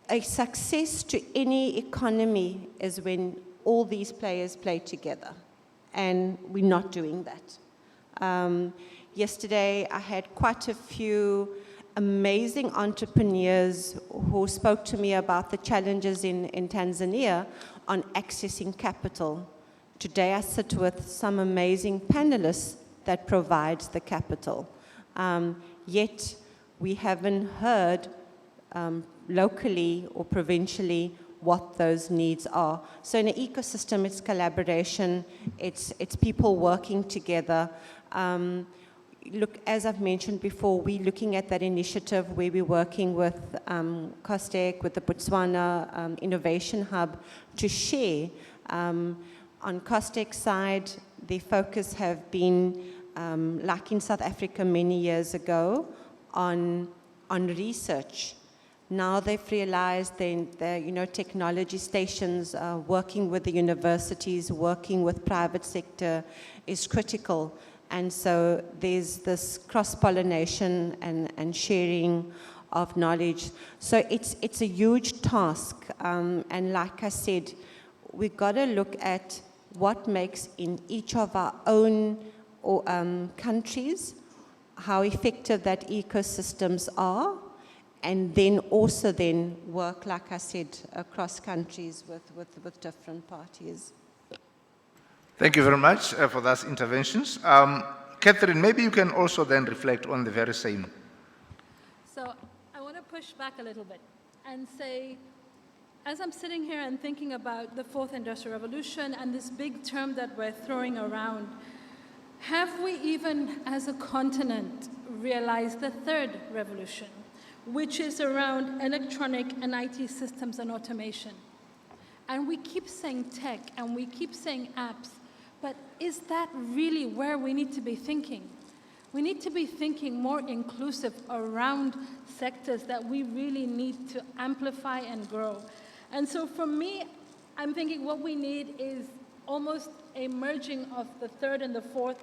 a success to any economy is when all these players play together. And we're not doing that. Yesterday, I had quite a few amazing entrepreneurs who spoke to me about the challenges in Tanzania on accessing capital. Today, I sit with some amazing panelists that provides the capital. Yet, we haven't heard locally or provincially what those needs are. So in an ecosystem, it's collaboration, it's people working together. Look, as I've mentioned before, we're looking at that initiative where we're working with COSTECH, with the Botswana Innovation Hub to share. On COSTECH's side, the focus have been, like in South Africa many years ago, on research. Now they've realized the technology stations, working with the universities, working with private sector is critical. And so there's this cross-pollination and sharing of knowledge. So it's a huge task. And like I said, we've got to look at what makes in each of our own countries, how effective that ecosystems are, and then also then work, like I said, across countries with different parties. Thank you very much for those interventions. Catherine, maybe you can also then reflect on the very same. So I want to push back a little bit and say, as I'm sitting here and thinking about the fourth industrial revolution and this big term that we're throwing around, have we even as a continent realized the third revolution, which is around electronic and IT systems and automation? And we keep saying tech and we keep saying apps, but is that really where we need to be thinking? We need to be thinking more inclusive around sectors that we really need to amplify and grow. And so for me, I'm thinking what we need is almost a merging of the third and the fourth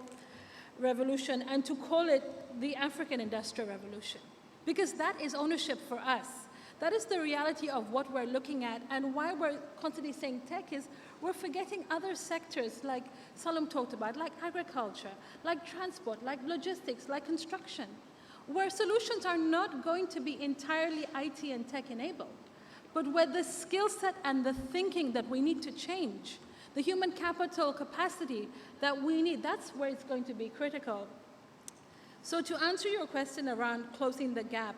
revolution, and to call it the African Industrial Revolution, because that is ownership for us. That is the reality of what we're looking at, and why we're constantly saying tech is we're forgetting other sectors like SALAAM talked about, like agriculture, like transport, like logistics, like construction, where solutions are not going to be entirely IT and tech enabled, but where the skill set and the thinking that we need to change, the human capital capacity that we need, that's where it's going to be critical. So to answer your question around closing the gap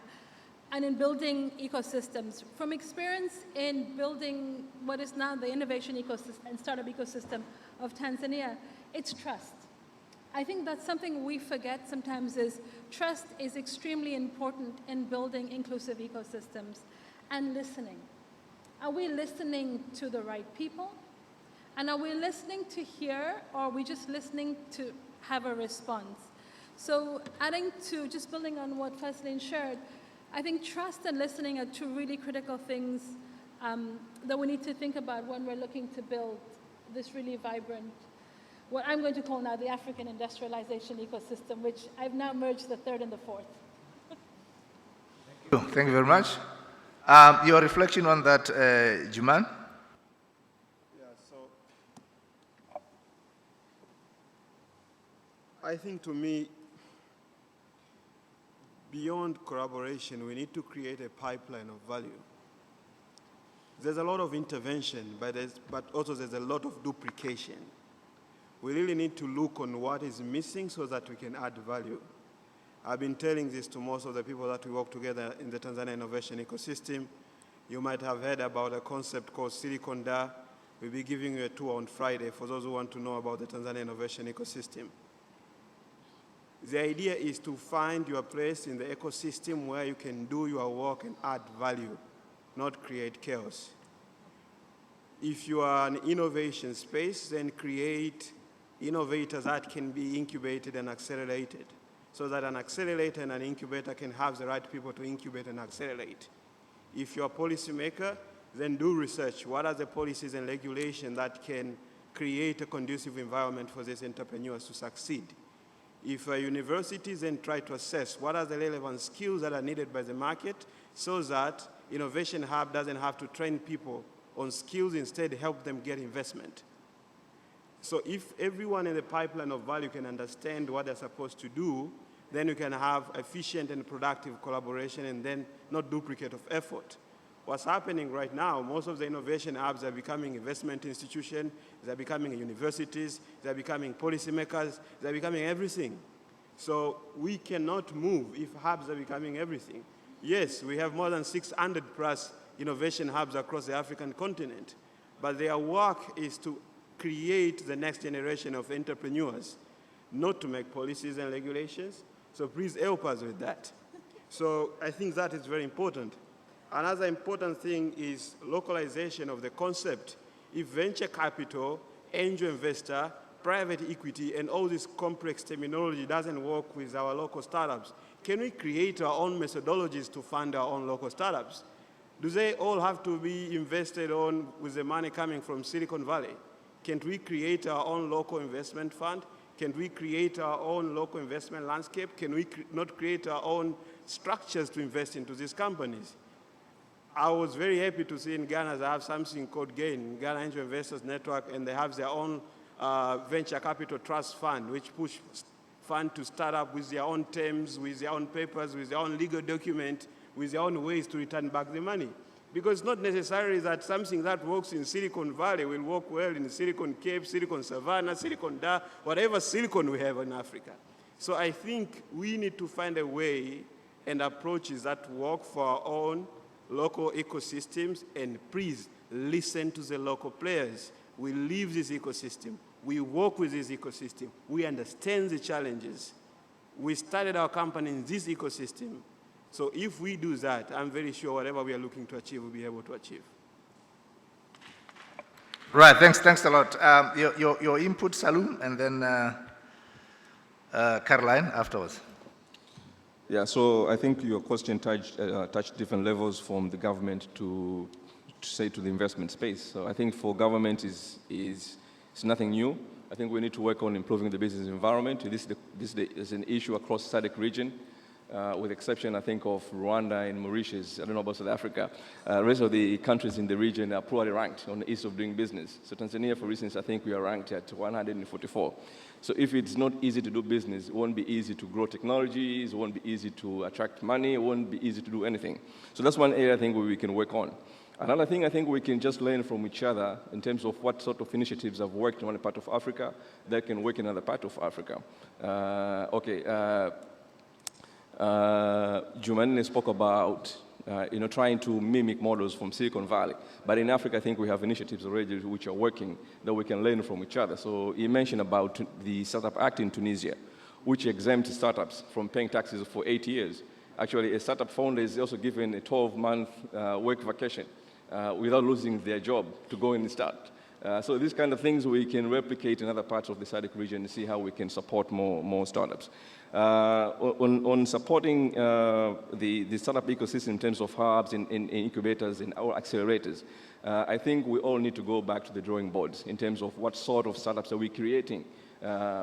and in building ecosystems, from experience in building what is now the innovation ecosystem and startup ecosystem of Tanzania, it's trust. I think that's something we forget sometimes, is trust is extremely important in building inclusive ecosystems, and listening. Are we listening to the right people? And are we listening to hear, or are we just listening to have a response? So adding to, just building on what Fazlin shared, I think trust and listening are two really critical things that we need to think about when we're looking to build this really vibrant what I'm going to call now the African industrialization ecosystem, which I've now merged the third and the fourth. Thank you very much. Your reflection on that, Juman? Yeah, so I think to me, beyond collaboration, we need to create a pipeline of value. There's a lot of intervention, but also there's a lot of duplication. We really need to look on what is missing so that we can add value. I've been telling this to most of the people that we work together in the Tanzania innovation ecosystem. You might have heard about a concept called Silicon Da. We'll be giving you a tour on Friday for those who want to know about the Tanzania innovation ecosystem. The idea is to find your place in the ecosystem where you can do your work and add value, not create chaos. If you are an innovation space, then create innovators that can be incubated and accelerated, so that an accelerator and an incubator can have the right people to incubate and accelerate. If you're a policymaker, then do research. What are the policies and regulations that can create a conducive environment for these entrepreneurs to succeed? If a university, then try to assess what are the relevant skills that are needed by the market so that Innovation Hub doesn't have to train people on skills, instead help them get investment. So if everyone in the pipeline of value can understand what they're supposed to do, then you can have efficient and productive collaboration and then not duplicate of effort. What's happening right now, most of the innovation hubs are becoming investment institutions, they're becoming universities, they're becoming policymakers, they're becoming everything. So we cannot move if hubs are becoming everything. Yes, we have more than 600 plus innovation hubs across the African continent, but their work is to create the next generation of entrepreneurs, not to make policies and regulations. So please help us with that. So I think that is very important. Another important thing is localization of the concept. If venture capital, angel investor, private equity, and all this complex terminology doesn't work with our local startups, can we create our own methodologies to fund our own local startups? Do they all have to be invested on with the money coming from Silicon Valley? Can't we create our own local investment fund? Can we create our own local investment landscape? Can we not create our own structures to invest into these companies? I was very happy to see in Ghana they have something called GAIN, Ghana Angel Investors Network, and they have their own venture capital trust fund, which push fund to start up with their own terms, with their own papers, with their own legal document, with their own ways to return back the money. Because it's not necessarily that something that works in Silicon Valley will work well in Silicon Cape, Silicon Savannah, Silicon Da, whatever silicon we have in Africa. So I think we need to find a way and approaches that work for our own local ecosystems, and please listen to the local players. We live this ecosystem. We work with this ecosystem. We understand the challenges. We started our company in this ecosystem. So if we do that, I'm very sure whatever we are looking to achieve, we'll be able to achieve. Right, thanks a lot. Your input, Salum, and then Caroline afterwards. Yeah, so I think your question touched different levels from the government to say to the investment space. So I think for government is nothing new. I think we need to work on improving the business environment. This is an issue across SADC region, with the exception, I think, of Rwanda and Mauritius. I don't know about South Africa. The rest of the countries in the region are poorly ranked on the ease of doing business. So Tanzania, for instance, I think we are ranked at 144. So if it's not easy to do business, it won't be easy to grow technologies, it won't be easy to attract money, it won't be easy to do anything. So that's one area I think where we can work on. Another thing I think we can just learn from each other in terms of what sort of initiatives have worked in one part of Africa that can work in another part of Africa. Jumanne spoke about trying to mimic models from Silicon Valley. But in Africa, I think we have initiatives already which are working that we can learn from each other. So he mentioned about the Startup Act in Tunisia, which exempts startups from paying taxes for 8 years. Actually, a startup founder is also given a 12-month work vacation without losing their job to go and start. So these kind of things we can replicate in other parts of the SADC region and see how we can support more startups. On supporting the startup ecosystem in terms of hubs and incubators and our accelerators, I think we all need to go back to the drawing boards in terms of what sort of startups are we creating.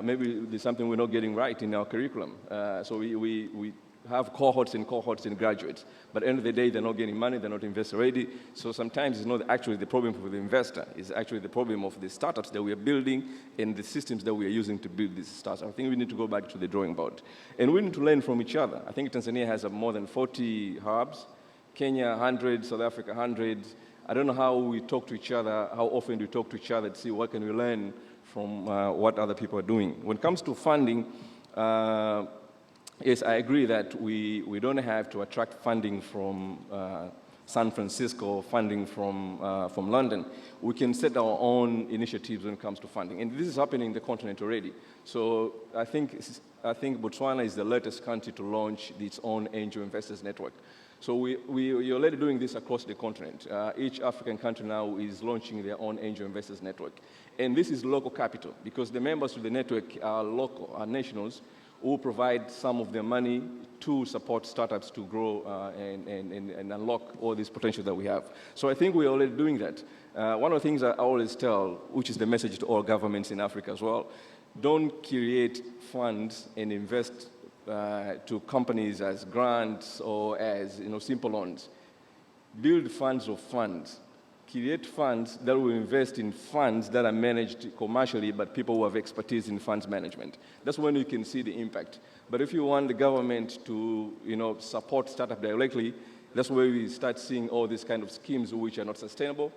Maybe there's something we're not getting right in our curriculum. So we have cohorts and graduates, but at the end of the day, they're not getting money, they're not investor ready. So sometimes it's not actually the problem for the investor, it's actually the problem of the startups that we are building and the systems that we are using to build these startups. I think we need to go back to the drawing board. And we need to learn from each other. I think Tanzania has more than 40 hubs, Kenya 100, South Africa 100. I don't know how we talk to each other, how often do we talk to each other to see what can we learn from what other people are doing. When it comes to funding, yes, I agree that we don't have to attract funding from San Francisco, funding from London. We can set our own initiatives when it comes to funding. And this is happening in the continent already. So I think Botswana is the latest country to launch its own angel investors network. So we're already doing this across the continent. Each African country now is launching their own angel investors network. And this is local capital, because the members of the network are local, are nationals, who provide some of their money to support startups to grow and unlock all this potential that we have. So I think we're already doing that. One of the things I always tell, which is the message to all governments in Africa as well, don't create funds and invest to companies as grants or as simple loans. Build funds of funds. Create funds that will invest in funds that are managed commercially, but people who have expertise in funds management. That's when you can see the impact. But if you want the government to support startup directly, that's where we start seeing all these kind of schemes which are not sustainable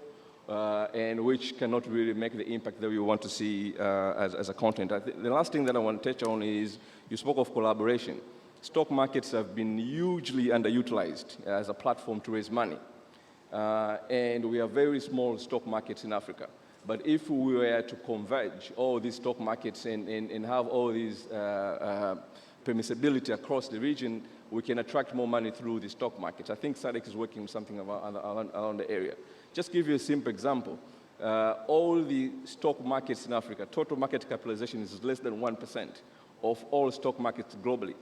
and which cannot really make the impact that we want to see as a continent. The last thing that I want to touch on is you spoke of collaboration. Stock markets have been hugely underutilized as a platform to raise money. And we have very small stock markets in Africa. But if we were to converge all these stock markets and have all these permissibility across the region, we can attract more money through the stock markets. I think SADC is working on something around the area. Just give you a simple example. All the stock markets in Africa, total market capitalization is less than 1% of all stock markets globally.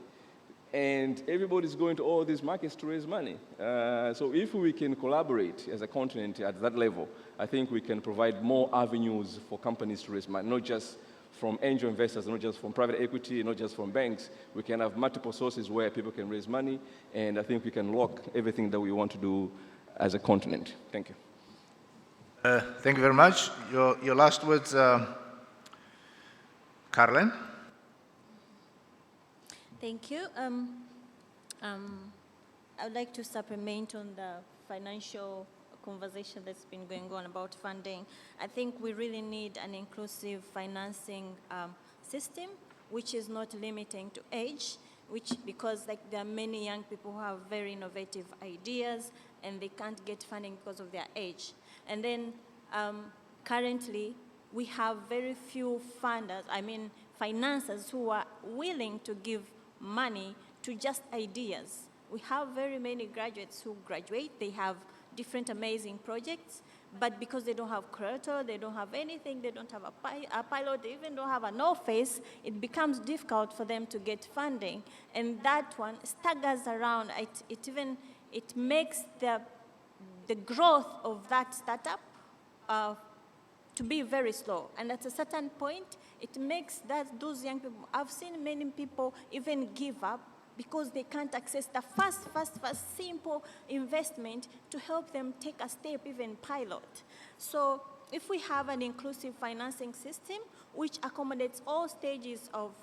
And everybody's going to all these markets to raise money. So if we can collaborate as a continent at that level, I think we can provide more avenues for companies to raise money, not just from angel investors, not just from private equity, not just from banks. We can have multiple sources where people can raise money, and I think we can lock everything that we want to do as a continent. Thank you. Thank you very much. Your last words, Caroline. Thank you. I would like to supplement on the financial conversation that's been going on about funding. I think we really need an inclusive financing system, which is not limiting to age, because there are many young people who have very innovative ideas and they can't get funding because of their age. And then currently, we have very few funders, financiers who are willing to give money to just ideas. We have very many graduates who graduate, they have different amazing projects, but because they don't have collateral, they don't have anything, they don't have a pilot, they even don't have an office, it becomes difficult for them to get funding. And that one staggers around, it makes the growth of that startup to be very slow. And at a certain point, it makes those young people, I've seen many people even give up because they can't access the fast, simple investment to help them take a step, even pilot. So if we have an inclusive financing system which accommodates all stages of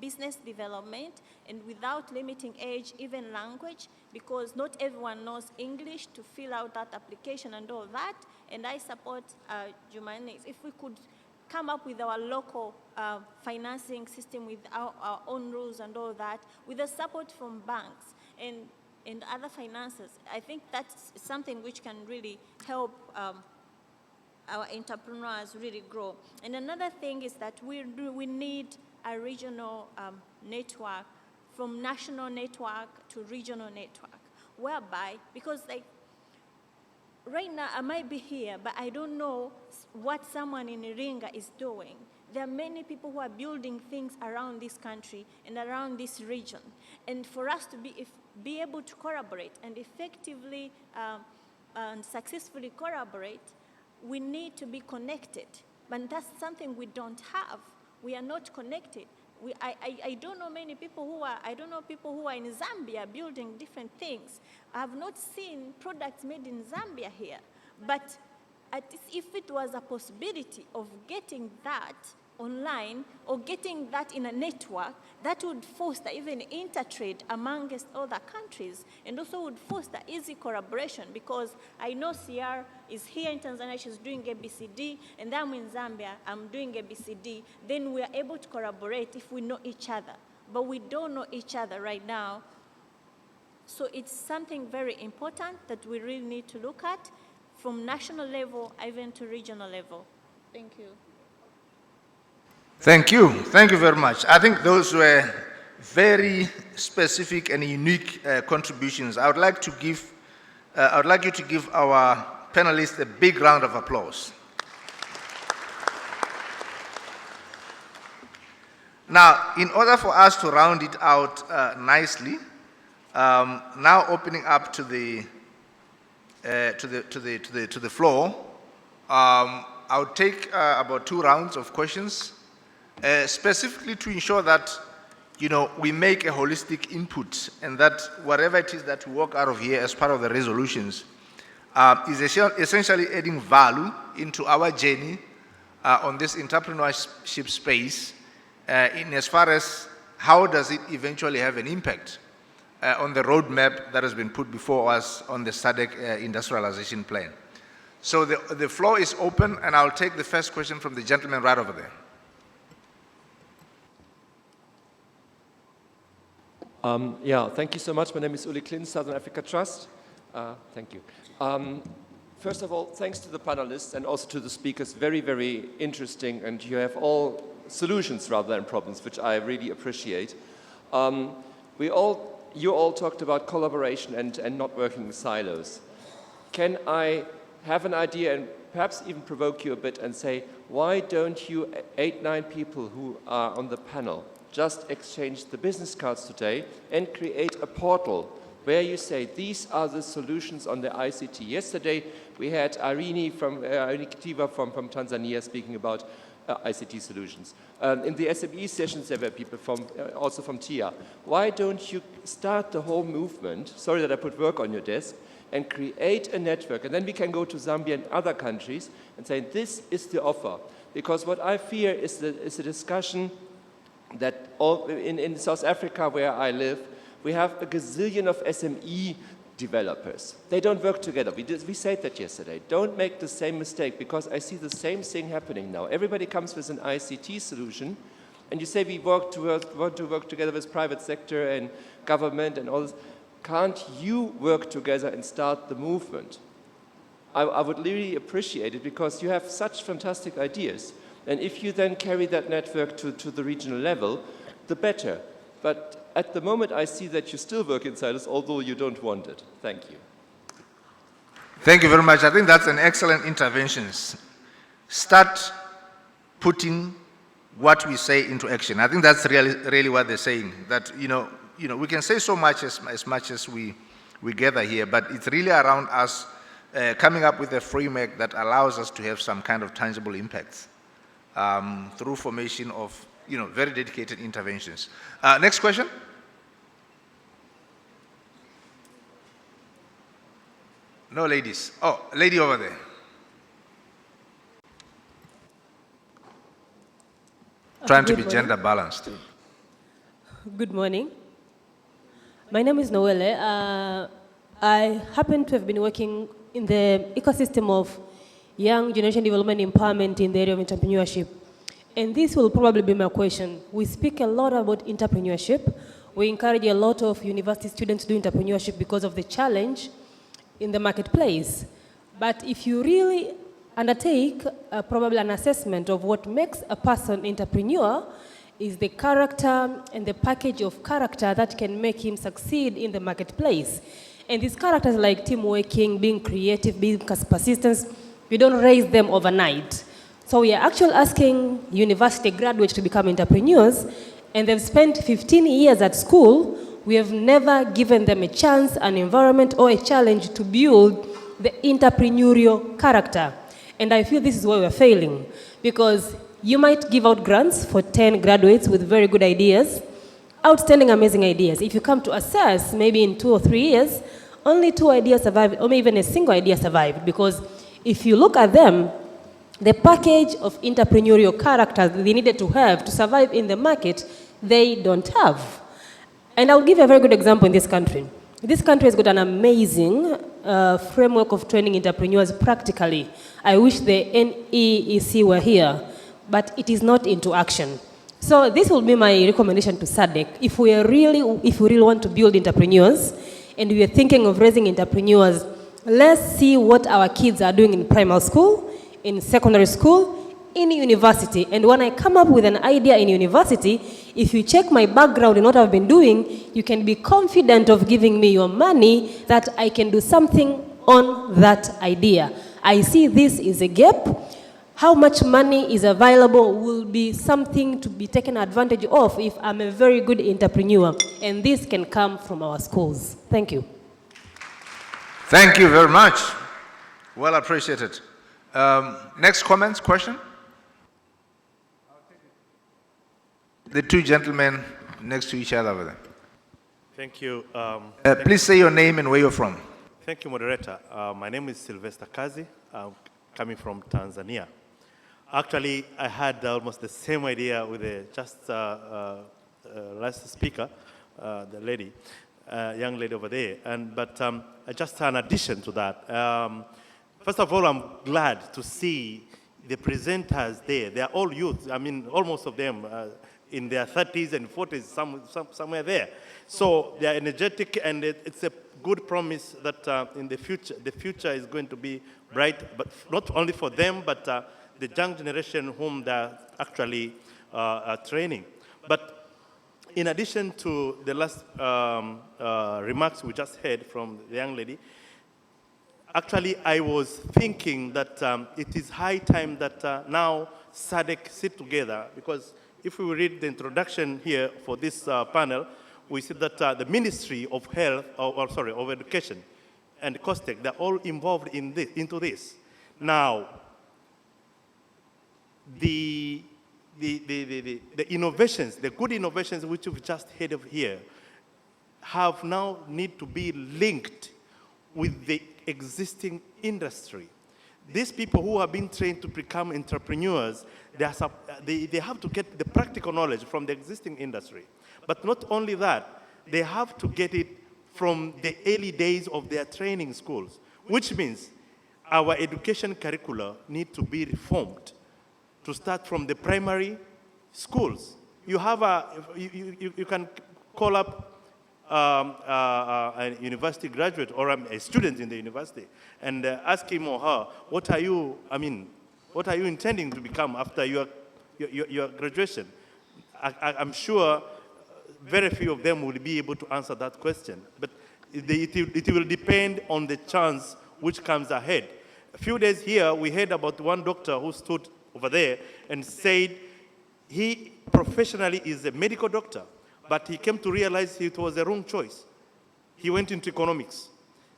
business development and without limiting age, even language, because not everyone knows English to fill out that application and all that, and I support JIJINI. If we could come up with our local financing system with our own rules and all that, with the support from banks and other financiers, I think that's something which can really help our entrepreneurs really grow. And another thing is that we need a regional network, from national network to regional network, whereby, because right now I might be here, but I don't know what someone in Iringa is doing. There are many people who are building things around this country and around this region. And for us to be able to collaborate and effectively and successfully collaborate, we need to be connected. But that's something we don't have. We are not connected. I don't know many people who are, I don't know people who are in Zambia building different things. I have not seen products made in Zambia here. But if it was a possibility of getting that online or getting that in a network, that would foster even intertrade amongst other countries and also would foster easy collaboration, because I know CR is here in Tanzania, she's doing ABCD, and I'm in Zambia, I'm doing ABCD. Then we are able to collaborate if we know each other. But we don't know each other right now. So it's something very important that we really need to look at from national level even to regional level. Thank you. Thank you. Thank you very much. I think those were very specific and unique contributions. I would like you to give our panelists a big round of applause. Now, in order for us to round it out nicely, now opening up to the floor, I would take about 2 rounds of questions. Specifically to ensure that, we make a holistic input, and that whatever it is that we walk out of here as part of the resolutions is essentially adding value into our journey on this entrepreneurship space in as far as how does it eventually have an impact on the roadmap that has been put before us on the SADC industrialization plan. So the floor is open, and I'll take the first question from the gentleman right over there. Thank you so much. My name is Uli Klin, Southern Africa Trust. Thank you. First of all, thanks to the panelists and also to the speakers. Very, very interesting, and you have all solutions rather than problems, which I really appreciate. You all talked about collaboration and not working in silos. Can I have an idea and perhaps even provoke you a bit and say, why don't you 8, 9 people who are on the panel just exchange the business cards today and create a portal where you say, these are the solutions on the ICT. Yesterday, we had Irene Kitiva from Tanzania speaking about ICT solutions. In the SME sessions, there were people also from TIA. Why don't you start the whole movement, sorry that I put work on your desk, and create a network, and then we can go to Zambia and other countries and say, this is the offer. Because what I fear is a discussion that in South Africa, where I live, we have a gazillion of SME developers. They don't work together. We said that yesterday. Don't make the same mistake, because I see the same thing happening now. Everybody comes with an ICT solution, and you say we want to work together with private sector and government and all this. Can't you work together and start the movement? I would really appreciate it, because you have such fantastic ideas. And if you then carry that network to the regional level, the better. But at the moment, I see that you still work in silos, although you don't want it. Thank you. Thank you very much. I think that's an excellent intervention. Start putting what we say into action. I think that's really what they're saying. That we can say so much as much as we gather here, but it's really around us coming up with a framework that allows us to have some kind of tangible impacts through formation of very dedicated interventions. Next question. No ladies. Oh, lady over there. Trying to be gender balanced. Good morning. My name is Noelle. I happen to have been working in the ecosystem of young generation development empowerment in the area of entrepreneurship. And this will probably be my question. We speak a lot about entrepreneurship. We encourage a lot of university students to do entrepreneurship because of the challenge in the marketplace. But if you really undertake probably an assessment of what makes a person entrepreneur, is the character and the package of character that can make him succeed in the marketplace. And these characters like team working, being creative, being persistent, we don't raise them overnight. So we are actually asking university graduates to become entrepreneurs, and they've spent 15 years at school. We have never given them a chance, an environment, or a challenge to build the entrepreneurial character. And I feel this is where we're failing, because you might give out grants for 10 graduates with very good ideas, outstanding, amazing ideas. If you come to assess, maybe in 2 or 3 years, only 2 ideas survived, or maybe even a single idea survived, because if you look at them, the package of entrepreneurial characters they needed to have to survive in the market, they don't have. And I'll give you a very good example in this country. This country has got an amazing framework of training entrepreneurs practically. I wish the NEEC were here, but it is not into action. So this will be my recommendation to SADC. If we really want to build entrepreneurs, and we are thinking of raising entrepreneurs, let's see what our kids are doing in primary school, in secondary school, in university. And when I come up with an idea in university, if you check my background and what I've been doing, you can be confident of giving me your money that I can do something on that idea. I see this is a gap. How much money is available will be something to be taken advantage of if I'm a very good entrepreneur. And this can come from our schools. Thank you. Thank you very much. Well appreciated. Next comments, question? The 2 gentlemen next to each other over there. Thank you. Please say your name and where you're from. Thank you, moderator. My name is Sylvester Kazi. I'm coming from Tanzania. Actually, I had almost the same idea with the last speaker, the lady, young lady over there. But just an addition to that. First of all, I'm glad to see the presenters there. They are all youth. I mean, almost of them in their 30s and 40s, somewhere there. So they are energetic, and it's a good promise that in the future is going to be bright, but not only for them, but the young generation whom they're actually training. But in addition to the last remarks we just heard from the young lady, actually I was thinking that it is high time that now SADC sit together, because if we read the introduction here for this panel, we see that the Ministry of Health, of Education and COSTECH, they're all involved in into this. Now, the innovations, the good innovations which we've just heard of here, have now need to be linked with the existing industry. These people who have been trained to become entrepreneurs, they have to get the practical knowledge from the existing industry. But not only that, they have to get it from the early days of their training schools, which means our education curricula need to be reformed to start from the primary schools. You have you can call up a university graduate or a student in the university and ask him or her, what are you intending to become after your graduation? I'm sure very few of them will be able to answer that question, but it will depend on the chance which comes ahead. A few days here, we heard about one doctor who stood over there and said he professionally is a medical doctor, but he came to realize it was the wrong choice. He went into economics.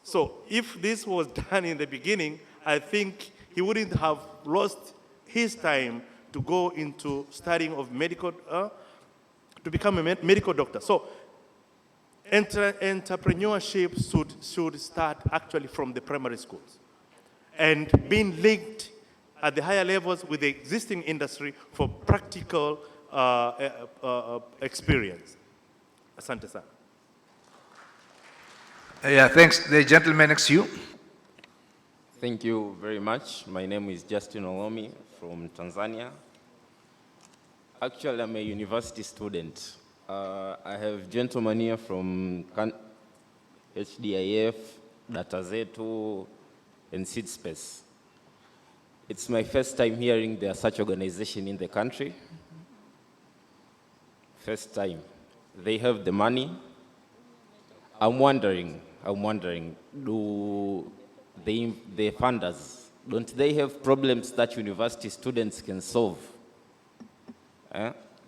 So if this was done in the beginning, I think he wouldn't have lost his time to go into studying of medical, to become a medical doctor. So entrepreneurship should start actually from the primary schools and being linked at the higher levels with the existing industry for practical experience. Asante sana. Yeah, thanks. The gentleman next to you. Thank you very much. My name is Justin Olomi from Tanzania. Actually, I'm a university student. I have gentlemen here from HDIF, DataZetu, and SeedSpace. It's my first time hearing there are such organization in the country. First time. They have the money. I'm wondering, I'm wondering, do the funders, don't they have problems that university students can solve?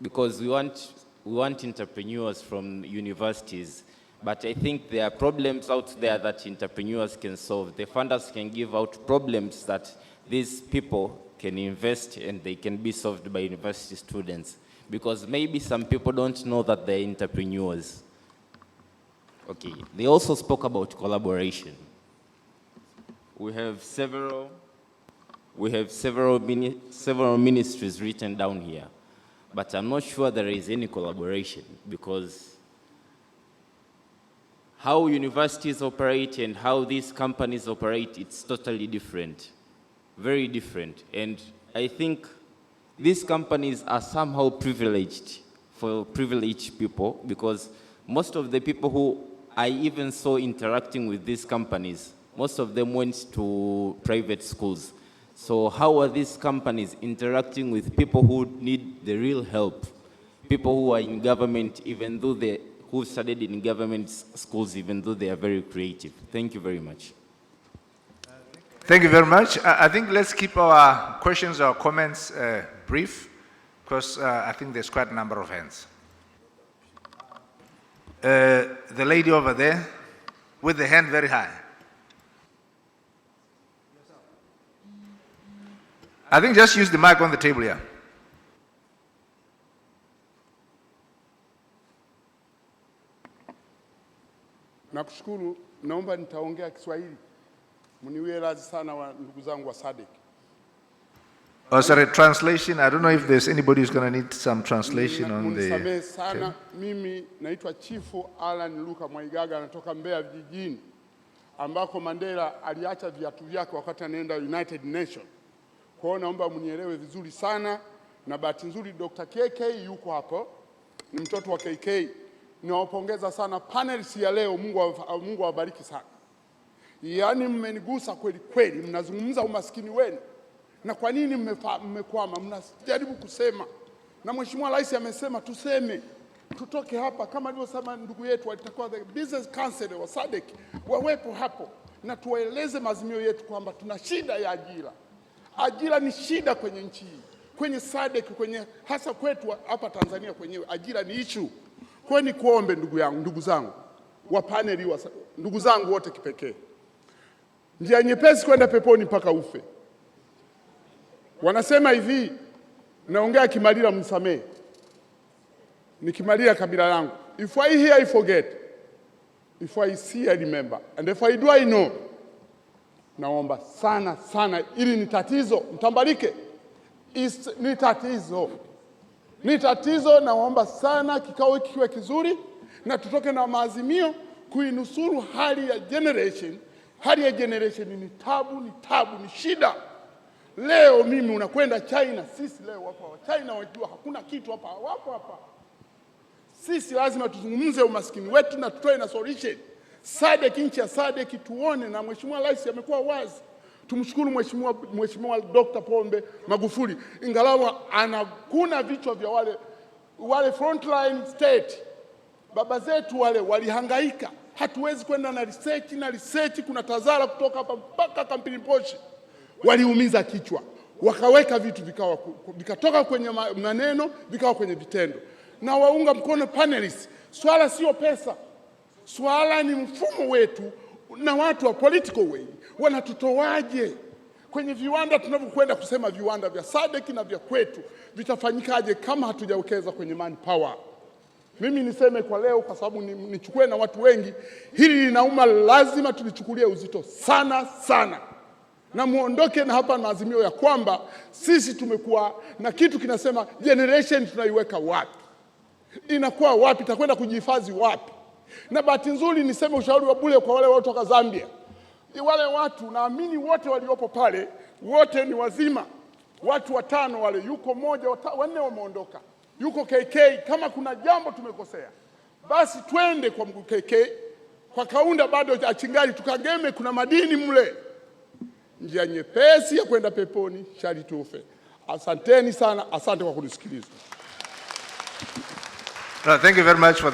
Because we want entrepreneurs from universities, but I think there are problems out there that entrepreneurs can solve. The funders can give out problems that these people can invest and they can be solved by university students. Because maybe some people don't know that they're entrepreneurs. Okay, they also spoke about collaboration. We have several ministries written down here, but I'm not sure there is any collaboration, because how universities operate and how these companies operate, it's totally different, very different. And I think these companies are somehow privileged for privileged people, because most of the people who I even saw interacting with these companies, most of them went to private schools. So how are these companies interacting with people who need the real help? People who are in government, even though who studied in government schools, even though they are very creative. Thank you very much. Thank you very much. I think let's keep our questions or comments brief, because I think there's quite a number of hands. The lady over there with the hand very high. I think just use the mic on the table here. Nakushukuru, naomba nitaongea Kiswahili. Mniwie radhi sana wa ndugu zangu wa SADC. Oh, sorry, translation. I don't know if there's anybody who's going to need some translation on the... Mnisamehe sana, mimi naitwa Chifu Alan Luka Mwaigaga, natoka Mbeya vijijini, ambako Mandela aliacha viatu vyake wakati anaenda United Nations. Kwa hiyo naomba mnielewe vizuri sana, na bahati nzuri Dr. KK yuko hapo, ni mtoto wa KK. Ninawapongeza sana panels ya leo, Mungu awabariki sana. Yaani mmenigusa kweli kweli, mnazungumza umaskini wenu. Na kwa nini mmekwama? Mnajaribu kusema. Na Mheshimiwa Rais amesema tuseme. Tutoke hapa kama alivyosema ndugu yetu alitakuwa the business council wa SADC wawepo hapo na tuwaeleze mazimio yetu kwamba tuna shida ya ajira. Ajira ni shida kwenye nchi hii. Kwenye SADC, kwenye hasa kwetu hapa Tanzania kwenyewe ajira ni issue. Kwa ni kuombe ndugu zangu wa paneli ndugu zangu wote kipekee. Njia nyepesi kwenda peponi mpaka ufe. Wanasema hivi, naongea Kimalila mnisamee. Ni Kimalila kabila langu. If I hear I forget. If I see I remember. And if I do I know. Naomba sana sana, ili ni tatizo, mtambalike. Ni tatizo, naomba sana kikao hiki kiwe kizuri na tutoke na maazimio kuinusuru hali ya generation. Hali ya generation ni tabu, ni shida. Leo mimi unakwenda China, sisi leo hapa China wajua hakuna kitu hapa, wapo hapa. Sisi lazima tuzungumze umaskini wetu na tutoe na solution. SADC, nchi ya SADC tuone, na Mheshimiwa Rais amekuwa wazi. Tumshukuru Mheshimiwa Dr. Pombe Magufuli, ingawa anakuna vichwa vya wale frontline state. Baba zetu wale walihangaika. Hatuwezi kwenda na research kuna tazara kutoka hapa mpaka Kampiliposhi. Waliumiza kichwa. Wakaweka vitu vikatoka kwenye maneno, vikawa kwenye vitendo. Na waunga mkono panelists. Swala sio pesa. Swala ni mfumo wetu na watu wa political way. Wanatutoaje kwenye viwanda tunavyokwenda kusema viwanda vya SADC na vya kwetu vitafanyikaje kama hatujawekeza kwenye manpower? Mimi niseme kwa leo, kwa sababu nichukue na watu wengi, hili linauma, lazima tulichukulie uzito sana sana. Na muondoke na hapa maazimio ya kwamba sisi tumekuwa na kitu kinasema generation tunaiweka wapi? Inakuwa wapi? Itakwenda kujihifadhi wapi? Na bahati nzuri niseme ushauri wa bure kwa wale watu wa Zambia. Wale watu naamini wote waliopo pale, wote ni wazima. Watu 5 wale, yuko mmoja, 4 wameondoka. Yuko KK, kama kuna jambo tumekosea, basi twende kwa mkuu KK. Kwa Kaunda bado achingali, tukageme kuna madini mle. Njia nyepesi ya kwenda peponi, shari tufe. Asanteni sana, asante kwa kunisikiliza. No, thank you very much for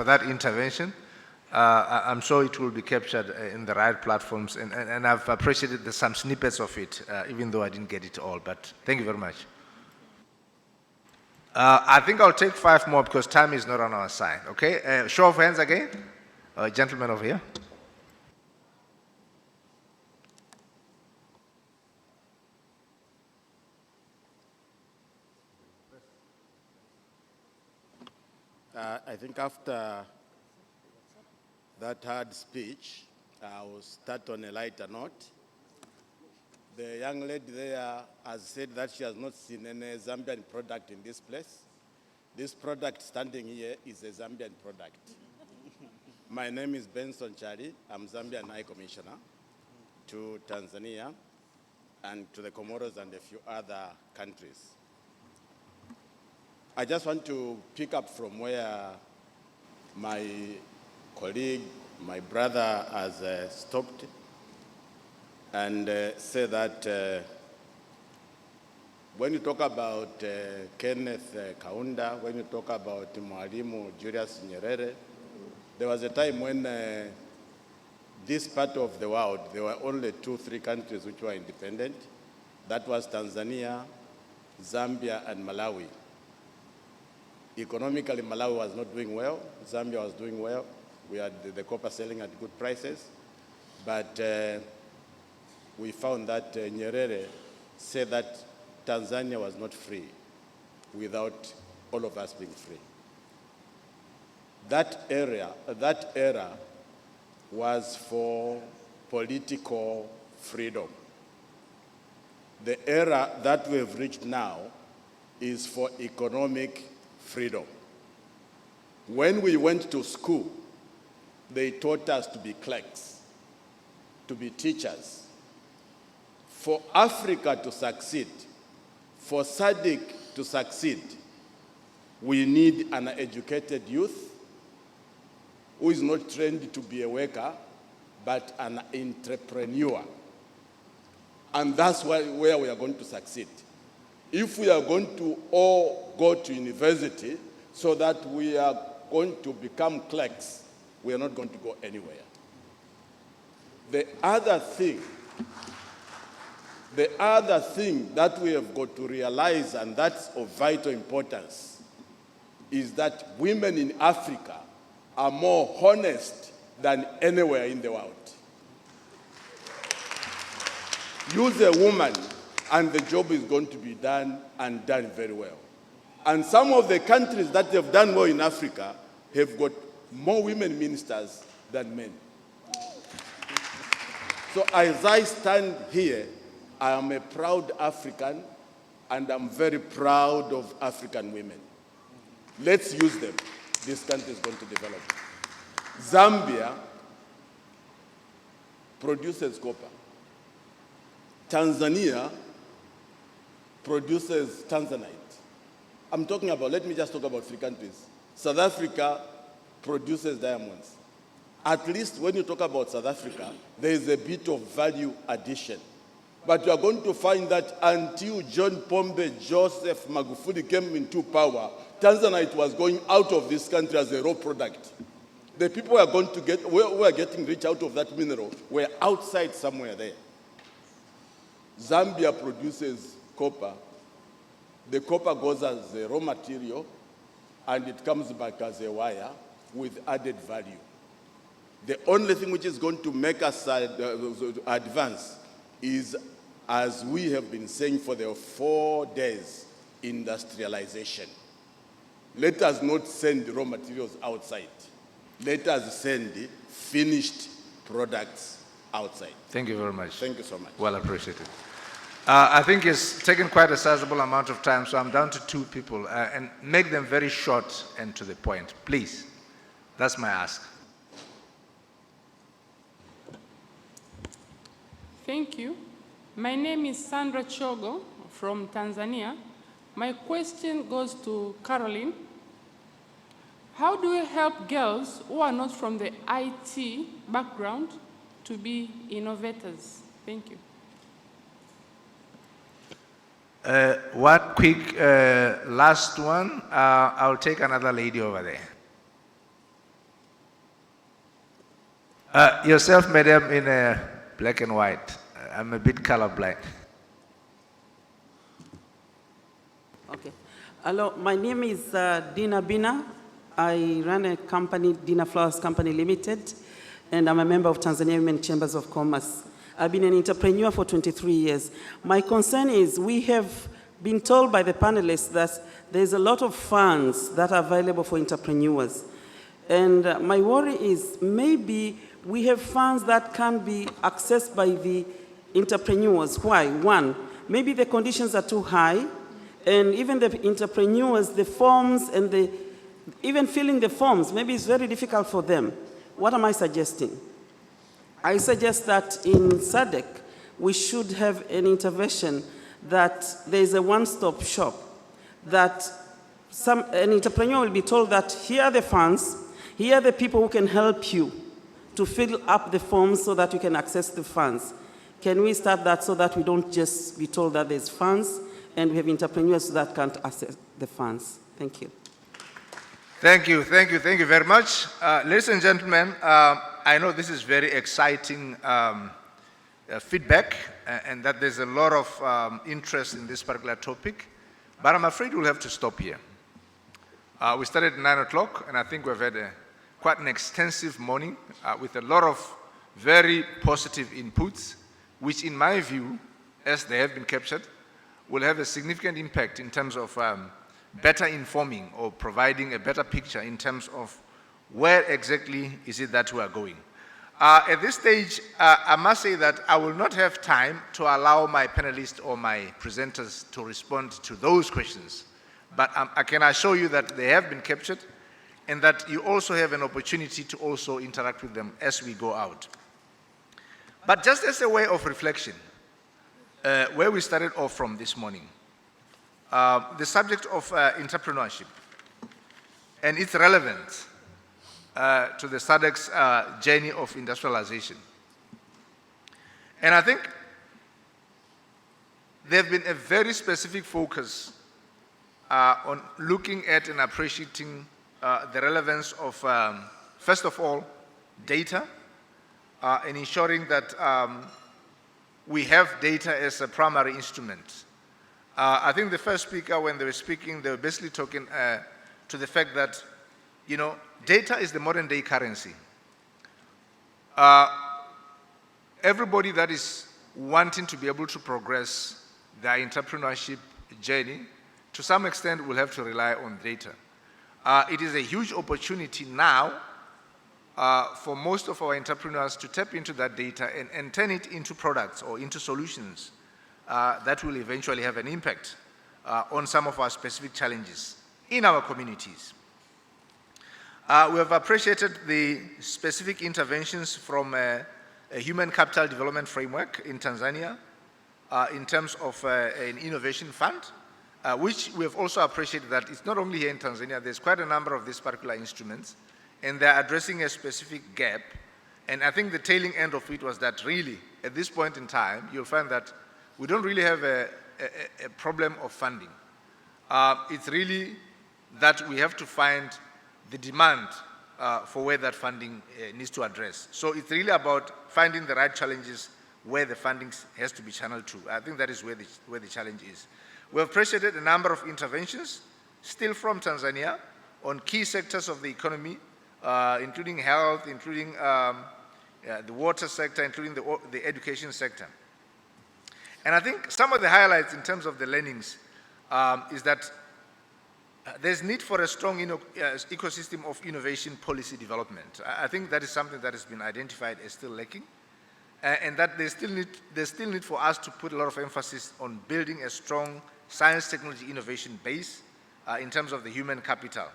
that intervention. I'm sure it will be captured in the right platforms, and I've appreciated some snippets of it, even though I didn't get it all, but thank you very much. I think I'll take 5 more because time is not on our side, okay? Show of hands again. Gentleman over here. I think after that hard speech, I will start on a lighter note. The young lady there has said that she has not seen any Zambian product in this place. This product standing here is a Zambian product. My name is Benson Chari. I'm Zambian High Commissioner to Tanzania and to the Comoros and a few other countries. I just want to pick up from where my colleague, my brother has stopped and say that when you talk about Kenneth Kaunda, when you talk about Mwalimu Julius Nyerere, there was a time when this part of the world, there were only 2-3 countries which were independent. That was Tanzania, Zambia, and Malawi. Economically, Malawi was not doing well. Zambia was doing well. We had the copper selling at good prices. But we found that Nyerere said that Tanzania was not free without all of us being free. That era was for political freedom. The era that we've reached now is for economic freedom. When we went to school, they taught us to be clerks, to be teachers. For Africa to succeed, for SADC to succeed, we need an educated youth who is not trained to be a worker, but an entrepreneur. And that's where we are going to succeed. If we are going to all go to university so that we are going to become clerks, we are not going to go anywhere. The other thing that we have got to realize, and that's of vital importance, is that women in Africa are more honest than anywhere in the world. Use a woman, and the job is going to be done, and done very well. And some of the countries that have done well in Africa have got more women ministers than men. So as I stand here, I am a proud African, and I'm very proud of African women. Let's use them. This country is going to develop. Zambia produces copper. Tanzania produces tanzanite. I'm talking about, let me just talk about 3 countries. South Africa produces diamonds. At least when you talk about South Africa, there is a bit of value addition. But you are going to find that until John Pombe Joseph Magufuli came into power, tanzanite was going out of this country as a raw product. The people who are going to get, who are getting rich out of that mineral were outside somewhere there. Zambia produces copper. The copper goes as a raw material, and it comes back as a wire with added value. The only thing which is going to make us advance is, as we have been saying for the 4 days, industrialization. Let us not send raw materials outside. Let us send finished products outside. Thank you very much. Thank you so much. Well appreciated. I think it's taken quite a sizable amount of time, so I'm down to 2 people, and make them very short and to the point, please. That's my ask. Thank you. My name is Sandra Chogo from Tanzania. My question goes to Caroline. How do we help girls who are not from the IT background to be innovators? Thank you. One quick last one. I'll take another lady over there. Yourself, madam, in black and white. I'm a bit colorblind. Okay. Hello, my name is Dina Bina. I run a company, Dina Flowers Company Limited, and I'm a member of Tanzania Women Chambers of Commerce. I've been an entrepreneur for 23 years. My concern is we have been told by the panelists that there's a lot of funds that are available for entrepreneurs. And my worry is maybe we have funds that can be accessed by the entrepreneurs. Why? One, maybe the conditions are too high, and even the entrepreneurs, the forms and even filling the forms, maybe it's very difficult for them. What am I suggesting? I suggest that in SADC, we should have an intervention that there is a one-stop shop, that an entrepreneur will be told that here are the funds, here are the people who can help you to fill up the forms so that you can access the funds. Can we start that so that we don't just be told that there's funds and we have entrepreneurs that can't access the funds? Thank you. Thank you very much. Ladies and gentlemen, I know this is very exciting feedback and that there's a lot of interest in this particular topic, but I'm afraid we'll have to stop here. We started at 9 o'clock and I think we've had quite an extensive morning with a lot of very positive inputs, which in my view, as they have been captured, will have a significant impact in terms of better informing or providing a better picture in terms of where exactly is it that we are going. At this stage, I must say that I will not have time to allow my panelists or my presenters to respond to those questions, but I can assure you that they have been captured and that you also have an opportunity to also interact with them as we go out. But just as a way of reflection, where we started off from this morning, the subject of entrepreneurship and its relevance to the SADC's journey of industrialization. And I think there have been a very specific focus on looking at and appreciating the relevance of, first of all, data, and ensuring that we have data as a primary instrument. I think the first speaker, when they were speaking, they were basically talking to the fact that, you know, data is the modern day currency. Everybody that is wanting to be able to progress their entrepreneurship journey, to some extent will have to rely on data. It is a huge opportunity now for most of our entrepreneurs to tap into that data and turn it into products or into solutions that will eventually have an impact on some of our specific challenges in our communities. We have appreciated the specific interventions from a human capital development framework in Tanzania in terms of an innovation fund, which we have also appreciated that it's not only here in Tanzania, there's quite a number of these particular instruments, and they're addressing a specific gap. And I think the tailing end of it was that really, at this point in time, you'll find that we don't really have a problem of funding. It's really that we have to find the demand for where that funding needs to address. So it's really about finding the right challenges where the funding has to be channeled to. I think that is where the challenge is. We have appreciated a number of interventions, still from Tanzania, on key sectors of the economy, including health, including the water sector, including the education sector. And I think some of the highlights in terms of the learnings is that there's need for a strong ecosystem of innovation policy development. I think that is something that has been identified as still lacking, and that there's still need for us to put a lot of emphasis on building a strong science, technology, innovation base in terms of the human capital.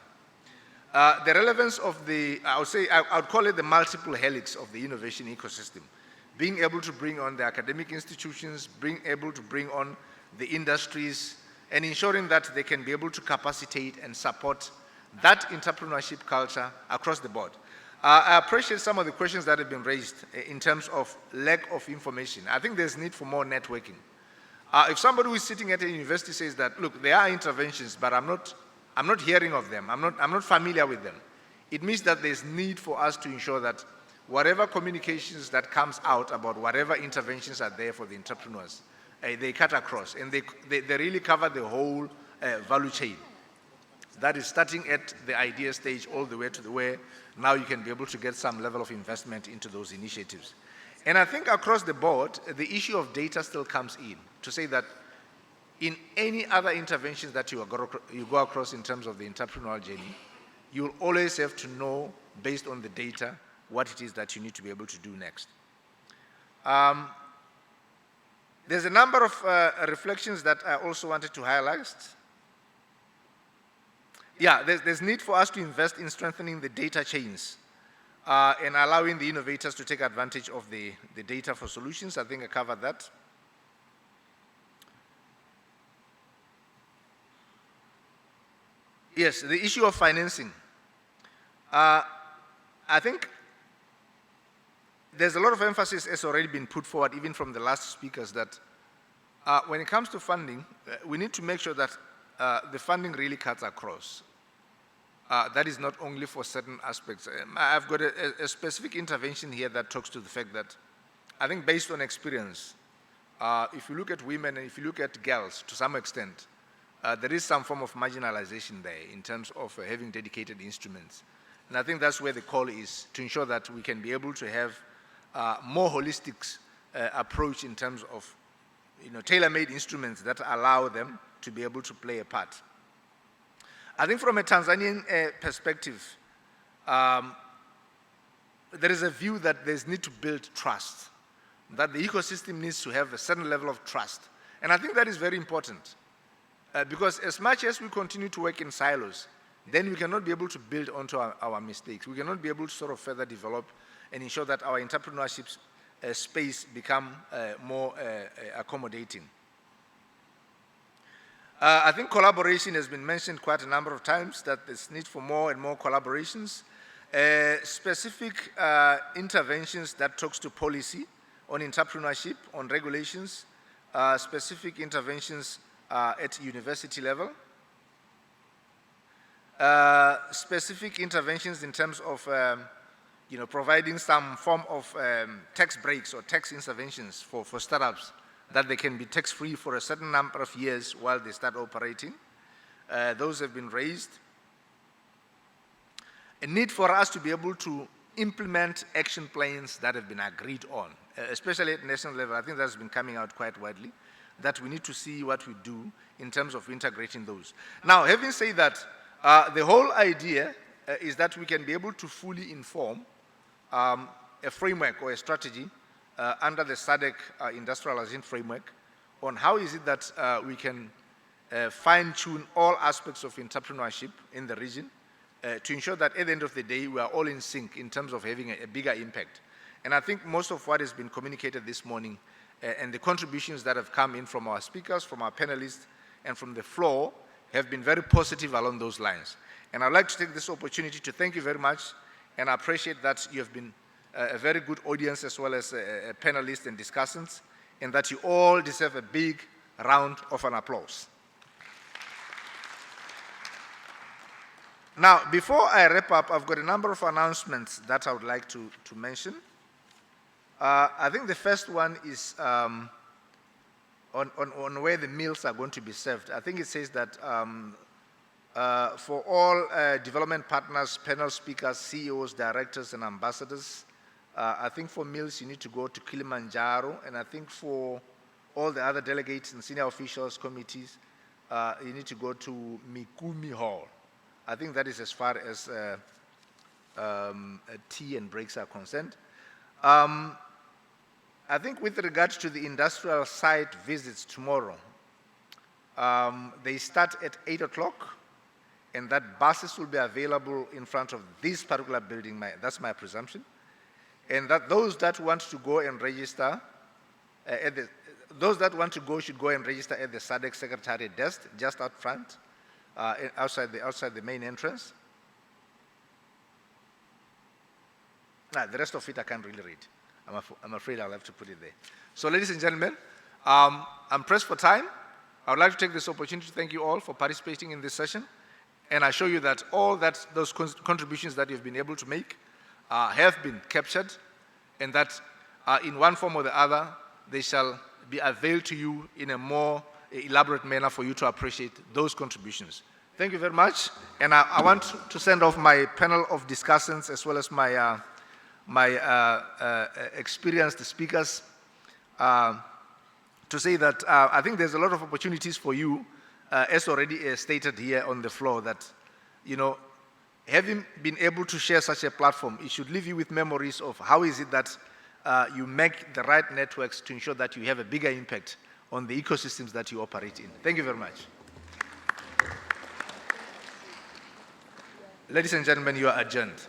The relevance of the, I would call it the multiple helix of the innovation ecosystem, being able to bring on the academic institutions, being able to bring on the industries, and ensuring that they can be able to capacitate and support that entrepreneurship culture across the board. I appreciate some of the questions that have been raised in terms of lack of information. I think there's need for more networking. If somebody who is sitting at a university says that, look, there are interventions, but I'm not hearing of them, I'm not familiar with them, it means that there's need for us to ensure that whatever communications that comes out about whatever interventions are there for the entrepreneurs, they cut across, and they really cover the whole value chain. That is starting at the idea stage all the way to where now you can be able to get some level of investment into those initiatives. And I think across the board, the issue of data still comes in, to say that in any other interventions that you go across in terms of the entrepreneurial journey, you'll always have to know, based on the data, what it is that you need to be able to do next. There's a number of reflections that I also wanted to highlight. Yeah, there's need for us to invest in strengthening the data chains and allowing the innovators to take advantage of the data for solutions. I think I covered that. Yes, the issue of financing. I think there's a lot of emphasis has already been put forward, even from the last speakers, that when it comes to funding, we need to make sure that the funding really cuts across. That is not only for certain aspects. I've got a specific intervention here that talks to the fact that I think based on experience, if you look at women and if you look at girls to some extent, there is some form of marginalization there in terms of having dedicated instruments. And I think that's where the call is, to ensure that we can be able to have more holistic approach in terms of tailor-made instruments that allow them to be able to play a part. I think from a Tanzanian perspective, there is a view that there's need to build trust, that the ecosystem needs to have a certain level of trust. And I think that is very important, because as much as we continue to work in silos, then we cannot be able to build onto our mistakes. We cannot be able to sort of further develop and ensure that our entrepreneurship space become more accommodating. I think collaboration has been mentioned quite a number of times, that there's need for more and more collaborations. Specific interventions that talks to policy on entrepreneurship, on regulations, specific interventions at university level, specific interventions in terms of providing some form of tax breaks or tax interventions for startups, that they can be tax-free for a certain number of years while they start operating. Those have been raised. A need for us to be able to implement action plans that have been agreed on, especially at national level. I think that's been coming out quite widely, that we need to see what we do in terms of integrating those. Now, having said that, the whole idea is that we can be able to fully inform a framework or a strategy under the SADC industrialization framework on how is it that we can fine-tune all aspects of entrepreneurship in the region to ensure that at the end of the day we are all in sync in terms of having a bigger impact. And I think most of what has been communicated this morning and the contributions that have come in from our speakers, from our panelists, and from the floor have been very positive along those lines. And I'd like to take this opportunity to thank you very much, and I appreciate that you have been a very good audience as well as panelists and discussants, and that you all deserve a big round of an applause. Now, before I wrap up, I've got a number of announcements that I would like to mention. I think the first one is on where the meals are going to be served. I think it says that for all development partners, panel speakers, CEOs, directors, and ambassadors, I think for meals you need to go to Kilimanjaro, and I think for all the other delegates and senior officials, committees, you need to go to Mikumi Hall. I think that is as far as tea and breaks are concerned. I think with regards to the industrial site visits tomorrow, they start at 8 o'clock, and that buses will be available in front of this particular building. That's my presumption. And that those that want to go and register, those that want to go should go and register at the SADC Secretariat desk, just out front, outside the main entrance. The rest of it I can't really read. I'm afraid I'll have to put it there. So, ladies and gentlemen, I'm pressed for time. I would like to take this opportunity to thank you all for participating in this session, and I assure you that all those contributions that you've been able to make have been captured, and that in one form or the other, they shall be availed to you in a more elaborate manner for you to appreciate those contributions. Thank you very much. And I want to send off my panel of discussants as well as my, experienced speakers to say that I think there's a lot of opportunities for you, as already stated here on the floor, that, you know, having been able to share such a platform, it should leave you with memories of how is it that you make the right networks to ensure that you have a bigger impact on the ecosystems that you operate in. Thank you very much. Ladies and gentlemen, you are adjourned.